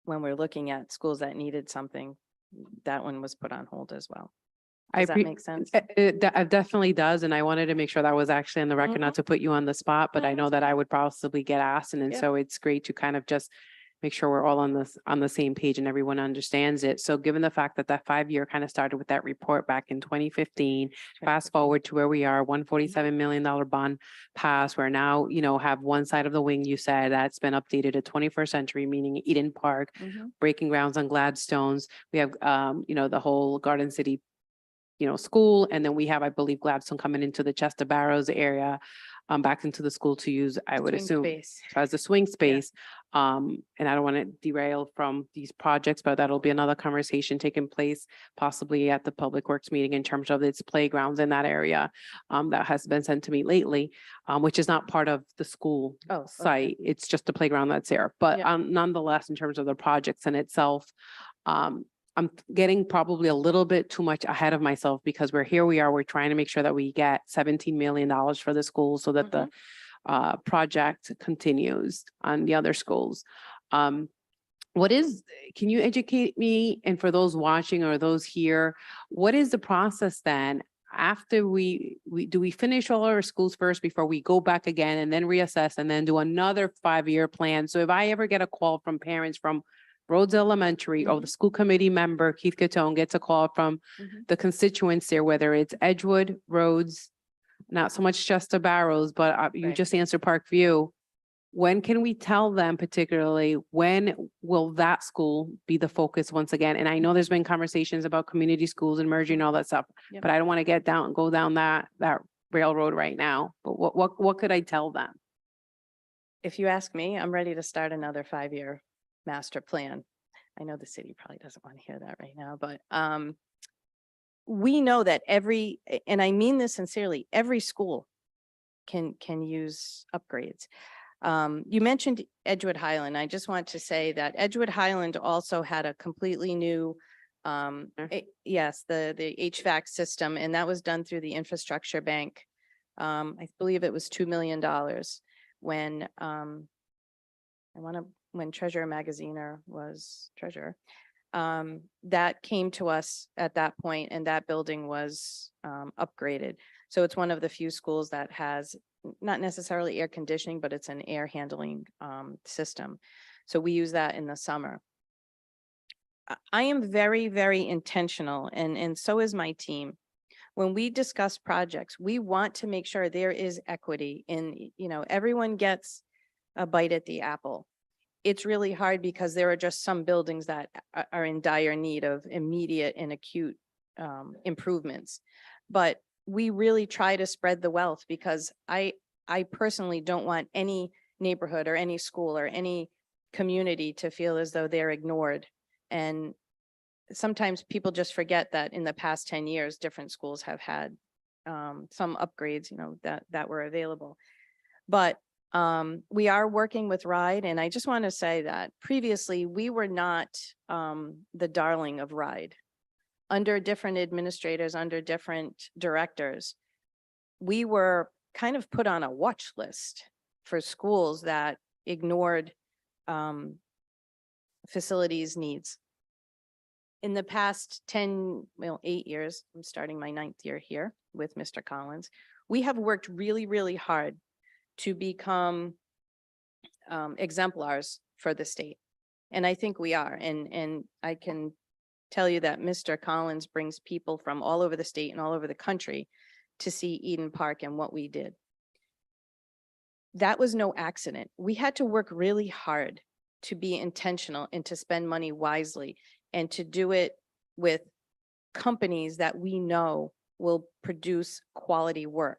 when we're looking at schools that needed something, that one was put on hold as well. Does that make sense? It definitely does. And I wanted to make sure that was actually on the record, not to put you on the spot, but I know that I would possibly get asked. And Yeah. so it's great to kind of just make sure we're all on the same page and everyone understands it. So given the fact that 5-year kind of started with that report back in 2015, fast forward to where we are, $147 million bond pass, we're now, have one side of the wing, you said, that's been updated to 21st century, meaning Eden Park, breaking grounds on Gladstones. We have, the whole Garden City, school. And then we have, I believe, Gladstone coming into the Chester Barrows area, back into the school to use, I would Swing assume, space. as a swing space. And I don't want to derail from these projects, but that'll be another conversation taking place possibly at the Public Works meeting in terms of its playgrounds in that area, that has been sent to me lately, which is not part of the school site. It's just a playground that's there. But nonetheless, in terms of the projects in itself, I'm getting probably a little bit too much ahead of myself because we're trying to make sure that we get $17 million for the school so that the project continues on the other schools. Can you educate me, and for those watching or those here, what is the process then? After do we finish all our schools first before we go back again and then reassess and then do another 5-year plan? So if I ever get a call from parents from Rhodes Elementary or the school committee member, Keith Catone, gets a call from the constituents there, whether it's Edgewood, Rhodes, not so much Chester Barrows, but you just answered Parkview. When can we tell them particularly, when will that school be the focus once again? And I know there's been conversations about community schools and merging and all that stuff, but I don't want to go down that railroad right now. But what could I tell them? if you ask me, I'm ready to start another 5-year master plan. I know the city probably doesn't want to hear that right now, but we know that and I mean this sincerely, every school can use upgrades. You mentioned Edgewood Highland. I just want to say that Edgewood Highland also had a completely new, yes, the HVAC system, and that was done through the infrastructure bank. I believe it was $2 million when when Treasurer Magaziner was treasurer. That came to us at that point, and that building was upgraded. So it's one of the few schools that has not necessarily air conditioning, but it's an air handling system. So we use that in the summer. I am very, very intentional, and so is my team. When we discuss projects, we want to make sure there is equity in, everyone gets a bite at the apple. It's really hard because there are just some buildings that are in dire need of immediate and acute improvements. But we really try to spread the wealth, because I personally don't want any neighborhood or any school or any community to feel as though they're ignored. And sometimes people just forget that in the past 10 years, different schools have had some upgrades, that were available. But we are working with RIDE, and I just want to say that previously we were not the darling of RIDE. Under different administrators, under different directors, we were kind of put on a watch list for schools that ignored facilities needs. In the past 8 years, I'm starting my 9th year here with Mr. Collins, we have worked really, really hard to become exemplars for the state. And I think we are. And I can tell you that Mr. Collins brings people from all over the state and all over the country to see Eden Park and what we did. That was no accident. We had to work really hard to be intentional and to spend money wisely, and to do it with companies that we know will produce quality work.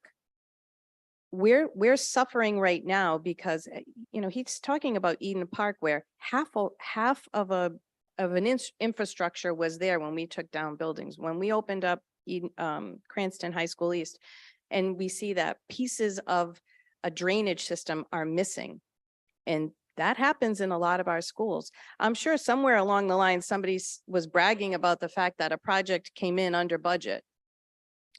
We're suffering right now because, he's talking about Eden Park, where half of an infrastructure was there when we took down buildings. When we opened up Cranston High School East, and we see that pieces of a drainage system are missing. And that happens in a lot of our schools. I'm sure somewhere along the line, somebody was bragging about the fact that a project came in under budget.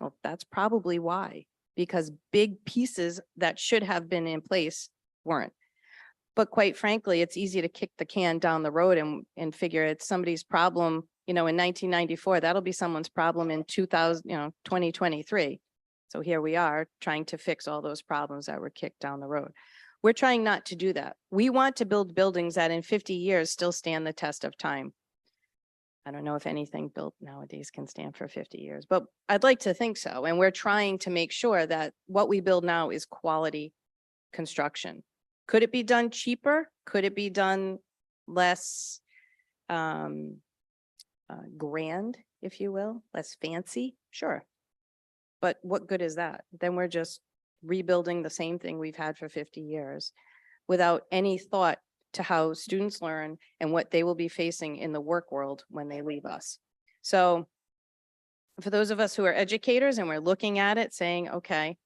Well, that's probably why, because big pieces that should have been in place weren't. But quite frankly, it's easy to kick the can down the road and figure it's somebody's problem, in 1994, that'll be someone's problem in 2023. So here we are trying to fix all those problems that were kicked down the road. We're trying not to do that. We want to build buildings that in 50 years still stand the test of time. I don't know if anything built nowadays can stand for 50 years, but I'd like to think so. And we're trying to make sure that what we build now is quality construction. Could it be done cheaper? Could it be done less grand, if you will, less fancy? Sure. But what good is that? Then we're just rebuilding the same thing we've had for 50 years without any thought to how students learn and what they will be facing in the work world when they leave us. So for those of us who are educators and we're looking at it saying, okay,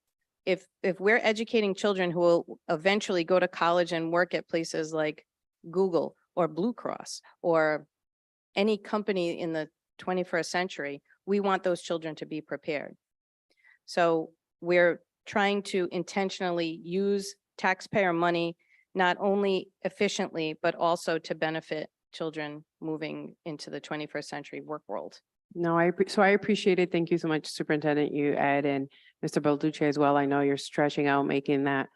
if we're educating children who will eventually go to college and work at places like Google or Blue Cross or any company in the 21st century, we want those children to be prepared. So we're trying to intentionally use taxpayer money, not only efficiently, but also to benefit children moving into the 21st century work world. No, I appreciate it. Thank you so much, Superintendent, you, Ed, and Mr. Balducci as well. I know you're stretching out, making that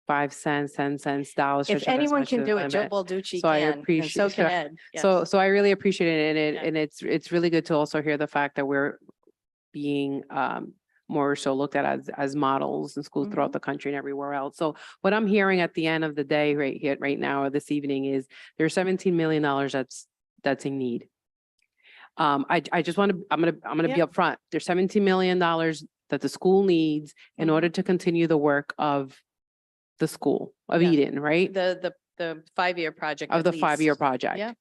5 cents, 10 cents, dollars. If anyone can do it, Joe Balducci So I can, and appreciate- so can Ed. So I really appreciate it, Yeah. and it's really good to also hear the fact that we're being more so looked at as models in schools throughout the country and everywhere else. So what I'm hearing at the end of the day right now or this evening is there's $17 million that's in need. I just want to, I'm gonna be upfront. There's $17 million that the school needs in order to continue the work of the school of Yeah. Eden, right? The 5-year project. Of at the least. 5-year project. Yeah.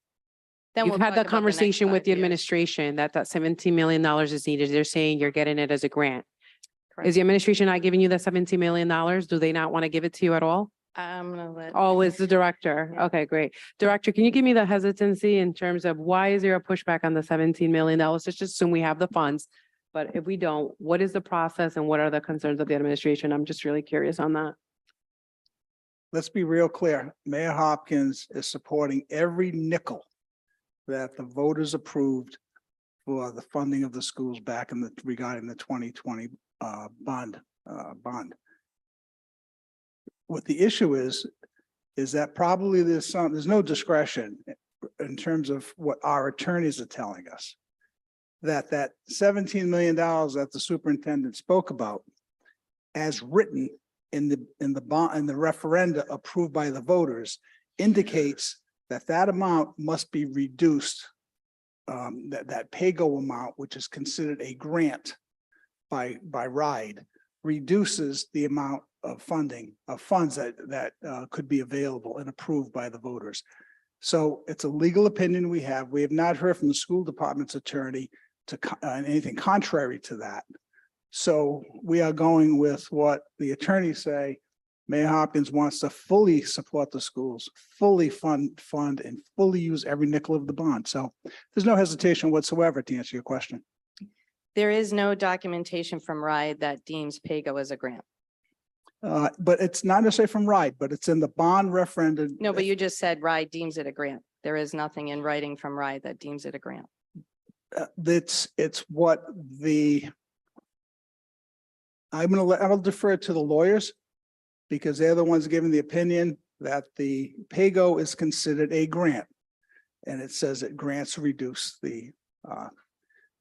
Then You've we'll had talk that about the next conversation with 5 the years. administration that $17 million is needed. They're saying you're getting it as a grant. Correct. Is the administration not giving you the $17 million? Do they not want to give it to you at all? I'm gonna let. Oh, it's the director. Yeah. Okay, great. Director, can you give me the hesitancy in terms of why is there a pushback on the $17 million? Let's just assume we have the funds. But if we don't, what is the process and what are the concerns of the administration? I'm just really curious on that. Let's be real clear. Mayor Hopkins is supporting every nickel that the voters approved for the funding of the schools back in regarding the 2020 bond. What the issue is that probably there's no discretion in terms of what our attorneys are telling us. That $17 million that the superintendent spoke about, as written in the bond and the referenda approved by the voters, indicates that amount must be reduced. That pay-go amount, which is considered a grant by RIDE, reduces the amount of funds that could be available and approved by the voters. So it's a legal opinion we have. We have not heard from the school department's attorney to anything contrary to that. So we are going with what the attorneys say. Mayor Hopkins wants to fully support the schools, fully fund and fully use every nickel of the bond. So there's no hesitation whatsoever to answer your question. There is no documentation from RIDE that deems PAYGO as a grant. But it's not necessarily from RIDE, but it's in the bond referendum. No, but you just said RIDE deems it a grant. There is nothing in writing from RIDE that deems it a grant. It's what I'll defer to the lawyers because they're the ones giving the opinion that the PAYGO is considered a grant. And it says that grants reduce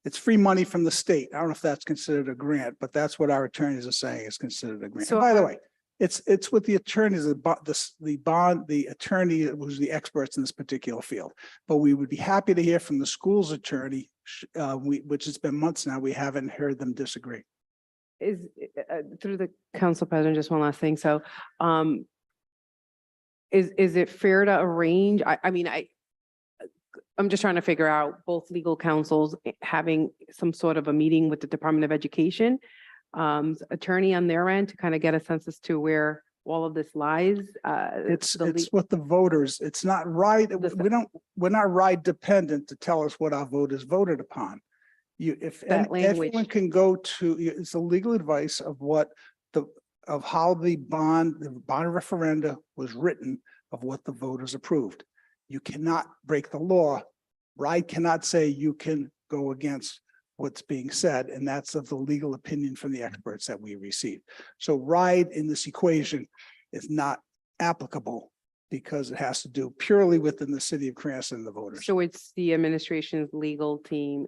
it's free money from the state. I don't know if that's considered a grant, but that's what our attorneys are saying is considered a grant. So And by the way, it's with the attorneys, the attorney who's the experts in this particular field. But we would be happy to hear from the school's attorney, which has been months now. We haven't heard them disagree. Is through the council president, just one last thing. So, is it fair to arrange? I'm just trying to figure out both legal counsels having some sort of a meeting with the Department of Education, attorney on their end to kind of get a sense as to where all of this lies. It's with the voters. It's not right. We're not RIDE dependent to tell us what our voters voted upon. Everyone can go to, it's a legal advice of how the bond referenda was written, of what the voters approved. You cannot break the law. RIDE cannot say you can go against what's being said, and that's of the legal opinion from the experts that we received. So RIDE in this equation is not applicable because it has to do purely within the city of Cranston and the voters. So it's the administration's legal team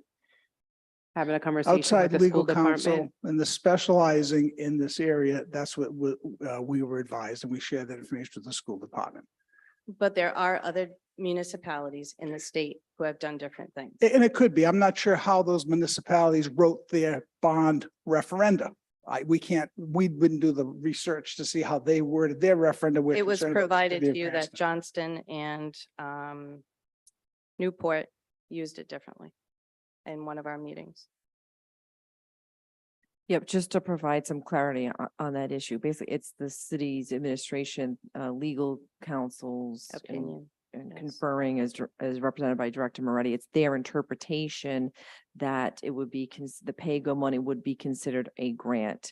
having a conversation Outside with the legal school department. counsel and the specializing in this area, that's what we were advised, and we shared that information with the school department. But there are other municipalities in the state who have done different things. And it could be. I'm not sure how those municipalities wrote their bond referenda. We wouldn't do the research to see how they worded their referenda. We're It was concerned about the provided city of to you that Cranston. Johnston and Newport used it differently in one of our meetings. Yep, just to provide some clarity on that issue. Basically, it's the city's administration, legal counsel's Opinion. and yes. conferring as represented by Director Moretti. It's their interpretation that it would be, the PAYGO money would be considered a grant.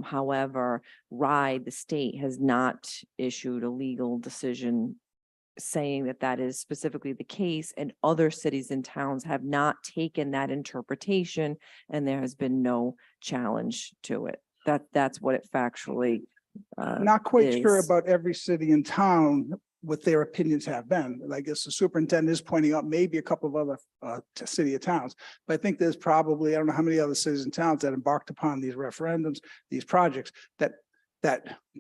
However, RIDE, the state, has not issued a legal decision saying that that is specifically the case, and other cities and towns have not taken that interpretation, and there has been no challenge to it. That's what it factually Not quite sure is. about every city and town what their opinions have been. I guess the superintendent is pointing out maybe a couple of other city or towns, but I think there's probably, I don't know how many other cities and towns that embarked upon these referendums, these projects that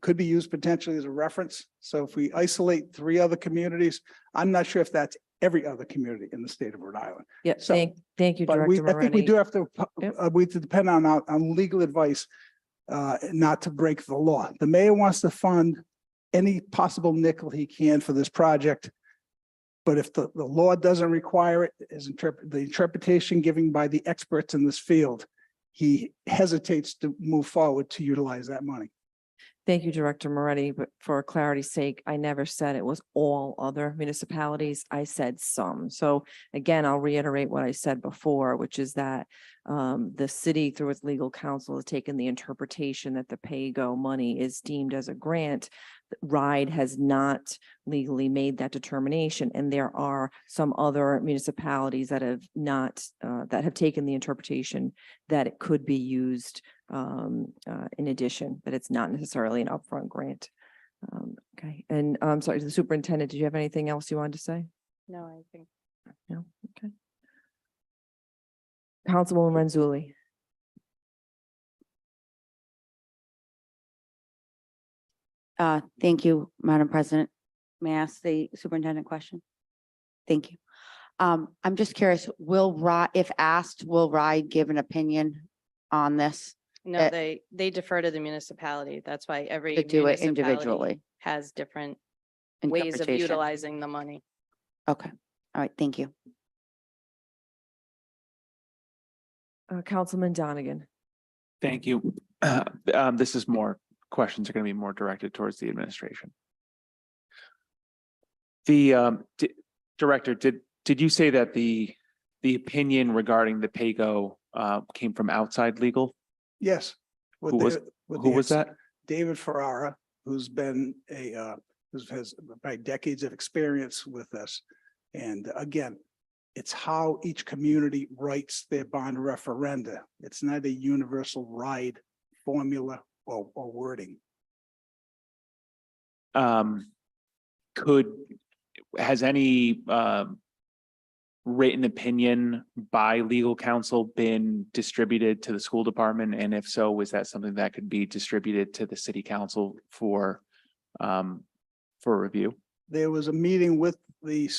could be used potentially as a reference. So if we isolate 3 other communities, I'm not sure if that's every other community in the state of Rhode Island. Yeah, So, thank you, But Director I think we Moretti. do have to, Yep. we depend on legal advice, not to break the law. The mayor wants to fund any possible nickel he can for this project. But if the law doesn't require it, the interpretation given by the experts in this field, he hesitates to move forward to utilize that money. Thank you, Director Moretti, but for clarity's sake, I never said it was all other municipalities. I said some. So again, I'll reiterate what I said before, which is that the city, through its legal counsel, has taken the interpretation that the pay-go money is deemed as a grant. RIDE has not legally made that determination, and there are some other municipalities that have not, that have taken the interpretation that it could be used in addition, that it's not necessarily an upfront grant. Okay, and I'm sorry, the superintendent, did you have anything else you wanted to say? No, I think. No, okay. Councilwoman Renzulli. Thank you, Madam President. May I ask the superintendent question? Thank you. I'm just curious, if asked, will RIDE give an opinion on this? No, they defer to the municipality. That's why every To do it municipality individually. has different ways of Interpretation. utilizing the money. Okay, all right, thank you. Councilman Donegan. Thank you. This is more, questions are going to be more directed towards the administration. The Director, did you say that the opinion regarding the pay-go came from outside legal? Yes. Who was that? David Ferrara, who's been who has by decades of experience with this. And again, it's how each community writes their bond referenda. It's not a universal RIDE formula or wording. Has any written opinion by legal counsel been distributed to the school department? And if so, was that something that could be distributed to the city council for review? There was a meeting with the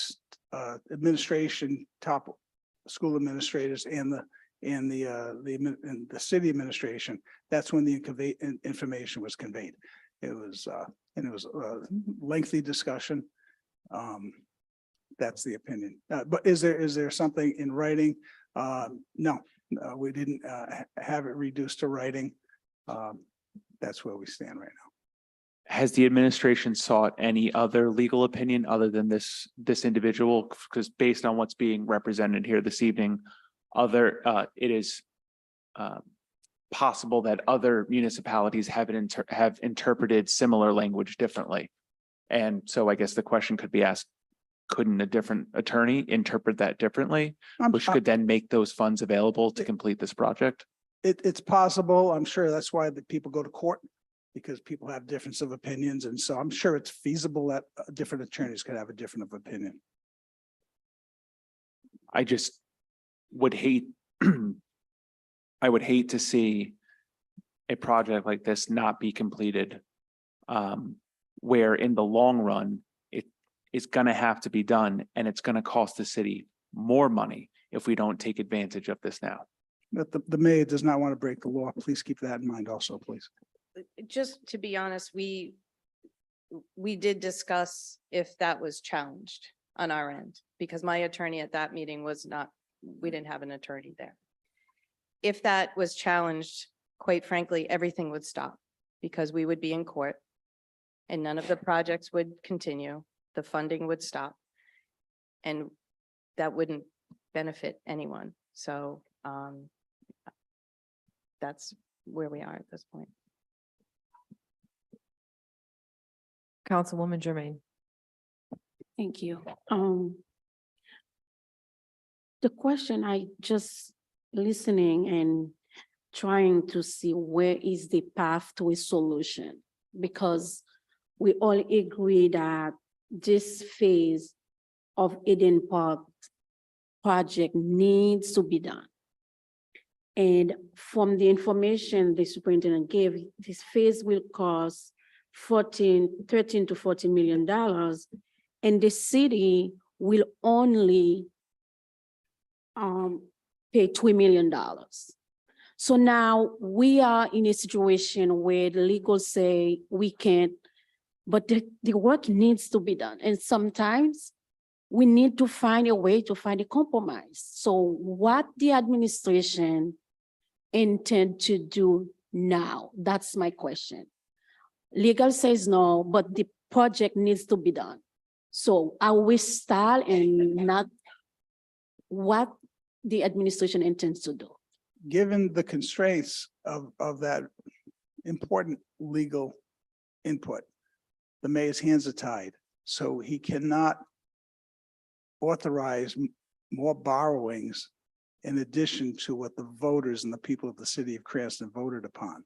administration, top school administrators and the city administration. That's when the information was conveyed. It was and it was a lengthy discussion. That's the opinion. But is there something in writing? No, we didn't have it reduced to writing. That's where we stand right now. Has the administration sought any other legal opinion other than this individual? Because based on what's being represented here this evening, it is possible that other municipalities have interpreted similar language differently. And so I guess the question could be asked, couldn't a different attorney interpret that differently, which could then make those funds available to complete this project? It's possible. I'm sure that's why the people go to court, because people have difference of opinions. And so I'm sure it's feasible that different attorneys could have a different of opinion. I just would hate, I would hate to see a project like this not be completed, where in the long run, it's going to have to be done, and it's going to cost the city more money if we don't take advantage of this now. But the mayor does not want to break the law. Please keep that in mind also, please. Just to be honest, we did discuss if that was challenged on our end, because my attorney at that meeting was not, we didn't have an attorney there. If that was challenged, quite frankly, everything would stop, because we would be in court and none of the projects would continue. The funding would stop, and that wouldn't benefit anyone. So that's where we are at this point. Councilwoman Jermaine. Thank you. The question, I just listening and trying to see where is the path to a solution, because we all agree that this phase of Eden Park project needs to be done. And from the information the superintendent gave, this phase will cost $13 to $14 million, and the city will only pay $2 million. So now we are in a situation where the legal say we can't but the work needs to be done. And sometimes we need to find a way to find a compromise. So what the administration intend to do now? That's my question. Legal says no, but the project needs to be done. So are we stall and not what the administration intends to do? Given the constraints of that important legal input, the mayor's hands are tied. So he cannot authorize more borrowings in addition to what the voters and the people of the city of Cranston voted upon.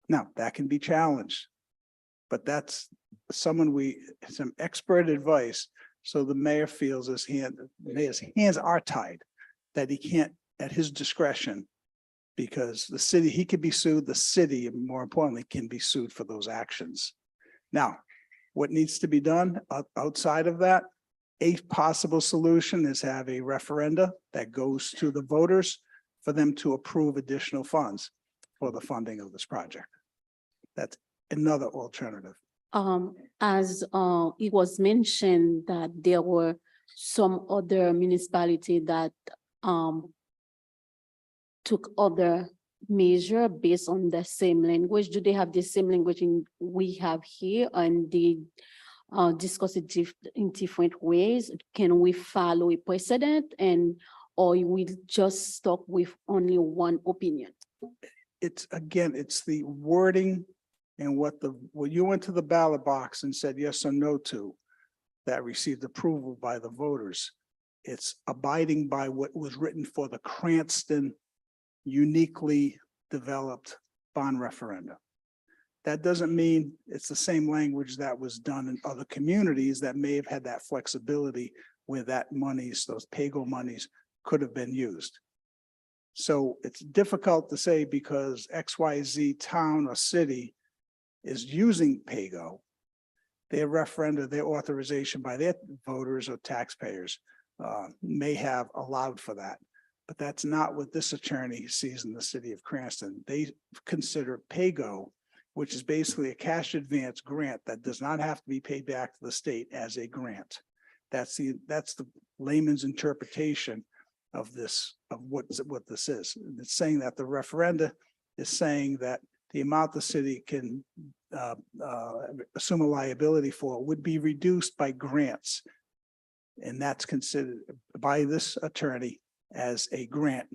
Now, that can be challenged, but that's some expert advice. So the mayor feels the mayor's hands are tied, that he can't, at his discretion, because the city, he could be sued, the city, more importantly, can be sued for those actions. Now, what needs to be done outside of that, a possible solution is have a referenda that goes to the voters for them to approve additional funds for the funding of this project. That's another alternative. As it was mentioned that there were some other municipality that took other measure based on the same language. Do they have the same language we have here, and they discuss it in different ways? Can we follow a precedent, or we just stop with only one opinion? It's the wording and what you went to the ballot box and said yes or no to, that received approval by the voters. It's abiding by what was written for the Cranston uniquely developed bond referendum. That doesn't mean it's the same language that was done in other communities that may have had that flexibility where that monies, those PAYGO monies, could have been used. So it's difficult to say because XYZ town or city is using PAYGO, their referenda, their authorization by their voters or taxpayers may have allowed for that. But that's not what this attorney sees in the city of Cranston. They consider PAYGO, which is basically a cash advance grant that does not have to be paid back to the state, as a grant. That's the layman's interpretation of this, of what this is. It's saying that the referenda is saying that the amount the city can assume a liability for would be reduced by grants. And that's considered by this attorney as a grant,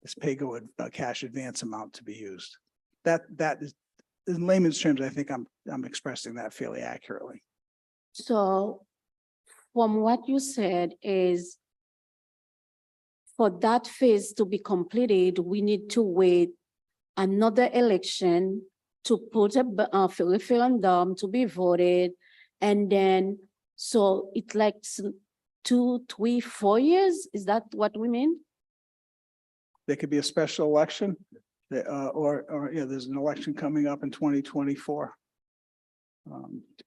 this PAYGO cash advance amount to be used. That is, in layman's terms, I think I'm expressing that fairly accurately. So from what you said is, for that phase to be completed, we need to wait another election to put a referendum to be voted. And then, so it's like 2, 3, 4 years. Is that what we mean? There could be a special election or there's an election coming up in 2024.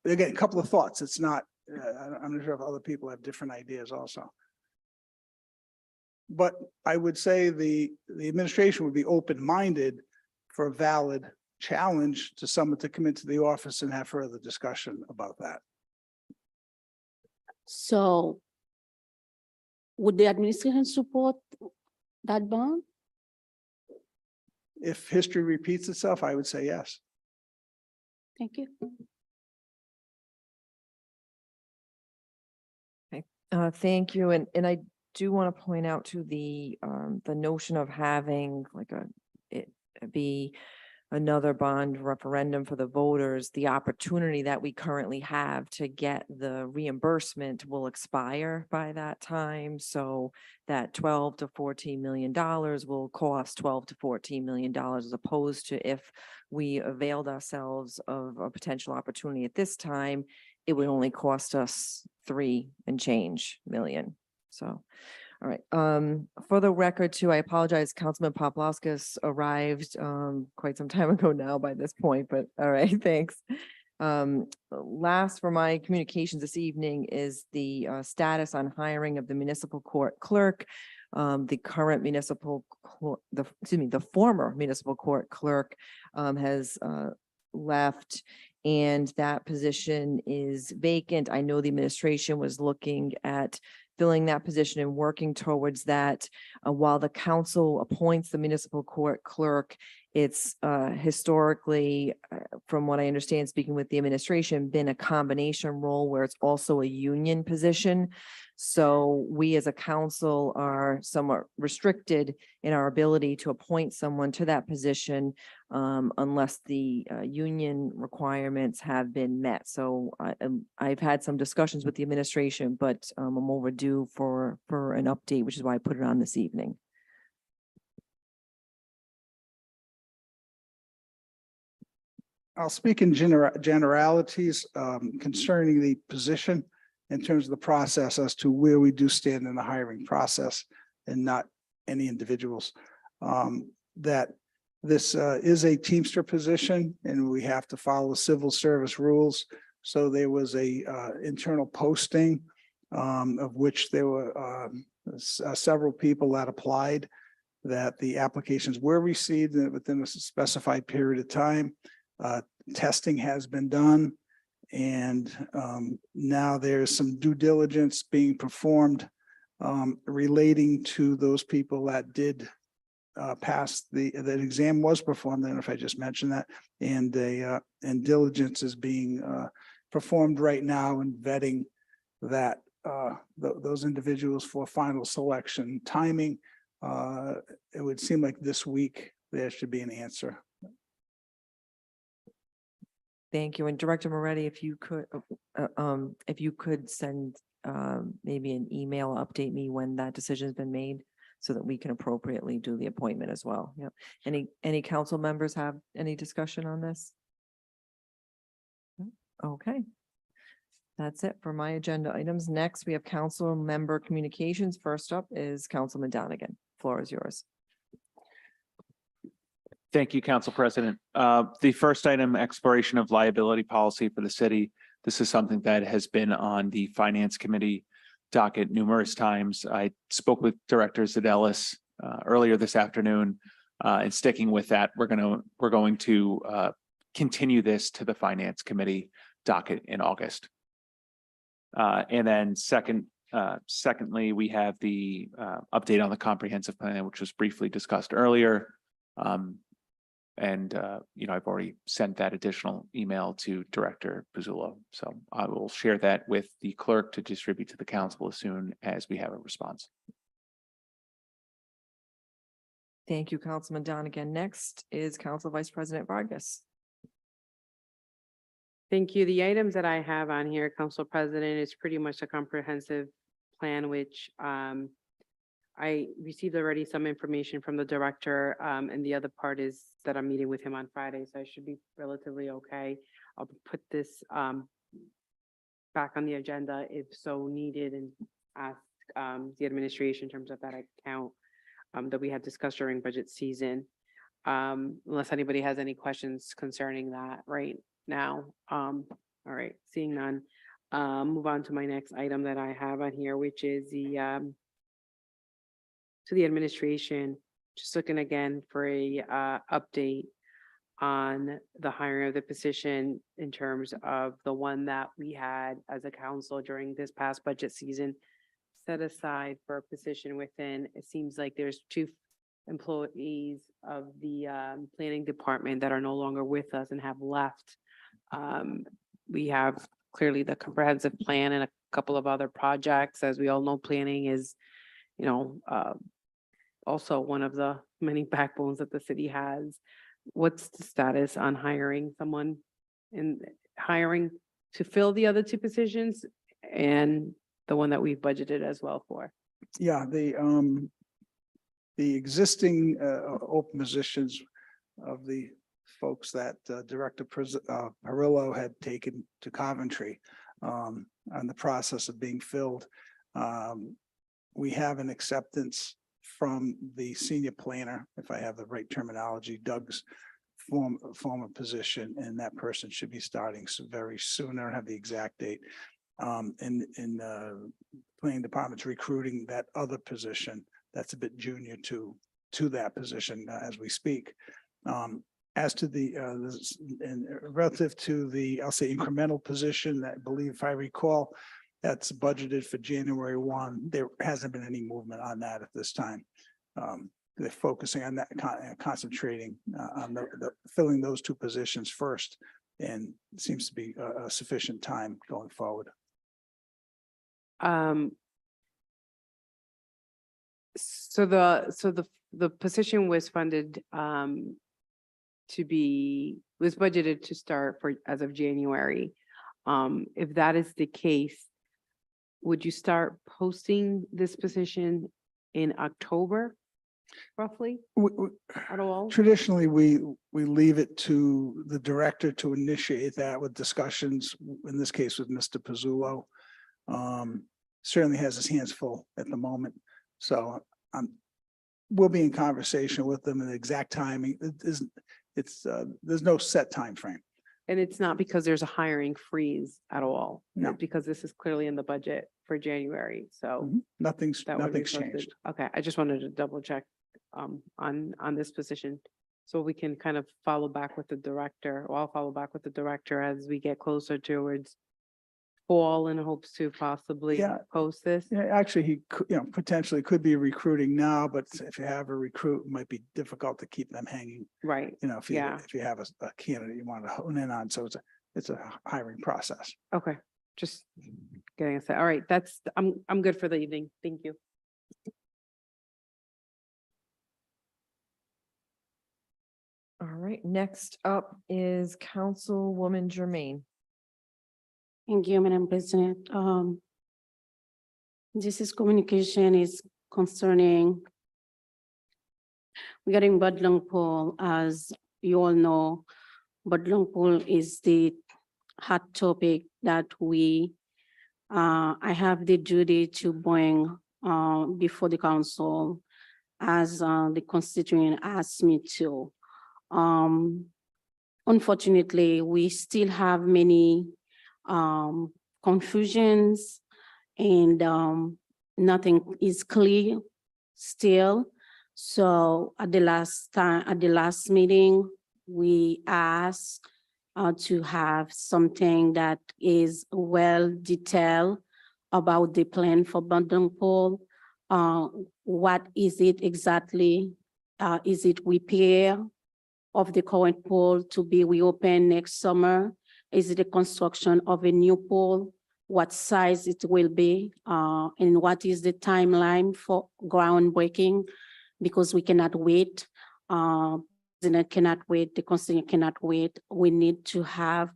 Again, a couple of thoughts. It's not, I'm not sure if other people have different ideas also. But I would say the administration would be open-minded for a valid challenge to someone to come into the office and have further discussion about that. So would the administration support that bond? If history repeats itself, I would say yes. Thank you. Thank you. And I do want to point out to the notion of having like it be another bond referendum for the voters. The opportunity that we currently have to get the reimbursement will expire by that time. So that $12 to $14 million will cost $12 to $14 million, as opposed to if we availed ourselves of a potential opportunity at this time, it would only cost us $3 and change million. So, all right. For the record too, I apologize. Councilman Poplauskas arrived quite some time ago now by this point, but all right, thanks. Last for my communications this evening is the status on hiring of the municipal court clerk. The current municipal, the former municipal court clerk has left and that position is vacant. I know the administration was looking at filling that position and working towards that. While the council appoints the municipal court clerk, it's historically, from what I understand, speaking with the administration, been a combination role where it's also a union position. So we as a council are somewhat restricted in our ability to appoint someone to that position unless the union requirements have been met. So I've had some discussions with the administration, but I'm overdue for an update, which is why I put it on this evening. I'll speak in generalities concerning the position in terms of the process as to where we do stand in the hiring process and not any individuals. That this is a Teamster position and we have to follow civil service rules. So there was a internal posting of which there were several people that applied, that the applications were received within a specified period of time. Testing has been done, and now there's some due diligence being performed relating to those people that did pass the exam was performed. I don't know if I just mentioned that, and diligence is being performed right now in vetting that those individuals for final selection. Timing, it would seem like this week there should be an answer. Thank you. And Director Moretti, if you could send maybe an email, update me when that decision has been made so that we can appropriately do the appointment as well. Yep. Any council members have any discussion on this? Okay. That's it for my agenda items. Next, we have council member communications. First up is Councilman Donegan. Floor is yours. Thank you, Council President. The first item, exploration of liability policy for the city. This is something that has been on the Finance Committee docket numerous times. I spoke with Director Zadelis earlier this afternoon, and sticking with that, we're going to continue this to the Finance Committee docket in August. And then secondly, we have the update on the comprehensive plan, which was briefly discussed earlier. I've already sent that additional email to Director Pizzullo. So I will share that with the clerk to distribute to the council as soon as we have a response. Thank you, Councilman Donegan. Next is Council Vice President Vargas. Thank you. The items that I have on here, Council President, is pretty much a comprehensive plan, which I received already some information from the director, and the other part is that I'm meeting with him on Friday, so I should be relatively okay. I'll put this back on the agenda if so needed and ask the administration in terms of that account that we had discussed during budget season. Unless anybody has any questions concerning that right now. All right, seeing none. Move on to my next item that I have on here, which is the to the administration, just looking again for a update on the hiring of the position in terms of the one that we had as a council during this past budget season set aside for a position within. It seems like there's 2 employees of the planning department that are no longer with us and have left. We have clearly the comprehensive plan and a couple of other projects. As we all know, planning is, also one of the many backbones that the city has. What's the status on hiring someone and hiring to fill the other 2 positions and the one that we've budgeted as well for? Yeah, the existing open positions of the folks that Director Perillo had taken to Coventry on the process of being filled. We have an acceptance from the senior planner, if I have the right terminology, Doug's former position, and that person should be starting very soon. I don't have the exact date. Planning department's recruiting that other position that's a bit junior to that position as we speak. as to and relative to the, I'll say incremental position that I believe, if I recall, that's budgeted for January 1. There hasn't been any movement on that at this time. They're focusing on that, concentrating on the filling those two positions first. And it seems to be a sufficient time going forward. So the position was funded was budgeted to start for as of January. If that is the case, would you start posting this position in October, roughly, at all? Traditionally, we leave it to the director to initiate that with discussions, in this case with Mr. Pizzullo. Certainly has his hands full at the moment. So we'll be in conversation with them, and the exact timing there's no set time frame. And it's not because there's a hiring freeze at all? No. Because this is clearly in the budget for January, so. Nothing's that would be posted. changed. Okay, I just wanted to double check on this position. So we can kind of follow back with the director, or I'll follow back with the director as we get closer towards fall, in hopes to possibly post this. Yeah, actually, he could, potentially could be recruiting now, but if you have a recruit, it might be difficult to keep them hanging. Right. If you have a candidate you want to hone in on, so it's a hiring process. Okay, just getting us, all right, I'm good for the evening. Thank you. All right, next up is Councilwoman Jermaine. Thank you, Madam President. This is communication is concerning regarding Budlong pool. As you all know, Budlong pool is the hot topic that I have the duty to bring before the council as the constituent asked me to. Unfortunately, we still have many confusions, and nothing is clear still. So at the last meeting, we asked to have something that is well detailed about the plan for Budlong pool. What is it exactly? Is it repair of the current pool to be reopened next summer? Is it a construction of a new pool? What size it will be? And what is the timeline for groundbreaking? Because we cannot wait. The cannot wait, the constituent cannot wait. We need to have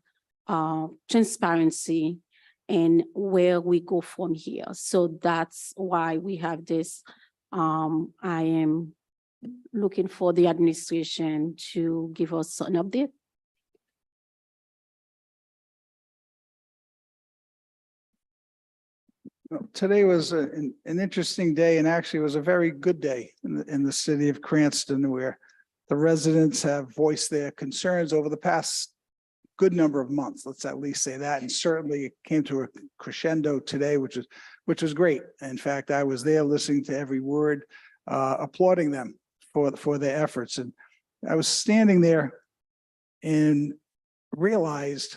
transparency and where we go from here. So that's why we have this. I am looking for the administration to give us an update. Today was an interesting day, and actually was a very good day in the city of Cranston, where the residents have voiced their concerns over the past good number of months. Let's at least say that. And certainly it came to a crescendo today, which was great. In fact, I was there listening to every word, applauding them for their efforts. And I was standing there and realized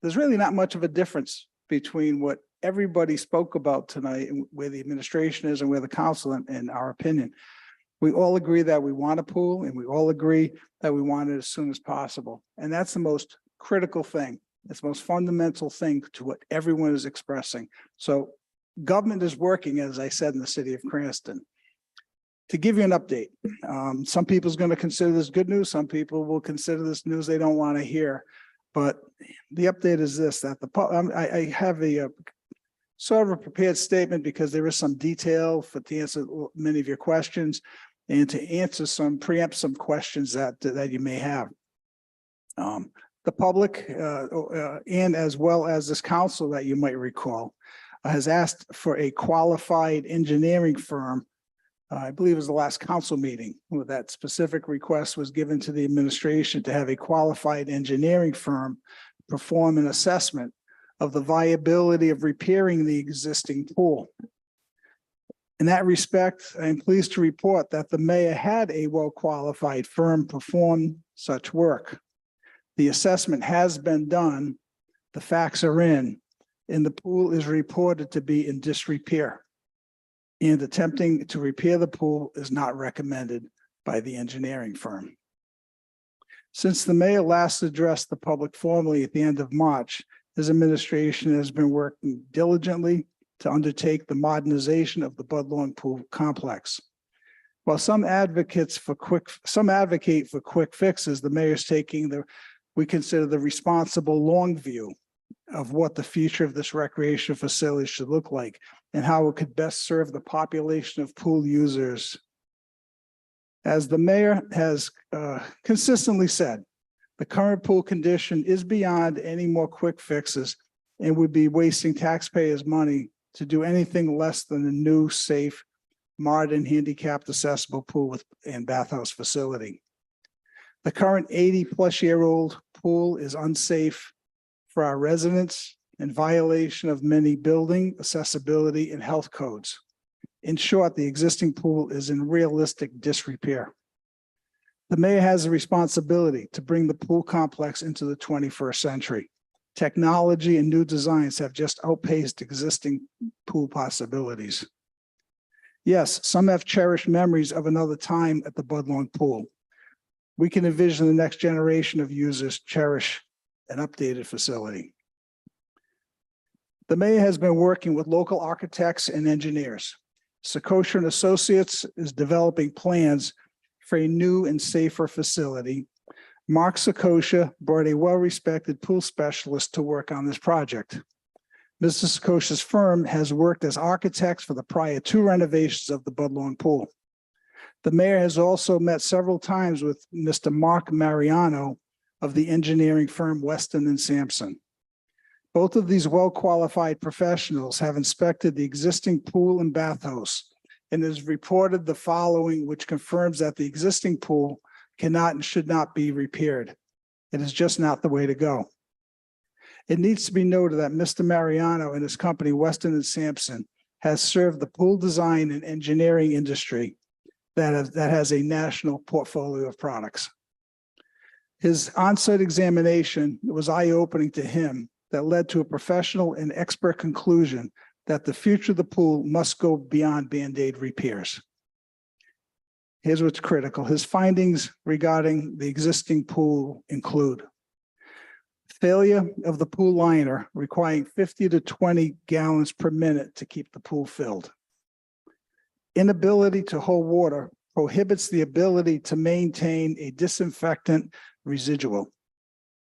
there's really not much of a difference between what everybody spoke about tonight and where the administration is and where the council, in our opinion. We all agree that we want a pool, and we all agree that we want it as soon as possible. And that's the most critical thing. It's the most fundamental thing to what everyone is expressing. So government is working, as I said, in the city of Cranston. To give you an update, some people's going to consider this good news. Some people will consider this news they don't want to hear. But the update is this, that I have a sort of a prepared statement, because there is some detail to answer many of your questions and to answer preempt some questions that you may have. The public and as well as this council, that you might recall, has asked for a qualified engineering firm. I believe it was the last council meeting where that specific request was given to the administration to have a qualified engineering firm perform an assessment of the viability of repairing the existing pool. In that respect, I am pleased to report that the mayor had a well-qualified firm perform such work. The assessment has been done, the facts are in, and the pool is reported to be in disrepair. And attempting to repair the pool is not recommended by the engineering firm. Since the mayor last addressed the public formally at the end of March, his administration has been working diligently to undertake the modernization of the Budlong Pool Complex. While some advocate for quick fixes, the mayor's taking we consider the responsible long view of what the future of this recreation facility should look like and how it could best serve the population of pool users. As the mayor has consistently said, the current pool condition is beyond any more quick fixes and would be wasting taxpayers' money to do anything less than a new, safe, modern, handicapped accessible pool and bathhouse facility. The current 80-plus-year-old pool is unsafe for our residents in violation of many building, accessibility, and health codes. In short, the existing pool is in realistic disrepair. The mayor has a responsibility to bring the pool complex into the 21st century. Technology and new designs have just outpaced existing pool possibilities. Yes, some have cherished memories of another time at the Budlong pool. We can envision the next generation of users cherish an updated facility. The mayor has been working with local architects and engineers. Sakosha and Associates is developing plans for a new and safer facility. Mark Sakosha brought a well-respected pool specialist to work on this project. Mr. Sakosha's firm has worked as architects for the prior 2 renovations of the Budlong pool. The mayor has also met several times with Mr. Mark Mariano of the engineering firm Weston and Sampson. Both of these well-qualified professionals have inspected the existing pool and bathhouse and has reported the following, which confirms that the existing pool cannot and should not be repaired. It is just not the way to go. It needs to be noted that Mr. Mariano and his company, Weston and Sampson, has served the pool design and engineering industry that has a national portfolio of products. His on-site examination was eye-opening to him that led to a professional and expert conclusion that the future of the pool must go beyond Band-Aid repairs. Here's what's critical. His findings regarding the existing pool include failure of the pool liner requiring 50 to 20 gallons per minute to keep the pool filled. Inability to hold water prohibits the ability to maintain a disinfectant residual.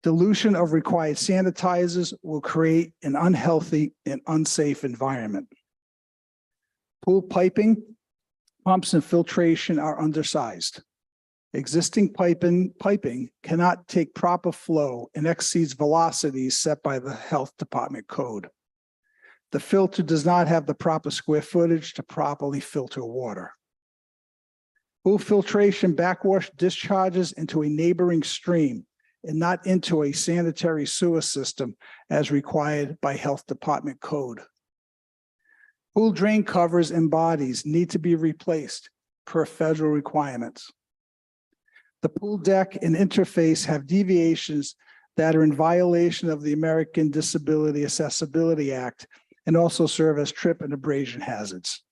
Dilution of required sanitizers will create an unhealthy and unsafe environment. Pool piping, pumps, and filtration are undersized. Existing piping cannot take proper flow and exceeds velocities set by the health department code. The filter does not have the proper square footage to properly filter water. Pool filtration backwash discharges into a neighboring stream and not into a sanitary sewer system as required by health department code. Pool drain covers and bodies need to be replaced per federal requirements. The pool deck and interface have deviations that are in violation of the American Disability Accessibility Act and also serve as trip and abrasion hazards.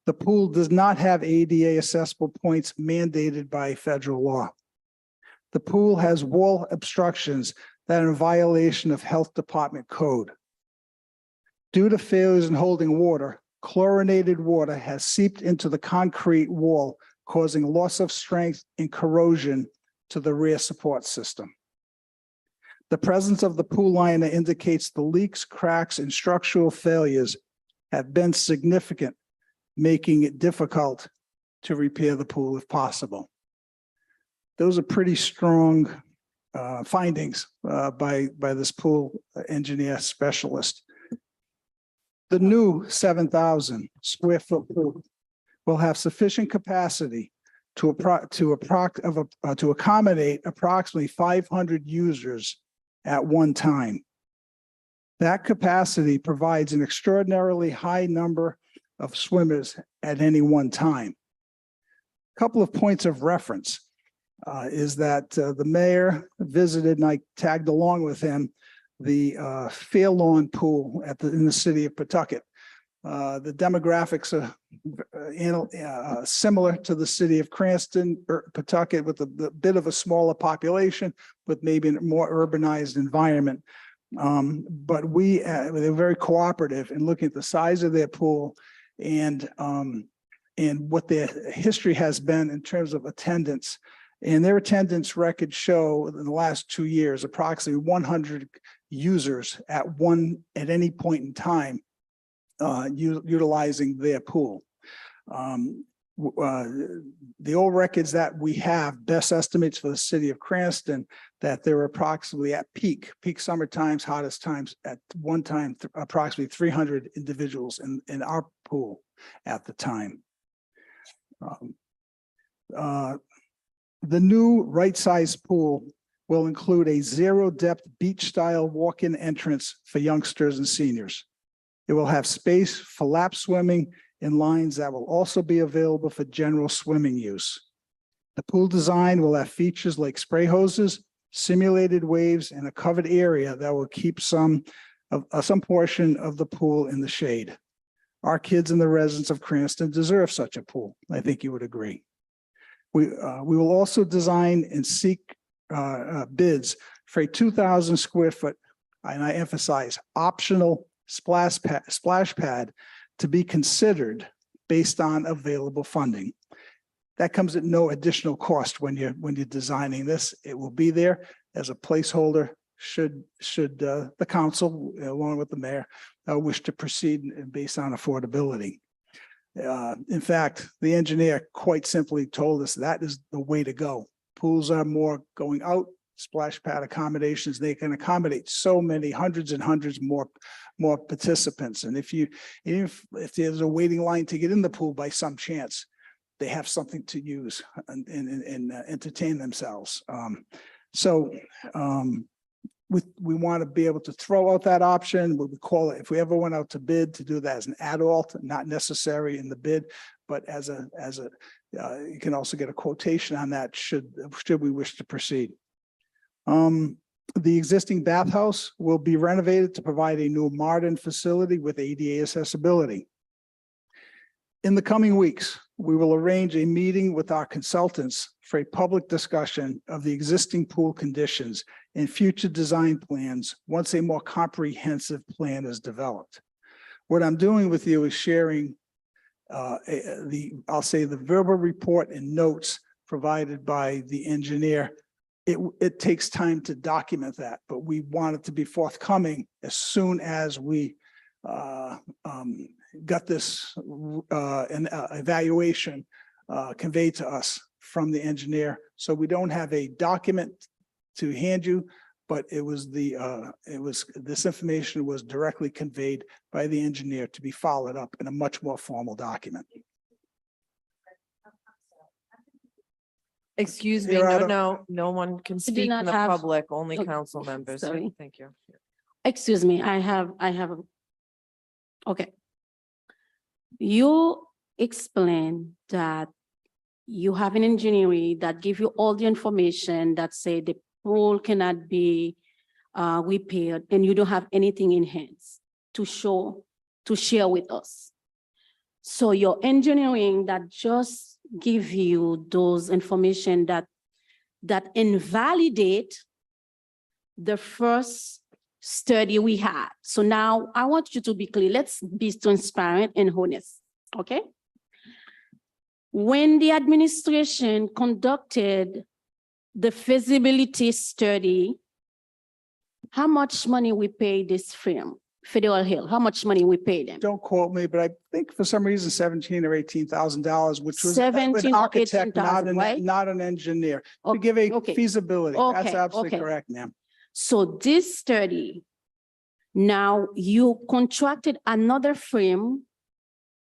The pool does not have ADA accessible points mandated by federal law. The pool has wall obstructions that are in violation of health department code. Due to failures in holding water, chlorinated water has seeped into the concrete wall, causing loss of strength and corrosion to the rear support system. The presence of the pool liner indicates the leaks, cracks, and structural failures have been significant, making it difficult to repair the pool if possible. Those are pretty strong findings by this pool engineer specialist. The new 7,000 square foot pool will have sufficient capacity to accommodate approximately 500 users at one time. That capacity provides an extraordinarily high number of swimmers at any one time. Couple of points of reference is that the mayor visited, and I tagged along with him, the Fair Lawn Pool in the city of Pawtucket. The demographics are similar to the city of Cranston, Pawtucket, with a bit of a smaller population, with maybe a more urbanized environment. But they're very cooperative in looking at the size of their pool and what their history has been in terms of attendance. And their attendance records show in the last 2 years, approximately 100 users at any point in time utilizing their pool. The old records that we have, best estimates for the city of Cranston, that there were approximately at peak summer times, hottest times, at one time, approximately 300 individuals in our pool at the time. The new right-sized pool will include a zero-depth beach-style walk-in entrance for youngsters and seniors. It will have space for lap swimming in lines that will also be available for general swimming use. The pool design will have features like spray hoses, simulated waves, and a covered area that will keep some portion of the pool in the shade. Our kids and the residents of Cranston deserve such a pool. I think you would agree. We will also design and seek bids for a 2,000 square foot, and I emphasize, optional splash pad to be considered based on available funding. That comes at no additional cost when you're designing this. It will be there as a placeholder should the council, along with the mayor, wish to proceed based on affordability. In fact, the engineer quite simply told us that is the way to go. Pools are more going out, splash pad accommodations, they can accommodate so many hundreds and hundreds more participants. And if there's a waiting line to get in the pool by some chance, they have something to use and entertain themselves. We want to be able to throw out that option. We would call it, if we ever went out to bid, to do that as an adult, not necessary in the bid, but you can also get a quotation on that should we wish to proceed. The existing bathhouse will be renovated to provide a new modern facility with ADA accessibility. In the coming weeks, we will arrange a meeting with our consultants for a public discussion of the existing pool conditions and future design plans once a more comprehensive plan is developed. What I'm doing with you is sharing I'll say the verbal report and notes provided by the engineer. It takes time to document that, but we want it to be forthcoming as soon as we got this evaluation conveyed to us from the engineer. So we don't have a document to hand you, but this information was directly conveyed by the engineer to be followed up in a much more formal document. Excuse me, no one can speak in the public, only council members. Sorry. Thank you. Excuse me, okay. You explain that you have an engineering that give you all the information that say the pool cannot be repaired, and you don't have anything in hands to share with us. So your engineering that just give you those information that invalidate the first study we had. So now I want you to be clear. Let's be transparent and honest, okay? When the administration conducted the feasibility study, how much money we pay this firm, Federal Hill? How much money we pay them? Don't quote me, but I think for some reason $17,000 or $18,000, which was an 17 or architect, 18,000, right? not an engineer, to give a feasibility. That's Okay, absolutely okay. correct, ma'am. So this study, now you contracted another firm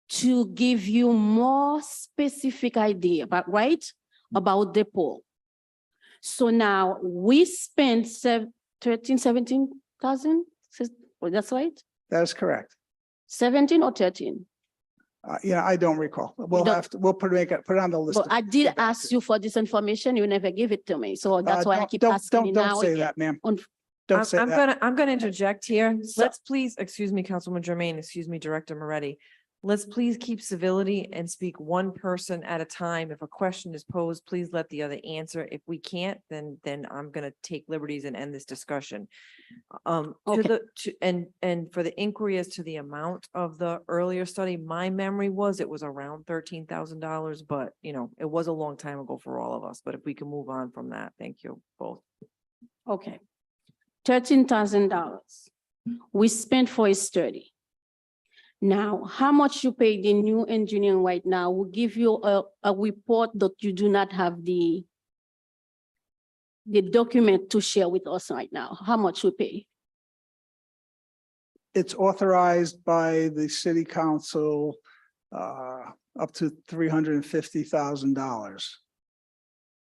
to give you more specific idea, right? About the pool. So now we spent 17,000. That's right? That is correct. 17 or 13? Yeah, I don't recall. We'll don't- have to, we'll put it on the list. But of- I did get back ask to you for this information. You never give it to me. So that's why I Don't- keep don't- asking you don't now say again. that, ma'am. On- Don't say that. I'm gonna interject here. Let's please, excuse me, Councilman Jermaine, excuse me, Director Moretti. Let's please keep civility and speak one person at a time. If a question is posed, please let the other answer. If we can't, then I'm gonna take liberties and end this discussion. To Okay. and for the inquiry as to the amount of the earlier study, my memory was it was around $13,000, but you know, it was a long time ago for all of us. But if we can move on from that, thank you both. Okay. $13,000 we spent for a study. Now, how much you pay the new engineering right now will give you a report that you do not have the document to share with us right now. How much we pay? It's authorized by the city council up to $350,000.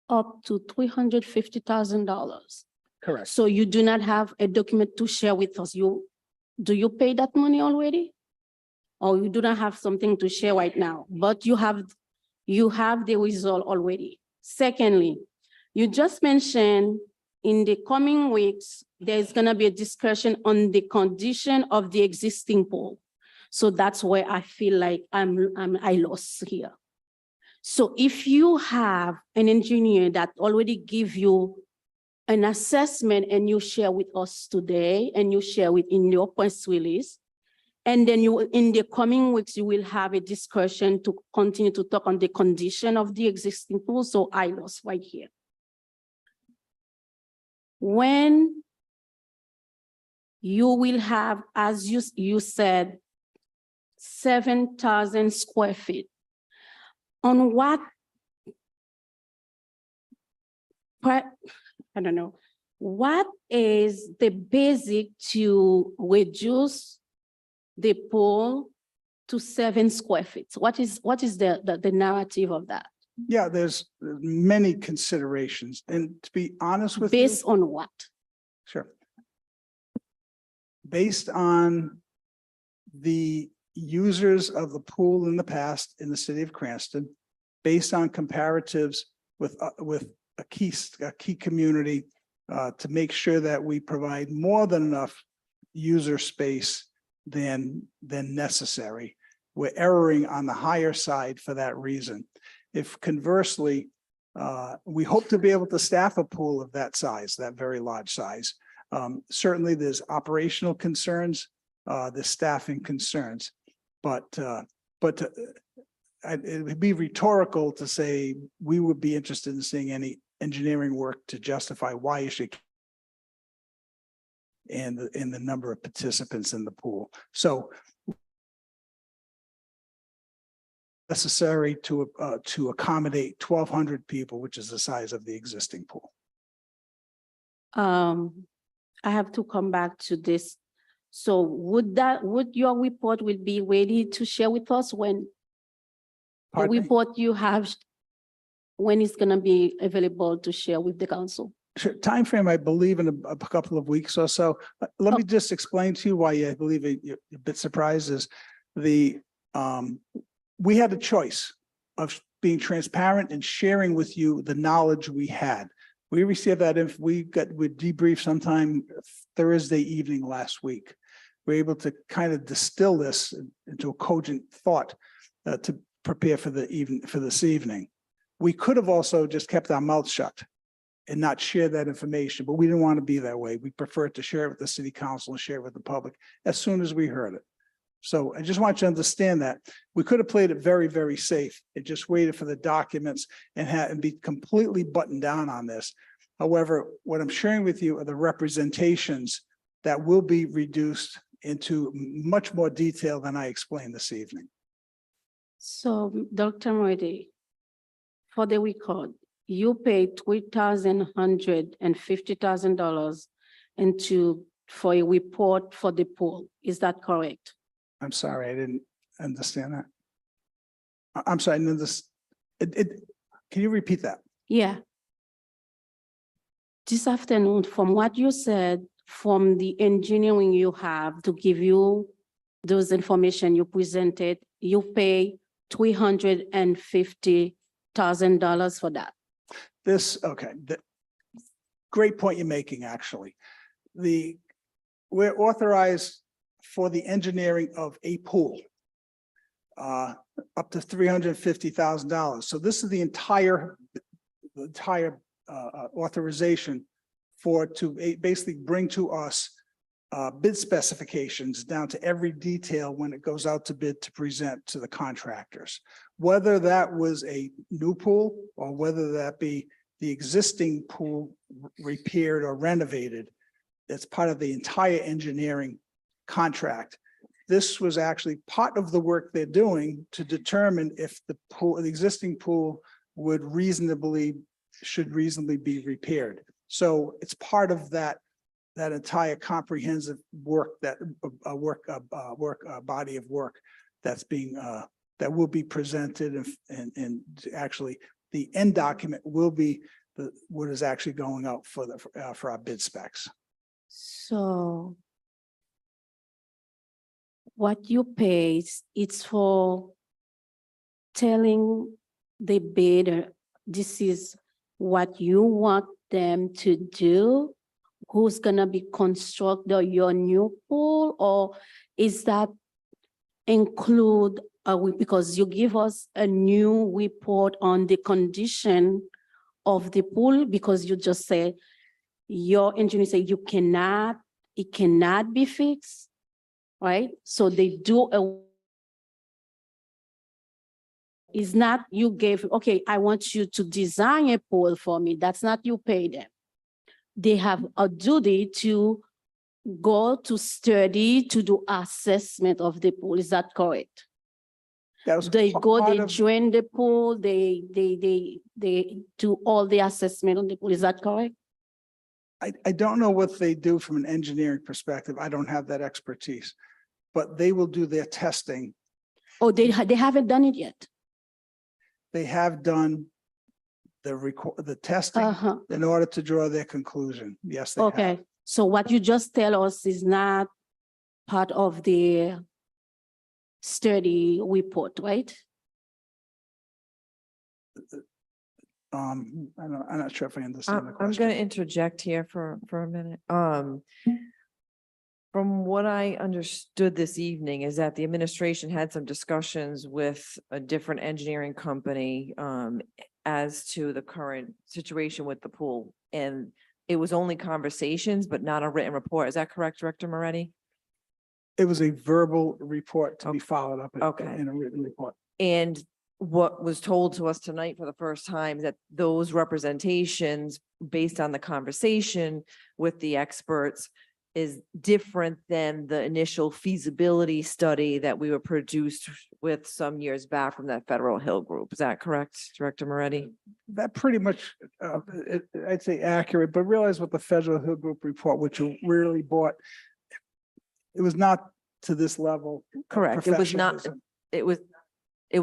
Up to $350,000. Correct. So you do not have a document to share with us. Do you pay that money already? Or you do not have something to share right now, but you have the result already. Secondly, you just mentioned in the coming weeks, there's gonna be a discussion on the condition of the existing pool. So that's where I feel like I lost here. So if you have an engineer that already give you an assessment and you share with us today and you share it in your press release, and then in the coming weeks, you will have a discussion to continue to talk on the condition of the existing pool. So I lost right here. When you will have, as you said, 7,000 square feet, on what, I don't know, what is the basic to reduce the pool to 7 square feet? What is the narrative of that? Yeah, there's many considerations. And to be honest with you. Based on what? Sure. Based on the users of the pool in the past in the city of Cranston, based on comparatives with a key community to make sure that we provide more than enough user space than necessary. We're erring on the higher side for that reason. If conversely, we hope to be able to staff a pool of that size, that very large size. Certainly there's operational concerns, there's staffing concerns, but it would be rhetorical to say we would be interested in seeing any engineering work to justify why you should and the number of participants in the pool. So necessary to accommodate 1,200 people, which is the size of the existing pool. I have to come back to this. So would your report will be ready to share with us when the Pardon me? report you have, when it's gonna be available to share with the council? Sure. Timeframe, I believe in a couple of weeks or so. Let me just explain to you why I believe you're a bit surprised is we had a choice of being transparent and sharing with you the knowledge we had. We received that if we debriefed sometime Thursday evening last week. We're able to kind of distill this into a cogent thought to prepare for this evening. We could have also just kept our mouths shut and not share that information, but we didn't want to be that way. We preferred to share it with the city council and share it with the public as soon as we heard it. So I just want you to understand that we could have played it very, very safe and just waited for the documents and be completely buttoned down on this. However, what I'm sharing with you are the representations that will be reduced into much more detail than I explained this evening. So Dr. Moretti, for the record, you paid $350,000 for a report for the pool. Is that correct? I'm sorry, I didn't understand that. I'm sorry, no, can you repeat that? Yeah. This afternoon, from what you said, from the engineering you have to give you those information you presented you pay $350,000 for that. Okay, great point you're making, actually. We're authorized for the engineering of a pool up to $350,000. So this is the entire authorization to basically bring to us bid specifications down to every detail when it goes out to bid to present to the contractors. Whether that was a new pool or whether that be the existing pool repaired or renovated, it's part of the entire engineering contract. This was actually part of the work they're doing to determine if the existing pool should reasonably be repaired. So it's part of that entire comprehensive work, body of work that's being that will be presented, and actually the end document will be what is actually going out for our bid specs. So what you pay, it's for telling the bidder, this is what you want them to do, who's gonna be construct your new pool, or is that include, because you give us a new report on the condition of the pool, because you just say, your engineer say it cannot be fixed, right? So they do it's not you gave, okay, I want you to design a pool for me. That's not you pay them. They have a duty to go to study, to do assessment of the pool. Is that correct? They go, they drain the pool, they do all the assessment on the pool. Is that correct? I don't know what they do from an engineering perspective. I don't have that expertise, but they will do their testing. Oh, they haven't done it yet. They have done the testing in order to draw their conclusion. Yes, they have. Okay, so what you just tell us is not part of the study report, right? I'm not sure if I understand the I'm question. going to interject here for a minute. From what I understood this evening is that the administration had some discussions with a different engineering company as to the current situation with the pool. And it was only conversations, but not a written report. Is that correct, Director Moretti? It was a verbal report to be followed up in a written report. And what was told to us tonight for the first time, that those representations based on the conversation with the experts is different than the initial feasibility study that we were produced with some years back from that Federal Hill Group. Is that correct, Director Moretti? That pretty much, I'd say accurate, but realize what the Federal Hill Group report, which you really bought, it was not to this level. Correct. It was not, it was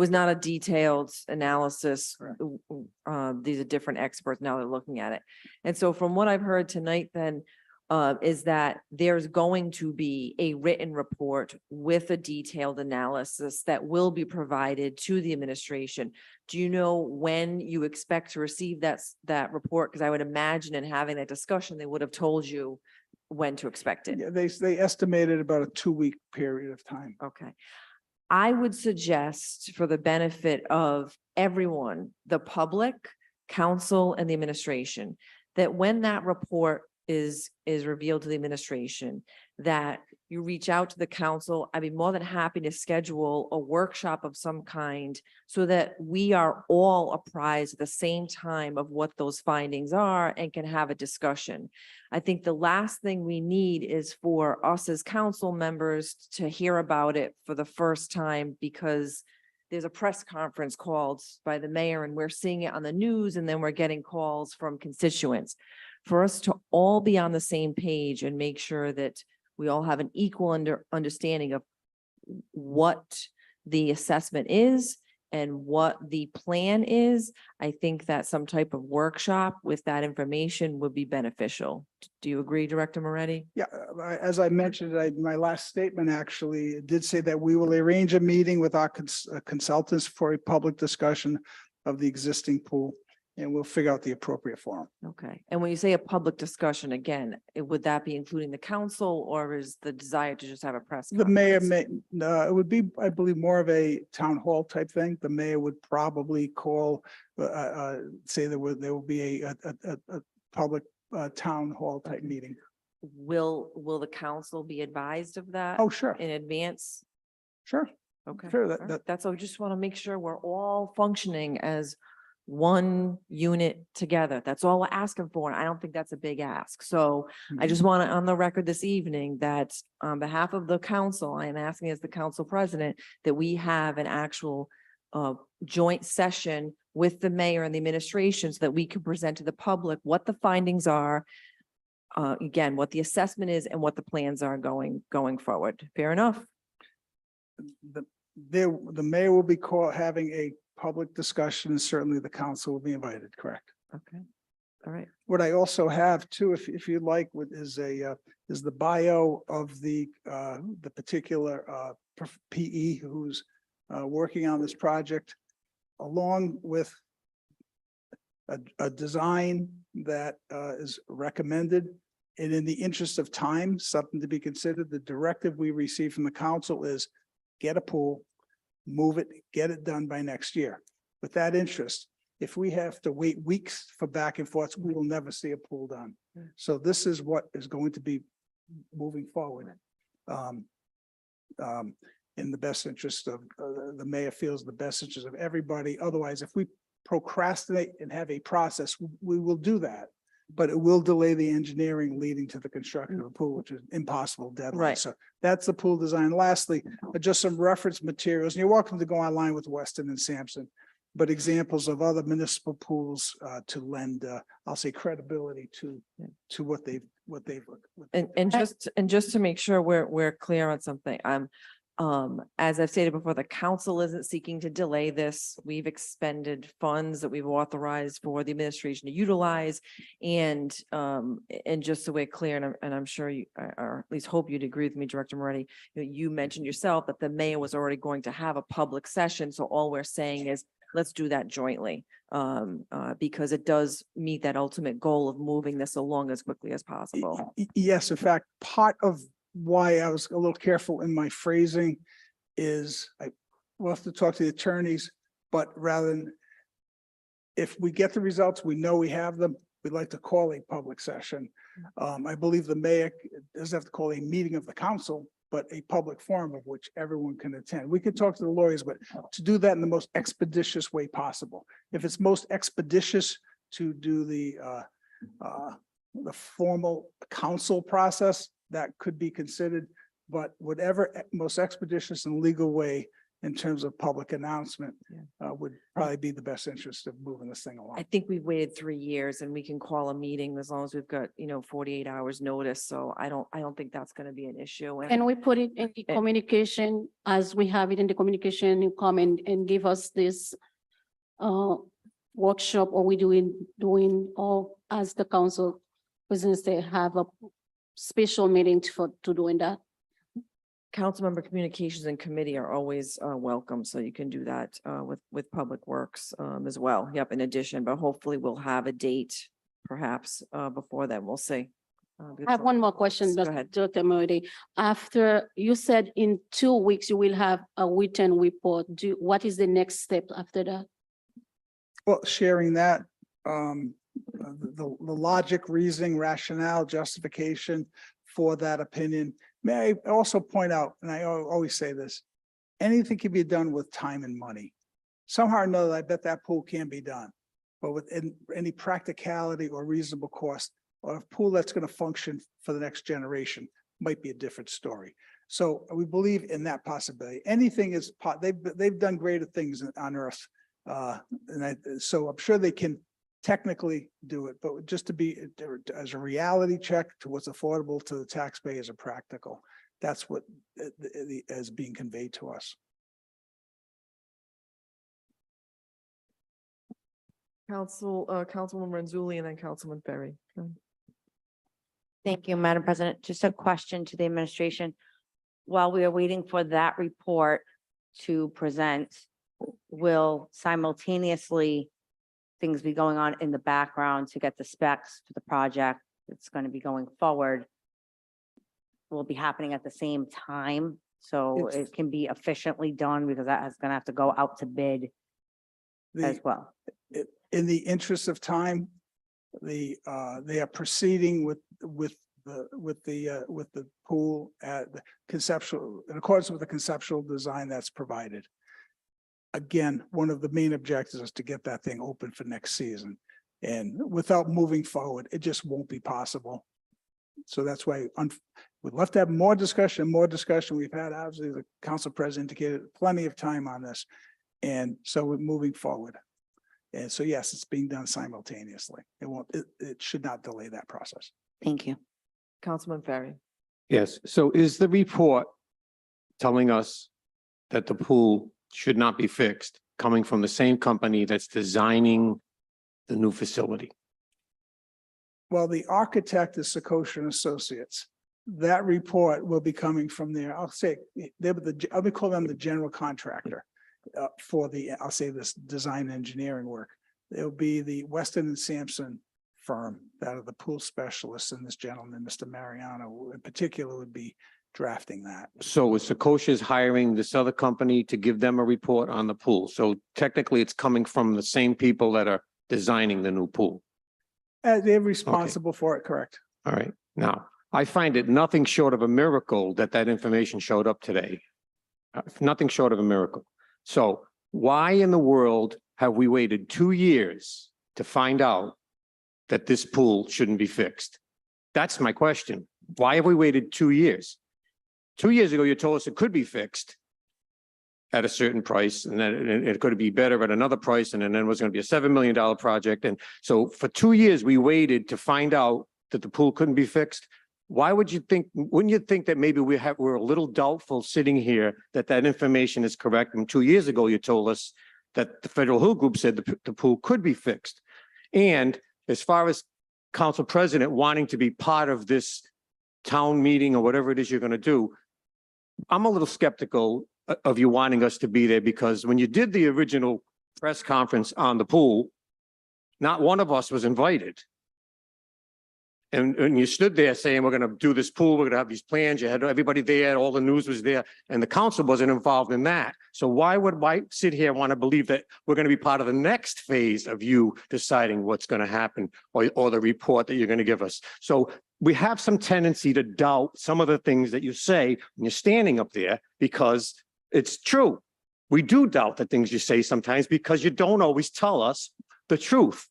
not a detailed analysis. These are different experts. Now they're looking at it. And so from what I've heard tonight, then, is that there's going to be a written report with a detailed analysis that will be provided to the administration. Do you know when you expect to receive that report? Because I would imagine in having that discussion, they would have told you when to expect it. Yeah, they estimated about a 2-week period of time. Okay. I would suggest, for the benefit of everyone, the public, council, and the administration, that when that report is revealed to the administration, that you reach out to the council. I'd be more than happy to schedule a workshop of some kind so that we are all apprised at the same time of what those findings are and can have a discussion. I think the last thing we need is for us as council members to hear about it for the first time, because there's a press conference called by the mayor and we're seeing it on the news, and then we're getting calls from constituents. For us to all be on the same page and make sure that we all have an equal understanding of what the assessment is and what the plan is, I think that some type of workshop with that information would be beneficial. Do you agree, Director Moretti? Yeah, as I mentioned, my last statement actually did say that we will arrange a meeting with our consultants for a public discussion of the existing pool, and we'll figure out the appropriate forum. Okay, and when you say a public discussion, again, would that be including the council, or is the desire to just have a press? The mayor conference? it would be, I believe, more of a town hall type thing. The mayor would probably call, say there will be a public town hall type meeting. Will the council be advised of that? Oh, sure. In advance? Sure. Okay. Sure, all right. That's what I just want to make sure we're all functioning as one unit together. That's all we're asking for. And I don't think that's a big ask. So I just want to, on the record this evening, that on behalf of the council, I am asking as the council president that we have an actual joint session with the mayor and the administration so that we can present to the public what the findings are, again, what the assessment is and what the plans are going forward. Fair enough? The mayor will be having a public discussion, and certainly the council will be invited, correct? Okay. All right. What I also have too, if you'd like, is the bio of the particular PE who's working on this project, along with a design that is recommended. And in the interest of time, something to be considered, the directive we received from the council is get a pool, move it, get it done by next year. With that interest, if we have to wait weeks for back and forth, we will never see a pool done. So this is what is going to be moving forward. In the best interest of, the mayor feels the best interest of everybody. Otherwise, if we procrastinate and have a process, we will do that. But it will delay the engineering leading to the construction of a pool, which is impossible deadline. Right. So that's the pool design. Lastly, just some reference materials. And you're welcome to go online with Weston and Sampson, but examples of other municipal pools to lend, I'll say, credibility to what they've. And just to make sure we're clear on something, as I've stated before, the council isn't seeking to delay this. We've expended funds that we've authorized for the administration to utilize. And just so we're clear, and I'm sure you, or at least hope you'd agree with me, Director Moretti, you mentioned yourself that the mayor was already going to have a public session. So all we're saying is, let's do that jointly, because it does meet that ultimate goal of moving this along as quickly as possible. Yes, in fact, part of why I was a little careful in my phrasing is we'll have to talk to the attorneys, but rather than, if we get the results, we know we have them, we'd like to call a public session. I believe the mayor doesn't have to call a meeting of the council, but a public forum of which everyone can attend. We could talk to the lawyers, but to do that in the most expeditious way possible. If it's most expeditious to do the formal council process, that could be considered, but whatever most expeditious and legal way in terms of public announcement would probably be the best interest of moving this thing along. I think we've waited 3 years and we can call a meeting as long as we've got, 48 hours notice. So I don't think that's going to be an issue. And we put it in the communication as we have it in the communication, you come and give us this workshop, or we doing all as the council presidents, they have a special meeting to doing that. Councilmember communications and committee are always welcome, so you can do that with Public Works as well. Yep, in addition, but hopefully we'll have a date perhaps before then. We'll see. I have one more question, Go ahead. Dr. Moretti. After you said in 2 weeks, you will have a written report. What is the next step after that? Well, sharing that, the logic, reasoning, rationale, justification for that opinion. May I also point out, and I always say this, anything can be done with time and money. Somehow or another, I bet that pool can be done, but with any practicality or reasonable cost, or a pool that's going to function for the next generation might be a different story. So we believe in that possibility. Anything is, they've done greater things on earth. So I'm sure they can technically do it, but just to be as a reality check to what's affordable to the taxpayers and practical, that's what is being conveyed to us. Councilwoman Renzulli and then Councilman Ferry. Thank you, Madam President. Just a question to the administration. While we are waiting for that report to present, will simultaneously things be going on in the background to get the specs for the project that's going to be going forward? Will be happening at the same time, so It's- it can be efficiently done, because that is going to have to go out to bid as well. In the interest of time, they are proceeding with the pool at the conceptual, in accordance with the conceptual design that's provided. Again, one of the main objectives is to get that thing open for next season. And without moving forward, it just won't be possible. So that's why we'd love to have more discussion. We've had, obviously, the council president indicated plenty of time on this. And so we're moving forward. And so, yes, it's being done simultaneously. It should not delay that process. Thank you. Councilman Ferry. Yes, so is the report telling us that the pool should not be fixed, coming from the same company that's designing the new facility? Well, the architect is Secoshia and Associates. That report will be coming from there. I'll say, I'll be calling them the general contractor for the, I'll say, this design engineering work. It'll be the Weston and Sampson firm that are the pool specialists, and this gentleman, Mr. Mariano, in particular, would be drafting that. So is Secoshia hiring this other company to give them a report on the pool? So technically, it's coming from the same people that are designing the new pool. They're responsible for it, correct? All right. Now, I find it nothing short of a miracle that that information showed up today. Nothing short of a miracle. So why in the world have we waited 2 years to find out that this pool shouldn't be fixed? That's my question. Why have we waited 2 years? 2 years ago, you told us it could be fixed at a certain price, and then it could be better at another price, and then it was going to be a $7 million project. And so for 2 years, we waited to find out that the pool couldn't be fixed. Why would you think, wouldn't you think that maybe we're a little doubtful sitting here that that information is correct? And 2 years ago, you told us that the Federal Hill Group said the pool could be fixed. And as far as council president wanting to be part of this town meeting or whatever it is you're going to do, I'm a little skeptical of you wanting us to be there, because when you did the original press conference on the pool, not one of us was invited. And you stood there saying, we're going to do this pool, we're going to have these plans, you had everybody there, all the news was there, and the council wasn't involved in that. So why sit here and want to believe that we're going to be part of the next phase of you deciding what's going to happen, or the report that you're going to give us? So we have some tendency to doubt some of the things that you say when you're standing up there, because it's true. We do doubt the things you say sometimes because you don't always tell us the truth.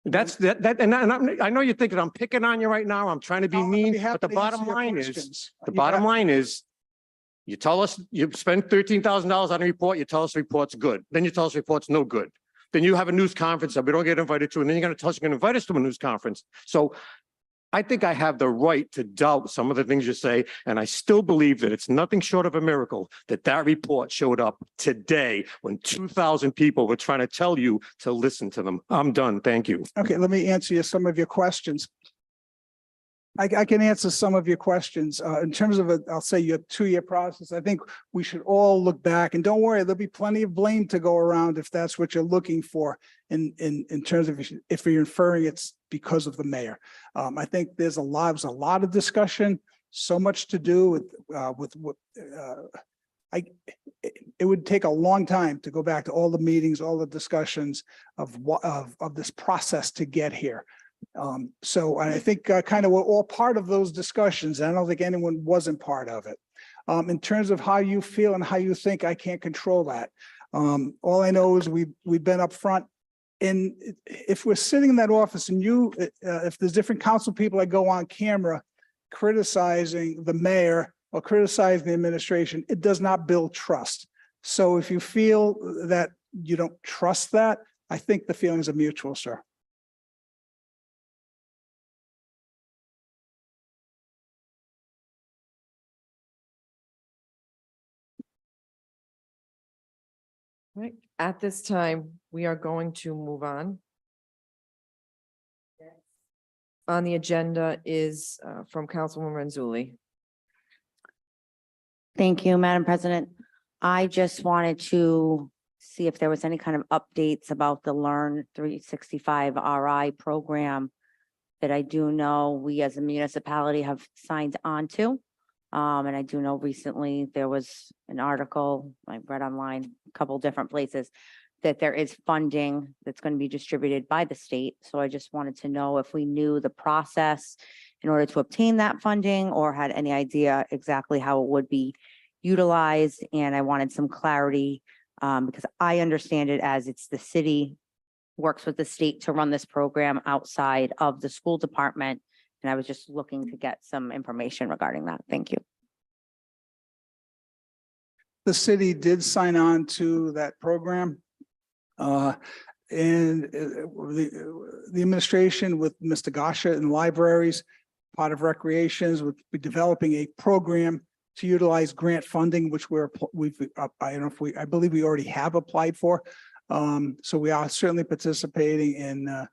That's that, and I know you're thinking I'm picking on you right now. I'm trying to be mean, but the bottom line is, you tell us you spend $13,000 on a report. You tell us the report's good. Then you tell us the report's no good. Then you have a news conference that we don't get invited to, and then you're going to tell us you're going to invite us to a news conference. So I think I have the right to doubt some of the things you say, and I still believe that it's nothing short of a miracle that that report showed up today when 2,000 people were trying to tell you to listen to them. I'm done. Thank you. Okay, let me answer you some of your questions. I can answer some of your questions. In terms of I'll say your 2-year process, I think we should all look back, and don't worry, there'll be plenty of blame to go around if that's what you're looking for in terms of if you're inferring it's because of the mayor. I think there's a lot of discussion, so much to do with what it would take a long time to go back to all the meetings, all the discussions of this process to get here. So I think kind of we're all part of those discussions. I don't think anyone wasn't part of it. In terms of how you feel and how you think, I can't control that. All I know is we've been up front. And if we're sitting in that office and if there's different council people that go on camera criticizing the mayor or criticizing the administration, it does not build trust. So if you feel that you don't trust that, I think the feelings are mutual, sir. Right, at this time, we are going to move on. On the agenda is from Councilwoman Renzulli. Thank you, Madam President. I just wanted to see if there was any kind of updates about the Learn 365 RI program that I do know we as a municipality have signed on to. And I do know recently there was an article I read online, a couple different places, that there is funding that's going to be distributed by the state. So I just wanted to know if we knew the process in order to obtain that funding or had any idea exactly how it would be utilized. And I wanted some clarity because I understand it as it's the city works with the state to run this program outside of the school department. And I was just looking to get some information regarding that. Thank you. The city did sign on to that program. And the administration with Mr. Gasha and libraries, part of recreations, would be developing a program to utilize grant funding, which I believe we already have applied for. So we are certainly participating in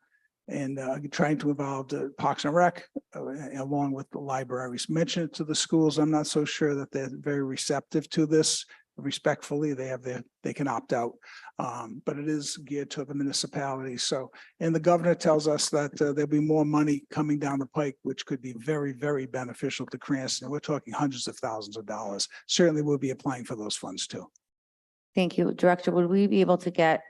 trying to involve the Parks and Rec along with the libraries. Mention it to the schools. I'm not so sure that they're very receptive to this. Respectfully, they can opt out, but it is geared to the municipality. So, and the governor tells us that there'll be more money coming down the pike, which could be very, very beneficial to Cranston. We're talking hundreds of thousands of dollars. Certainly, we'll be applying for those funds too. Thank you. Director, would we be able to get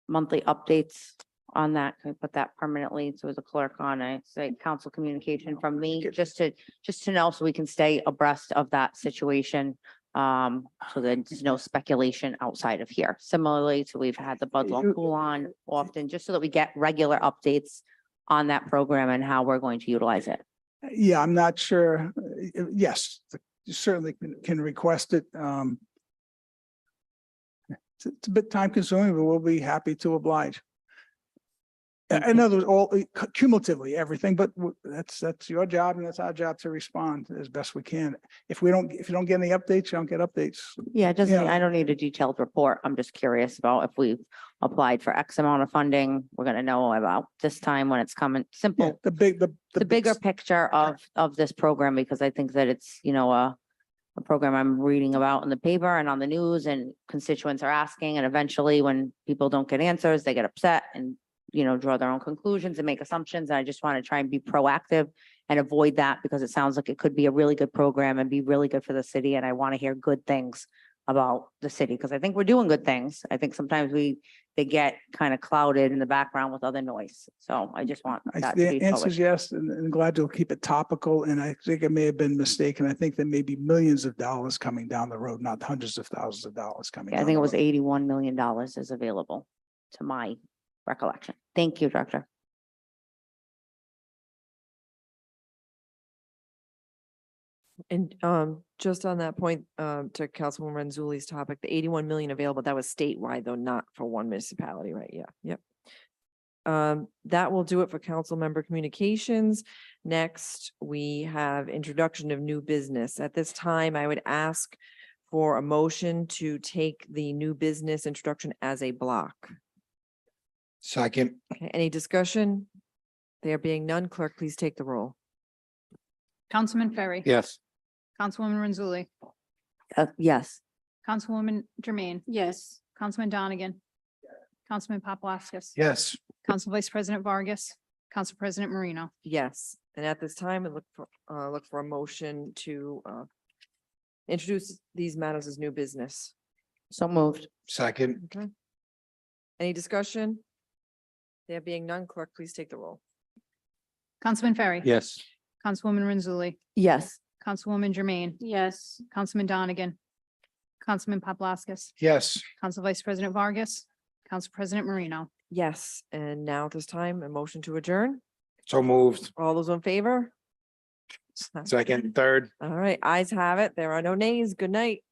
monthly updates on that? Can we put that permanently to the clerk on a say council communication from me just to know so we can stay abreast of that situation? So that there's no speculation outside of here. Similarly to we've had the Budlong pool on often, just so that we get regular updates on that program and how we're going to utilize it. Yeah, I'm not sure. Yes, you certainly can request it. It's a bit time consuming, but we'll be happy to oblige. I know there's all cumulatively everything, but that's your job and that's our job to respond as best we can. If you don't get any updates, you don't get updates. Yeah, it doesn't, Yeah. I don't need a detailed report. I'm just curious about if we've applied for X amount of funding, we're gonna know about this time when it's coming. Yeah, Simple, the bigger picture of this program, because I think that it's, a program I'm reading about in the paper and on the news and constituents are asking, and eventually when people don't get answers, they get upset and draw their own conclusions and make assumptions. And I just want to try and be proactive and avoid that because it sounds like it could be a really good program and be really good for the city. And I want to hear good things about the city because I think we're doing good things. I think sometimes they get kind of clouded in the background with other noise. So I just want that to The be answer forward. is yes, and glad to keep it topical. And I think I may have been mistaken. I think there may be millions of dollars coming down the road, not hundreds of thousands of dollars coming. Yeah, I down think the it was road. $81 million is available to my recollection. Thank you, Director. And just on that point, to Councilwoman Renzulli's topic, the 81 million available, that was statewide though, not for one municipality, right? Yeah, yep. That will do it for council member communications. Next, we have introduction of new business. At this time, I would ask for a motion to take the new business introduction as a block. Second. Okay, any discussion? There being none, clerk, please take the roll. Councilman Ferry. Yes. Councilwoman Renzulli. Yes. Councilwoman Jermaine. Yes. Councilman Donegan. Councilman Paplaskas. Yes. Council Vice President Vargas. Council President Marino. Yes, and at this time, I look for a motion to introduce these matters as new business. So moved. Second. Okay. Any discussion? There being none, clerk, please take the roll. Councilman Ferry. Yes. Councilwoman Renzulli. Yes. Councilwoman Jermaine. Yes. Councilman Donegan. Councilman Paplaskas. Yes. Council Vice President Vargas. Council President Marino. Yes, and now at this time, a motion to adjourn. So moved. All those in favor? Second, third. All right, ayes have it. There are no nays. Good night.